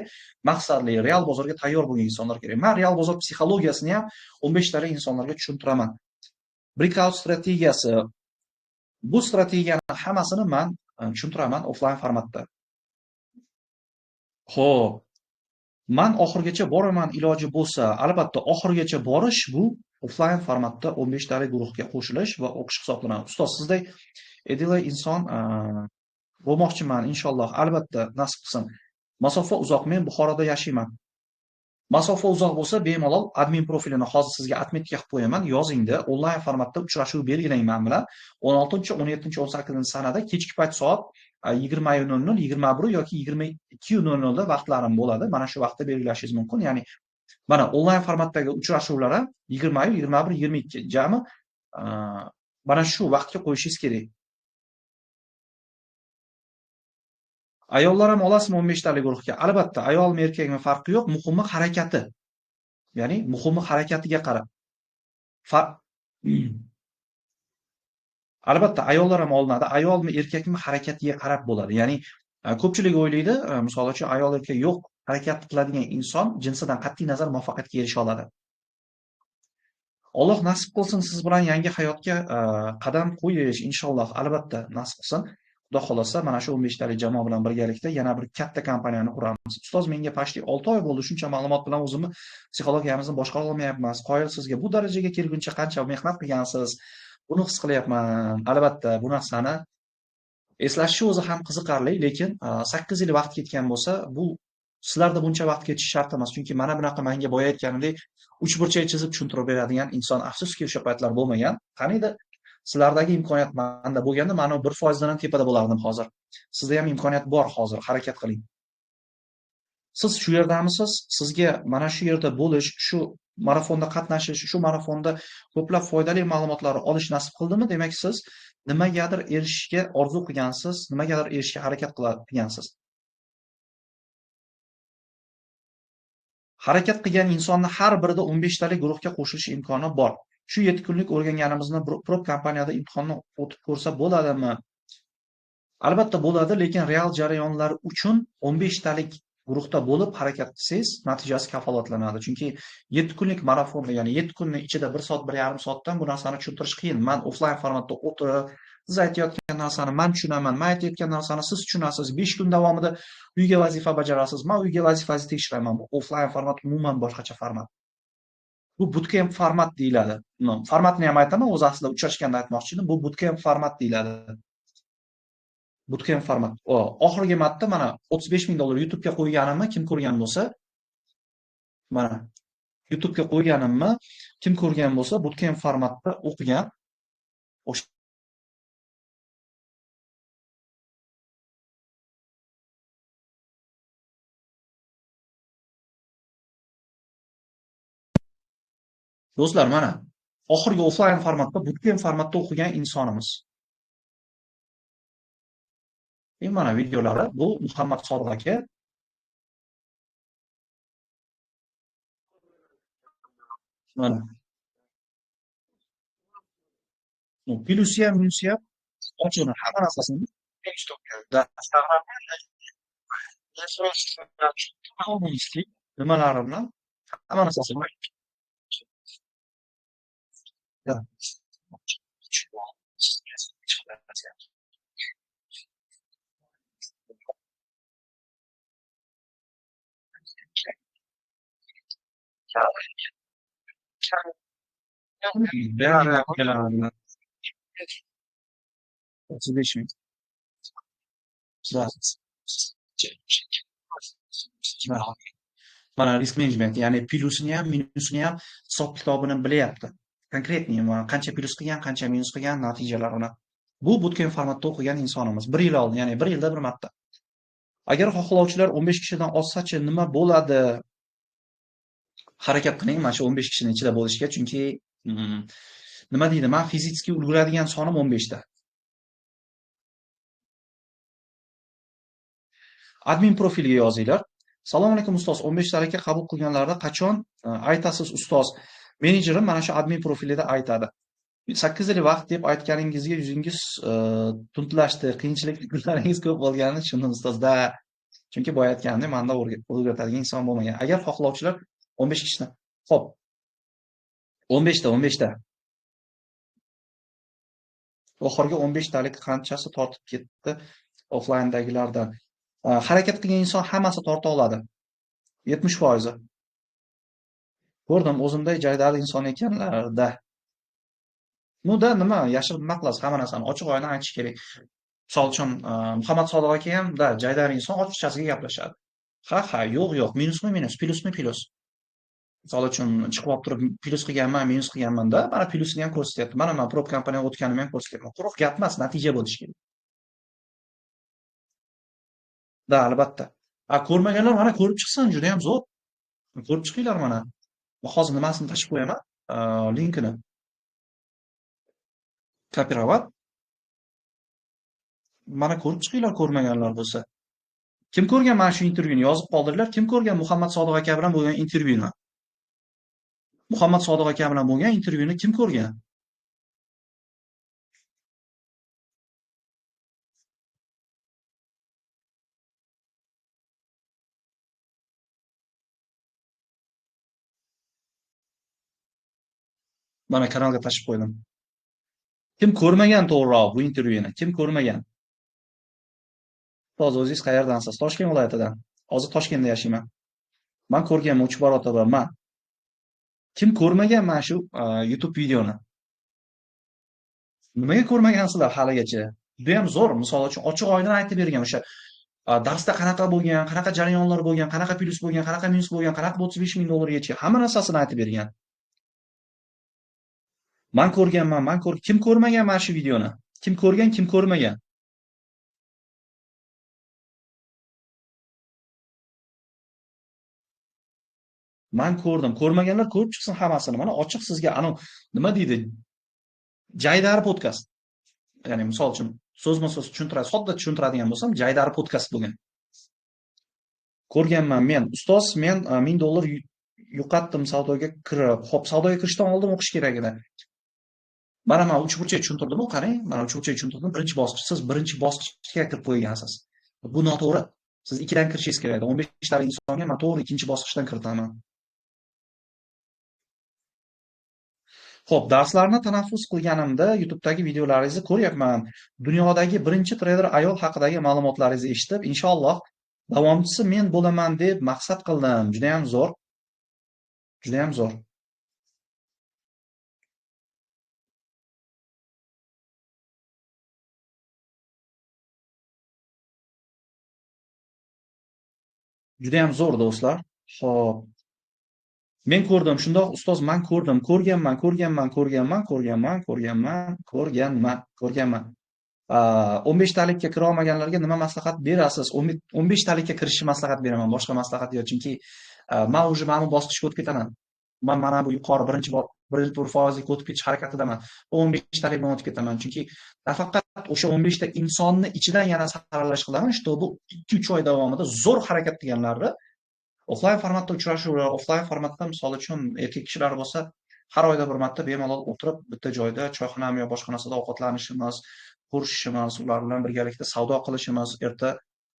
maqsadli real bozorga tayyor bo'lgan insonlar kerak. Men real bozor psixologiyasini ham 15 talik insonlarga tushuntiraman. Breakout strategiyasi, bu strategiyani hammasini men tushuntiraman offlayn formatda. Xo'p, men oxirgacha boraman iloji bo'lsa, albatta oxirgacha borish bu offlayn formatda 15 talik guruhga qo'shilish va o'qish hisoblanadi. Ustoz, sizdek edilay inson bo'lmoqchiman inshaalloh, albatta nasib qilsin. Masofa uzoq. Men Buxoroda yashayman. Masofa uzoq bo'lsa, bemalol admin profilini hozir sizga atmetga qilib qo'yaman. Yozingda onlayn formatda uchrashuv belgilang men bilan. 16, 17, 18 sanada kechki payt soat 20:00, 21 yoki 22:00 da vaqtlarim bo'ladi. Mana shu vaqtda belgilashingiz mumkin. Ya'ni mana onlayn formatdagi uchrashuvlar ham 20, 21, 22 jami mana shu vaqtga qo'yishingiz kerak. Ayollar ham olasizmi 15 talik guruhga? Albatta, ayolmi erkakmi farqi yo'q, muhimi harakati. Ya'ni muhimi harakatiga qarab. Fa- Albatta, ayollar ham olinadi. Ayolmi erkakmi harakatiga qarab bo'ladi. Ya'ni ko'pchilik o'ylaydi, misol uchun ayol erkak yo'q, harakat qiladigan inson jinsidan qat'iy nazar muvaffaqiyatga erisha oladi. Alloh nasib qilsin siz bilan yangi hayotga qadam qo'yish inshaalloh, albatta nasib qilsin. Xudo xolasa mana shu 15 talik jamoa bilan birgalikda yana bir katta kompaniyani quramiz. Ustoz, menga почти 6 oy bo'ldi shuncha ma'lumot bilan o'zimni psixologiyamizni boshqara olmayapmiz. Qoyil sizga. Bu darajaga kelguncha qancha mehnat qilgansiz? Buni his qilyapman. Albatta, bu narsani eslashni o'zi ham qiziqarli, lekin 8 yil vaqt ketgan bo'lsa, bu sizlarda buncha vaqt ketishi shart emas. Chunki mana bunaqa menga boya aytganimdek uchburchak chizib tushuntirib beradigan inson afsuski o'sha paytlar bo'lmagan. Qaniydi sizlardagi imkoniyat menda bo'lganda, mana 1% dan tepada bo'lardim hozir. Sizda ham imkoniyat bor hozir, harakat qiling. Siz shu yerdamisiz? Sizga mana shu yerda bo'lish, shu marafonda qatnashish, shu marafonda ko'plab foydali ma'lumotlarni olish nasib qildimi? Demak, siz nimagadir erishishga orzu qilgansiz, nimagadir erishishga harakat qilgansiz. Harakat qilgan insonni har birida 15 talik guruhga qo'shilish imkoni bor. Shu 7 kunlik o'rganganimizni prop kompaniyada imtihonni o'tib ko'rsa bo'ladimi? Albatta bo'ladi, lekin real jarayonlar uchun 15 talik guruhda bo'lib harakat qilsangiz, natijasi kafolatlanadi. Chunki 7 kunlik marafonda, ya'ni 7 kunning ichida 1 soat, 1,5 soatdan bu narsani tushuntirish qiyin. Men offlayn formatda o'tirib, siz aytayotgan narsani men tushunaman, men aytayotgan narsani siz tushunasiz. 5 kun davomida uyga vazifa bajarasiz. Men uyga vazifangizni tekshiraman. Bu offlayn format umuman boshqacha format. Bu bootcamp format deyiladi. Formatni ham aytaman, o'zi aslida uchrashganda aytmoqchi edim. Bu bootcamp format deyiladi. Bootcamp format. Oxirgi marta mana $35,000 YouTube'ga qo'yganimni kim ko'rgan bo'lsa, mana YouTube'ga qo'yganimni kim ko'rgan bo'lsa, bootcamp formatda o'qigan o'sha do'stlar, mana oxirgi offlayn formatda, bootcamp formatda o'qigan insonimiz. Mana videolari, bu Muhammad Sodiq aka. Mana plyusi ham, minusi ham, ochig'ini hamma narsasini nimalarini hamma narsasini berilgan 35 mana risk management, ya'ni plyusini ham, minusini ham hisob kitobini bilyapti. Konkretniy qancha plyus qilgan, qancha minus qilgan natijalarini. Bu bootcamp formatda o'qigan insonimiz. 1 yil oldin, ya'ni 1 yilda bir marta. Agar xohlovchilar 15 kishidan ozsachi nima bo'ladi? Harakat qiling mana shu 15 kishining ichida bo'lishga, chunki nima deydi, men fizически ulguradigan sonim 15 ta. Admin profiliga yozinglar. Assalomu alaykum ustoz, 15 talikka qabul qilganlarda qachon aytasiz ustoz? Menejerim mana shu admin profilida aytadi. 8 yil vaqt deb aytganingizga yuzingiz tuntlashdi, qiyinchilikli kunlaringiz ko'p bo'lganini tushundim ustozda. Chunki boya aytganimdek, menda o'rgatadigan inson bo'lmagan. Agar xohlovchilar 15 kishidan. Xo'p. 15 ta, 15 ta. Oxirgi 15 talik qanchasi tortib ketdi offlayndagilardan? Harakat qilgan inson hammasi torta oladi. 70%. Ko'rdim, o'zimday jaydari inson ekanlarda. Nima yashirib nima qilasiz? Hamma narsani ochiq oyna aytish kerak. Misol uchun Muhammad Sodiq aka ham jaydari inson ochiqchasiga gaplashadi. Ha, yo'q, minusmi minus, plyusmi plyus. Misol uchun chiqib olib turib plyus qilganman, minus qilganman-da, mana plyusini ham ko'rsatyapti. Mana man prop kompaniyaga o'tganimni ham ko'rsatyapman. Quruq gap emas, natija bo'lishi kerak. Da, albatta. Ko'rmaganlar mana ko'rib chiqsin, juda ham zo'r. Ko'rib chiqinglar mana. Hozir nimasini tashib qo'yaman? Linkini. Kopirovat. Mana ko'rib chiqinglar ko'rmaganlar bo'lsa. Kim ko'rgan mana shu intervyuni yozib qoldiringlar. Kim ko'rgan Muhammad Sodiq aka bilan bo'lgan intervyuni? Muhammad Sodiq aka bilan bo'lgan intervyuni kim ko'rgan? Mana kanalga tashib qo'ydim. Kim ko'rmagan to'g'riroq bu intervyuni? Kim ko'rmagan? Hozir o'zingiz qayerdansiz? Toshkent viloyatidan. Hozir Toshkentda yashayman. Men ko'rganman, uch barobar man. Kim ko'rmagan mana shu YouTube videoni? Nimaga ko'rmagansizlar haligacha? Juda ham zo'r. Misol uchun ochiq oydin aytib bergan o'sha darsda qanaqa bo'lgan, qanaqa jarayonlar bo'lgan, qanaqa plyus bo'lgan, qanaqa minus bo'lgan, qanaqa 35 ming dollargacha hamma narsasini aytib bergan. Men ko'rganman, kim ko'rmagan mana shu videoni? Kim ko'rgan, kim ko'rmagan? Men ko'rdim. Ko'rmaganlar ko'rib chiqsin hammasini. Mana ochiq sizga nima deydi? Jaydari podkast. Ya'ni misol uchun so'zma-so'z tushuntiradi, sodda tushuntiradigan bo'lsam, Jaydari podkast bo'lgan. Ko'rganman men. Ustoz, men $1000 yo'qotdim savdoga kirib. Xo'p, savdoga kirishdan oldin o'qish kerak edi. Mana men 3 burchak tushuntirdim, qarang. Mana 3 burchak tushuntirdim. Birinchi bosqich, siz birinchi bosqichga kirib qo'ygansiz. Bu noto'g'ri. Siz ikkidan kirishingiz kerak edi. 15 talik insonga men to'g'ri ikkinchi bosqichdan kiritaman. Xo'p, darslarni tanaffus qilganimda YouTube'dagi videolaringizni ko'ryapman. Dunyodagi birinchi treyder ayol haqidagi ma'lumotlaringizni eshitib, inshaalloh davomchisi men bo'laman deb maqsad qildim. Juda ham zo'r. Juda ham zo'r. Juda ham zo'r do'stlar. Xo'p, men ko'rdim, shundoq ustoz, men ko'rdim, ko'rganman. 15 talikka kira olmaganlarga nima maslahat berasiz? 15 talikka kirishni maslahat beraman, boshqa maslahat yo'q. Chunki men уже mana bu bosqichga o'tib ketaman. Men mana bu yuqori birinchi bir foizga o'tib ketish harakatdaman. 15 talik bilan o'tib ketaman. Chunki nafaqat o'sha 15 ta insonni ichidan yana saralash qilaman, bu 2-3 oy davomida zo'r harakat qilganlarni offlayn formatda uchrashuvlar, offlayn formatda misol uchun erkak kishilar bo'lsa, har oyda bir marta bemalol o'tirib bitta joyda choyxonami yo boshqa narsada ovqatlanishimiz, ko'rishishimiz, ular bilan birgalikda savdo qilishimiz, erta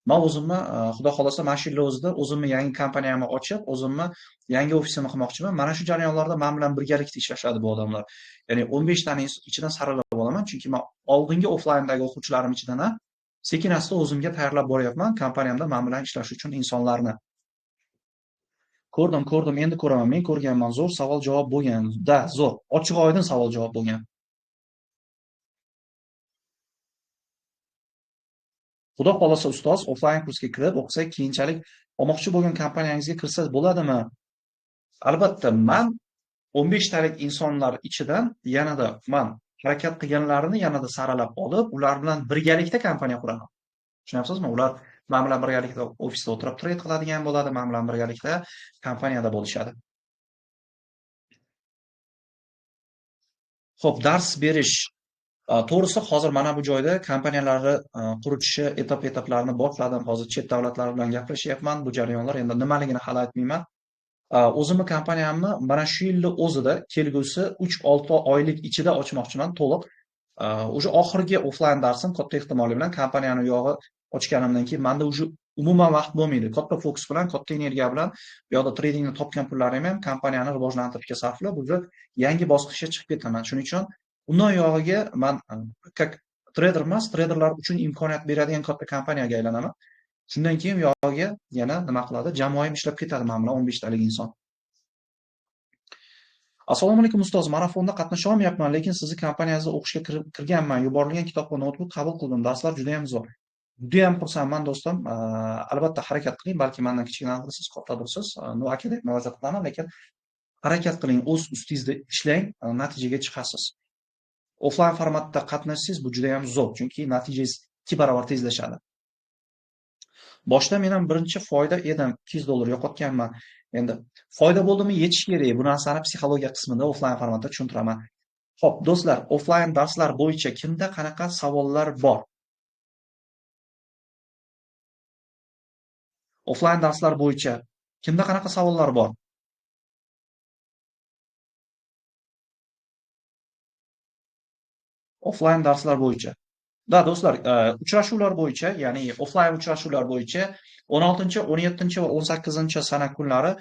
men o'zimni xudo xolasa mana shu yil o'zida o'zimni yangi kompaniyamni ochib, o'zimni yangi ofisimni qilmoqchiman. Mana shu jarayonlarda men bilan birgalikda ishlashadi bu odamlar. Ya'ni 15 tani ichidan saralab olaman, chunki men oldingi offlayndagi o'quvchilarim ichidan ham sekin-asta o'zimga tayyorlab boryapman kompaniyamda men bilan ishlash uchun insonlarni. Ko'rdim, endi ko'raman. Men ko'rganman. Zo'r savol-javob bo'lgan. Zo'r. Ochiq-oydin savol-javob bo'lgan. Xudo xolasa ustoz, offlayn kursga kirib o'qisak, keyinchalik olmoqchi bo'lgan kompaniyangizga kirsangiz bo'ladimi? Albatta, men 15 talik insonlar ichidan yanada men harakat qilganlarini yanada saralab olib, ular bilan birgalikda kompaniya quraman. Tushunyapsizmi? Ular men bilan birgalikda ofisda o'tirib trade qiladigan bo'ladi, men bilan birgalikda kompaniyada bo'lishadi. Xo'p, dars berish. To'g'risi hozir mana bu joyda kompaniyalarni qurilishi etap-etaplarini boshladim. Hozir chet davlatlar bilan gaplashyapman. Bu jarayonlar endi nimaligini hali aytmayman. O'zimni kompaniyamni mana shu yilning o'zida kelgusi 3-6 oylik ichida ochmoqchiman to'liq. O'sha oxirgi offlayn darsim katta ehtimol bilan kompaniyani yog'i ochganimdan keyin menda уже umuman vaqt bo'lmaydi. Katta fokus bilan, katta energiya bilan bu yoqda tradingni topgan pullarim ham kompaniyani rivojlantirishga sarflab, уже yangi bosqichga chiqib ketaman. Shuning uchun undan yog'iga men как trader emas, traderlar uchun imkoniyat beradigan katta kompaniyaga aylanaman. Shundan keyin yog'iga yana nima qiladi? Jamoam ishlab ketadi men bilan 15 talik inson. Assalomu alaykum ustoz, marafonda qatnasha olmayapman, lekin sizni kompaniyangizda o'qishga kirganman. Yuborilgan kitob va noutbuk qabul qildim. Darslar juda ham zo'r. Judayam xursandman do'stim. Albatta harakat qiling, balki mendan kichkinadirsiz, kattadirsiz. No aka deb murojaat qilaman, lekin harakat qiling, o'z ustingizda ishlang, natijaga chiqasiz. Offlayn formatda qatnashsangiz bu juda ham zo'r, chunki natijangiz 2 barobar tezlashadi. Boshda men ham birinchi foyda edim, $200 yo'qotganman. Endi foyda bo'ldimi yetish kerak. Bu narsani psixologiya qismida offlayn formatda tushuntiraman. Xo'p, do'stlar, offlayn darslar bo'yicha kimda qanaqa savollar bor? Offlayn darslar bo'yicha kimda qanaqa savollar bor? Offlayn darslar bo'yicha. Da do'stlar, uchrashuvlar bo'yicha, ya'ni offlayn uchrashuvlar bo'yicha 16, 17 va 18 sana kunlari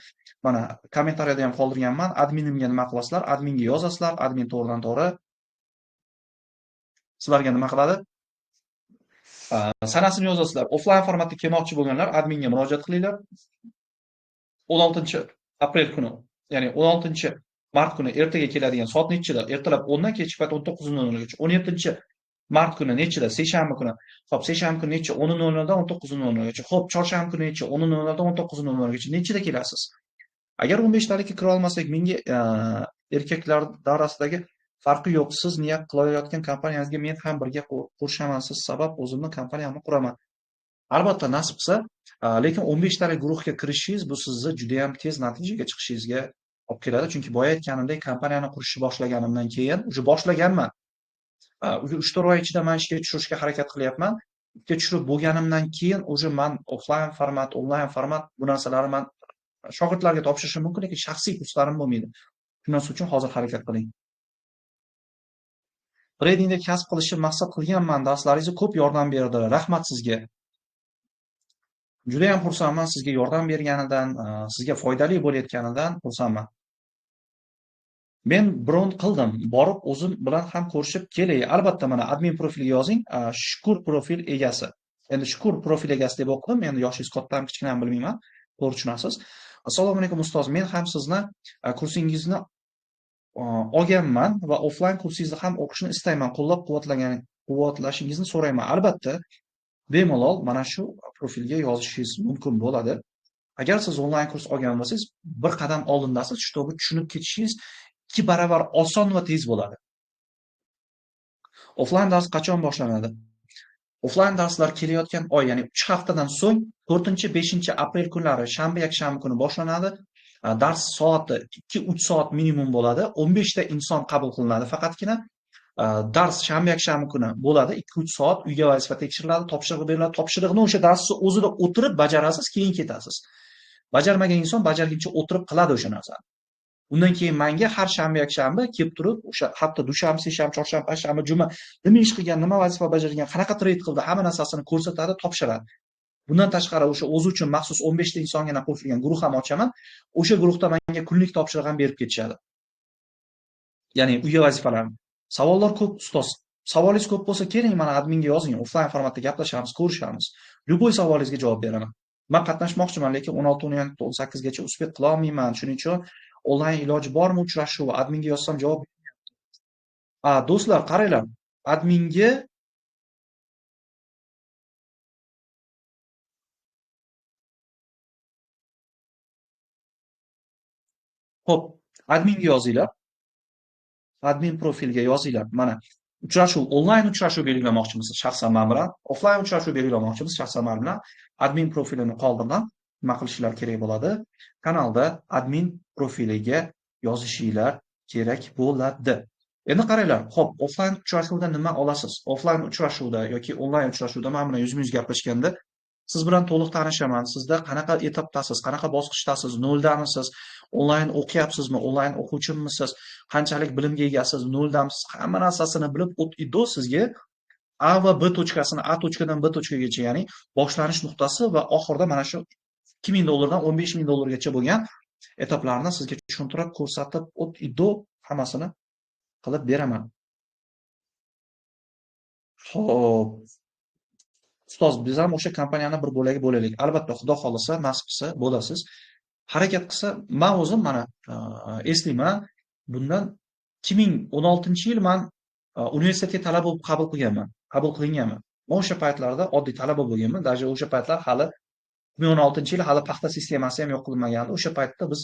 mana kommentariyada ham qoldirganman. Adminimga nima qilasizlar? Adminga yozasizlar. Admin to'g'ridan-to'g'ri sizlarga nima qiladi? Sanasini yozasizlar. Offlayn formatda kelmoqchi bo'lganlar adminga murojaat qilinglar. 16 aprel kuni, ya'ni 16 mart kuni ertaga keladigan soat nechida? Ertalab 10 dan kechki payt 19:00 gacha. 17 mart kuni nechida? Seshanba kuni. Xo'p, seshanba kuni necha? 10:00 dan 19:00 gacha. Xo'p, chorshanba kuni necha? 10:00 dan 19:00 gacha. Nechida kelasiz? Agar 15 talikka kira olmasak, menga erkaklar darasidagi farqi yo'q. Siz niyat qilayotgan kompaniyangizga men ham birga qo'shaman. Siz sabab o'zimni kompaniyamni quraman. Albatta nasib qilsa, lekin 15 talik guruhga kirishingiz bu sizni juda ham tez natijaga chiqishingizga olib keladi. Chunki boya aytganimdek, kompaniyani qurishni boshlaganimdan keyin, уже boshlaganman. 3-4 oy ichida men ishga tushirishga harakat qilyapman. Ishga tushirib bo'lganimdan keyin уже men offlayn format, onlayn format bu narsalarni men shogirdlarga topshirishim mumkin, lekin shaxsiy kurslarim bo'lmaydi. Shuning uchun hozir harakat qiling. Tradingda kasb qilishni maqsad qilganman. Darslaringiz ko'p yordam berdi. Rahmat sizga. Juda ham xursandman sizga yordam berganidan, sizga foydali bo'layotganidan xursandman. Men bron qildim, borib o'zim bilan ham ko'rishib kelay. Albatta mana admin profiliga yozing, Shukur profil egasi. Endi Shukur profil egasi deb o'qidim. Endi yoshingiz kattami, kichkinami bilmayman. To'g'ri tushunasiz. Assalomu alaykum ustoz. Men ham sizni kursingizni olganman va offlayn kursingizni ham o'qishni istayman. Qo'llab-quvvatlashingizni so'rayman. Albatta, bemalol mana shu profilga yozishingiz mumkin bo'ladi. Agar siz onlayn kurs olgan bo'lsangiz, bir qadam oldindasiz, shuni tushunib ketishingiz 2 barobar oson va tez bo'ladi. Offlayn dars qachon boshlanadi? Offlayn darslar kelayotgan oy, ya'ni 3 haftadan so'ng 4-5 aprel kunlari shanba, yakshanba kuni boshlanadi. Dars soati 2-3 soat minimum bo'ladi. 15 ta inson qabul qilinadi faqatgina. Dars shanba, yakshanba kuni bo'ladi. 2-3 soat uyga vazifa tekshiriladi, topshiriq beriladi. Topshiriqni o'sha darsni o'zida o'tirib bajarasiz, keyin ketasiz. Bajarmagan inson bajarguncha o'tirib qiladi o'sha narsani. Undan keyin menga har shanba, yakshanba kelib turib, o'sha hafta dushanba, seshanba, chorshanba, payshanba, juma nima ish qilgan, nima vazifa bajargan, qanaqa trade qildi, hamma narsasini ko'rsatadi, topshiradi. Bundan tashqari o'sha o'zi uchun maxsus 15 ta insonga qo'shilgan guruh ham ochaman. O'sha guruhda menga kunlik topshiriq ham berib ketishadi. Ya'ni uyga vazifalarni. Savollar ko'p ustoz. Savolingiz ko'p bo'lsa, keling mana adminga yozing. Offlayn formatda gaplashamiz, ko'rishamiz. Любой savolingizga javob beraman. Men qatnashmoqchiman, lekin 16, 17, 18 gacha uspet qila olmayman. Shuning uchun onlayn iloji bormi uchrashuv? Adminga yozsam javob. Do'stlar, qaranglar. Adminga Xo'p, adminga yozinglar. Admin profilga yozinglar. Mana uchrashuv, onlayn uchrashuv belgilamoqchimisiz shaxsan men bilan? Offlayn uchrashuv belgilamoqchimiz shaxsan men bilan? Admin profilini qoldirdim. Nima qilishinglar kerak bo'ladi? Kanalda admin profiliga yozishinglar kerak bo'ladi. Endi qaranglar, xo'p, offlayn uchrashuvda nima olasiz? Offlayn uchrashuvda yoki onlayn uchrashuvda men bilan yuzma-yuz gaplashganda siz bilan to'liq tanishaman. Sizda qanaqa etapdasiz, qanaqa bosqichdasiz, noldanmisiz, onlayn o'qiyapsizmi, onlayn o'quvchimisiz, qanchalik bilimga egasiz, noldamisiz, hamma narsasini bilib o'tdi sizga A va B tochkasini, A tochkadan B tochkagacha, ya'ni boshlanish nuqtasi va oxirida mana shu $2000 dan $15000 bo'lgan etaplarni sizga tushuntirib, ko'rsatib o'tdi, hammasini qilib beraman. Xo'p. Ustoz, biz ham o'sha kompaniyani bir bo'lagi bo'laylik. Albatta, Xudo xolisa, nasib qilsa bo'lasiz. Harakat qilsa, men o'zim mana eslayman, bundan 2016-yil men universitetga talaba bo'lib qabul qilinganman. O'sha paytlarda oddiy talaba bo'lganman. Даже o'sha paytlar hali 2016-yil hali paxta sistemasi ham yo'q qilinmagandi. O'sha paytda biz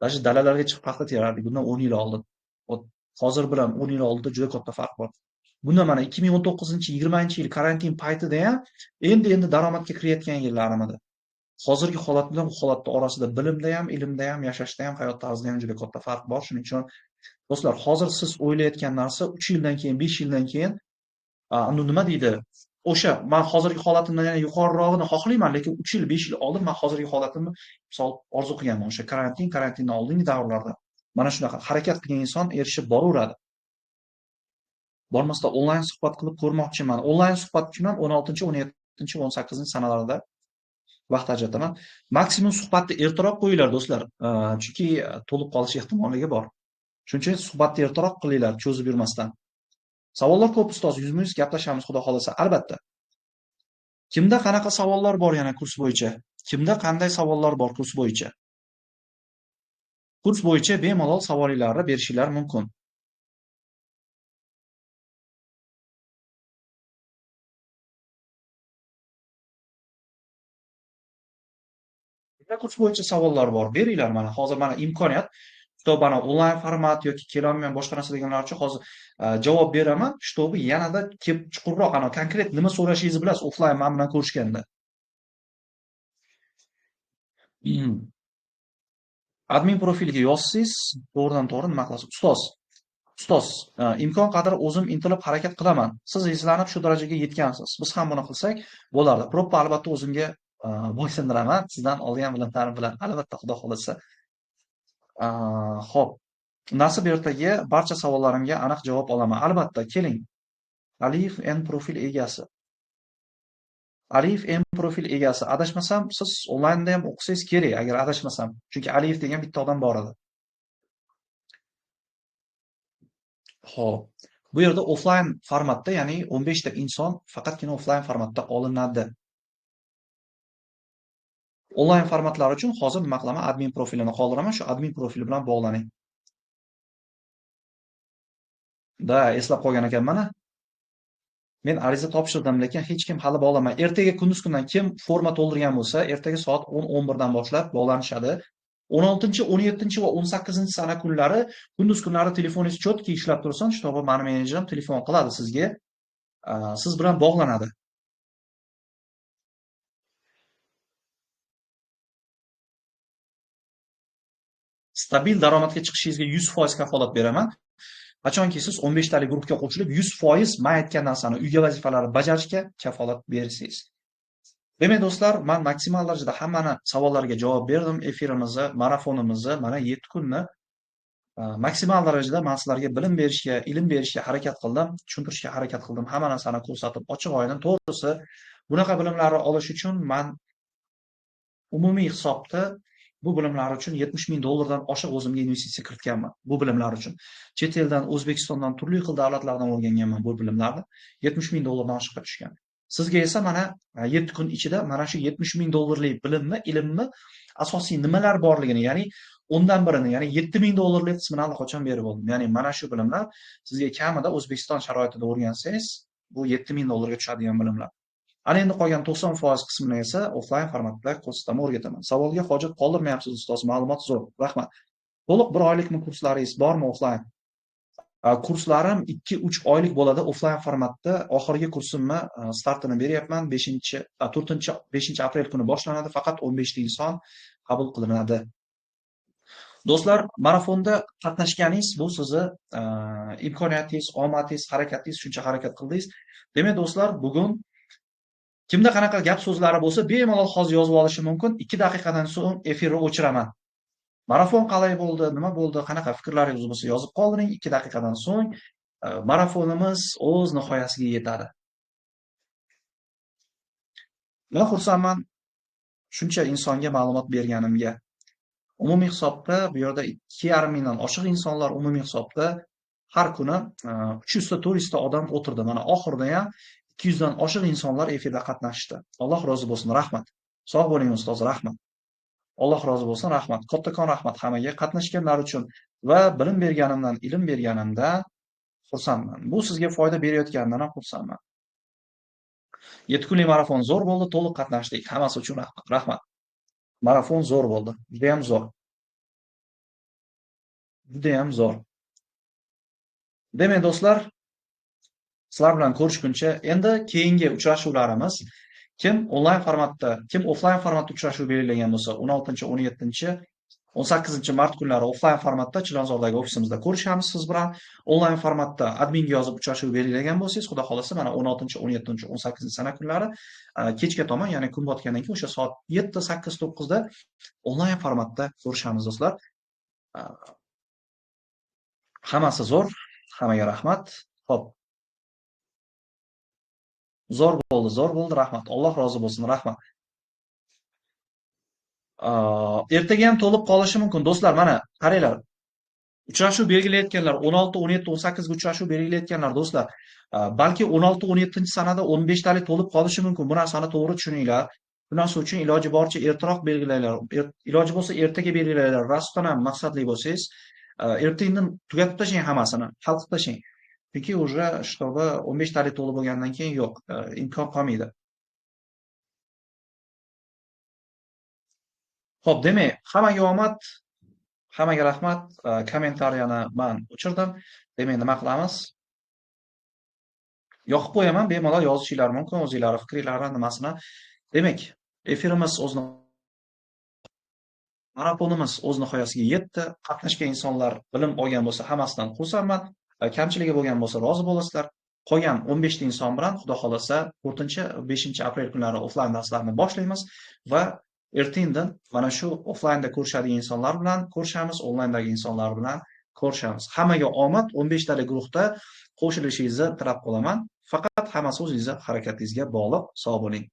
даже dalalarga chiqib paxta terardik. Bundan 10 yil oldin. Hozir bilan 10 yil oldinda juda katta farq bor. Bunda mana 2019-20 yil karantin paytida ham endi daromadga kirayotgan yillarim edi. Hozirgi holat bilan bu holatni orasida bilimda ham, ilmda ham, yashashda ham, hayot tarzida ham juda katta farq bor. Shuning uchun do'stlar, hozir siz o'ylayotgan narsa 3 yildan keyin, 5 yildan keyin nima deydi? O'sha men hozirgi holatimdan yana yuqorirog'ini xohlayman, lekin 3 yil, 5 yil oldin men hozirgi holatimni misol orzu qilganman. O'sha karantindan oldingi davrlarda. Mana shunaqa harakat qilgan inson erishib boraveradi. Bormasda onlayn suhbat qilib ko'rmoqchiman. Onlayn suhbatchiman 16, 17, 18 sanalarda vaqt ajrataman. Maksimum suhbatni ertaroq qo'yinglar do'stlar. Chunki to'lib qolish ehtimolligi bor. Shuning uchun suhbatni ertaroq qilinglar, cho'zib yurmasdan. Savollar ko'p ustoz, yuzma-yuz gaplashamiz xudo xolasa. Albatta. Kimda qanaqa savollar bor yana kurs bo'yicha? Kimda qanday savollar bor kurs bo'yicha? Kurs bo'yicha bemalol savolinglarni berishinglar mumkin. Kimda kurs bo'yicha savollar bor? Beringlar mana. Hozir mana imkoniyat. Mana onlayn format yoki kelolmagan boshqa narsa deganlar uchun hozir javob beraman. Shtobi yanada chuqurroq konkret nima so'rashingizni bilasiz offlayn men bilan ko'rishganda. Admin profiliga yozsangiz, to'g'ridan-to'g'ri nima qilasiz? Ustoz, imkon qadar o'zim intilib harakat qilaman. Siz izlanib shu darajaga yetgansiz. Biz ham buni qilsak bo'lardi. Proppa albatta o'zimga bo'ysundiraman. Sizdan olgan bilimlarim bilan albatta xudo xolasa. Xo'p. Nasib ertaga barcha savollarimga aniq javob olaman. Albatta, keling. Alif N profil egasi. Alif M profil egasi. Adashmasam, siz onlaynda ham o'qisangiz kerak, agar adashmasam. Chunki Alif degan bitta odam bor edi. Xo'p. Bu yerda offlayn formatda, ya'ni 15 ta inson faqatgina offlayn formatda olinadi. Onlayn formatlar uchun hozir nima qilaman? Admin profilini qoldiraman, shu admin profili bilan bog'laning. Eslab qolgan ekanman. Men ariza topshirdim, lekin hech kim hali bog'lamay. Ertaga kunduz kundan kim forma to'ldirgan bo'lsa, ertaga soat 10-11 dan boshlab bog'lanishadi. 16, 17 va 18 sana kunlari kunduz kunlari telefoningiz chotki ishlab tursin, shtobi meni menejerim telefon qiladi sizga. Siz bilan bog'lanadi. Stabil daromadga chiqishingizga 100% kafolat beraman. Qachonki siz 15 talik guruhga qo'shilib 100% men aytgan narsani, uyga vazifalarni bajarishga kafolat bersangiz. Demak do'stlar, men maksimal darajada hammani savollariga javob berdim. Efirimizni, marafonimizni mana 7 kunni maksimal darajada men sizlarga bilim berishga, ilm berishga harakat qildim, tushuntirishga harakat qildim. Hamma narsani ko'rsatib, ochiq oydin, to'g'risi, bunaqa bilimlarni olish uchun men umumiy hisobda bu bilimlar uchun $70,000 dan oshiq o'zimga investitsiya kiritganman. Bu bilimlar uchun. Chet eldan, O'zbekistondan, turli xil davlatlardan o'rganganman bu bilimlarni. $70,000 dan oshiqqa tushgan. Sizga esa mana 7 kun ichida mana shu $70,000lik bilimni, ilmni asosiy nimalar borligini, ya'ni o'ndan birini, ya'ni $7,000lik qismini allaqachon berib oldim. Ya'ni mana shu bilimlar sizga kamida O'zbekiston sharoitida o'rgansangiz, bu $7,000 ga tushadigan bilimlar. Ana endi qolgan 90% qismini esa offlayn formatda ko'rsataman, o'rgataman. Savolga hojat qoldirmayapsiz ustoz, ma'lumot zo'r. Rahmat. To'liq 1 oylikmi kurslaringiz bormi offlayn? Kurslarim 2-3 oylik bo'ladi offlayn formatda. Oxirgi kursimni startini beryapman. 5 aprel kuni boshlanadi. Faqat 15 ta inson qabul qilinadi. Do'stlar, marafonda qatnashganingiz bu sizni imkoniyatingiz, omadingiz, harakatingiz, shuncha harakat qildingiz. Demak do'stlar, bugun kimda qanaqa gap so'zlari bo'lsa, bemalol hozir yozib olishi mumkin. 2 daqiqadan so'ng efirni o'chiraman. Marafon qalay bo'ldi, nima bo'ldi, qanaqa fikrlaringiz bo'lsa yozib qoldiring. 2 daqiqadan so'ng marafonimiz o'z nihoyasiga yetadi. Men xursandman shuncha insonga ma'lumot berganimga. Umumiy hisobda bu yerda 2,5 mingdan oshiq insonlar umumiy hisobda har kuni 300 ta 400 ta odam o'tirdi. Mana oxirida ham 200 dan oshiq insonlar efirda qatnashdi. Alloh rozi bo'lsin, rahmat. Sog' bo'ling ustoz, rahmat. Alloh rozi bo'lsin, rahmat. Kattakon rahmat hammaga qatnashganlar uchun va bilim berganimdan, ilm berganimdan xursandman. Bu sizga foyda berayotganidan ham xursandman. 7 kunlik marafon zo'r bo'ldi, to'liq qatnashdik. Hammasi uchun rahmat. Rahmat. Marafon zo'r bo'ldi. Judayam zo'r. Judayam zo'r. Demak, do'stlar, sizlar bilan ko'rishguncha, endi keyingi uchrashuvlarimiz kim onlayn formatda, kim offlayn formatda uchrashuv belgilagan bo'lsa, 16, 17, 18 mart kunlari offlayn formatda Chilonzordagi ofisimizda ko'rishamiz siz bilan. Onlayn formatda adminga yozib uchrashuv belgilagan bo'lsangiz, xudo xolasa mana 16, 17, 18 sana kunlari kechga tomon, ya'ni kun botgandan keyin o'sha soat 7, 8, 9 da onlayn formatda ko'rishamiz do'stlar. Hammasi zo'r. Hammaga rahmat. Xo'p. Zo'r bo'ldi, rahmat. Alloh rozi bo'lsin, rahmat. Ertaga ham to'lib qolishi mumkin. Do'stlar, mana qaranglar. Uchrashuv belgilayotganlar 16, 17, 18 ga uchrashuv belgilayotganlar do'stlar, balki 16, 17-sanada 15 talik to'lib qolishi mumkin. Bu narsani to'g'ri tushuninglar. Bu narsa uchun iloji boricha ertaroq belgilanglar. Iloji bo'lsa ertaga belgilanglar. Rostdan ham maqsadli bo'lsangiz, ertaga tugatib tashlang hammasini, hal qilib tashlang. Chunki уже shtobi 15 talik to'lib bo'lgandan keyin yo'q, imkon qolmaydi. Xo'p, demak, hammaga omad, hammaga rahmat. Kommentariyani men o'chirdim. Demak, nima qilamiz? Yoqib qo'yaman, bemalol yozishinglar mumkin, o'zingizlar fikringizni, nimasini. Demak, efirimiz marafonimiz o'z nihoyasiga yetdi. Qatnashgan insonlar bilim olgan bo'lsa, hammasidan xursandman. Kamchiligi bo'lgan bo'lsa, rozi bo'lasizlar. Qolgan 15 ta inson bilan xudo xolasa 4-5 aprel kunlari offlayn darslarni boshlaymiz va ertaga mana shu offlaynda ko'rishadigan insonlar bilan ko'rishamiz, onlayndagi insonlar bilan ko'rishamiz. Hammaga omad. 15 talik guruhda qo'shilishingizni tilab qolaman. Faqat hammasi o'zingizning harakatingizga bog'liq. Sog' bo'ling.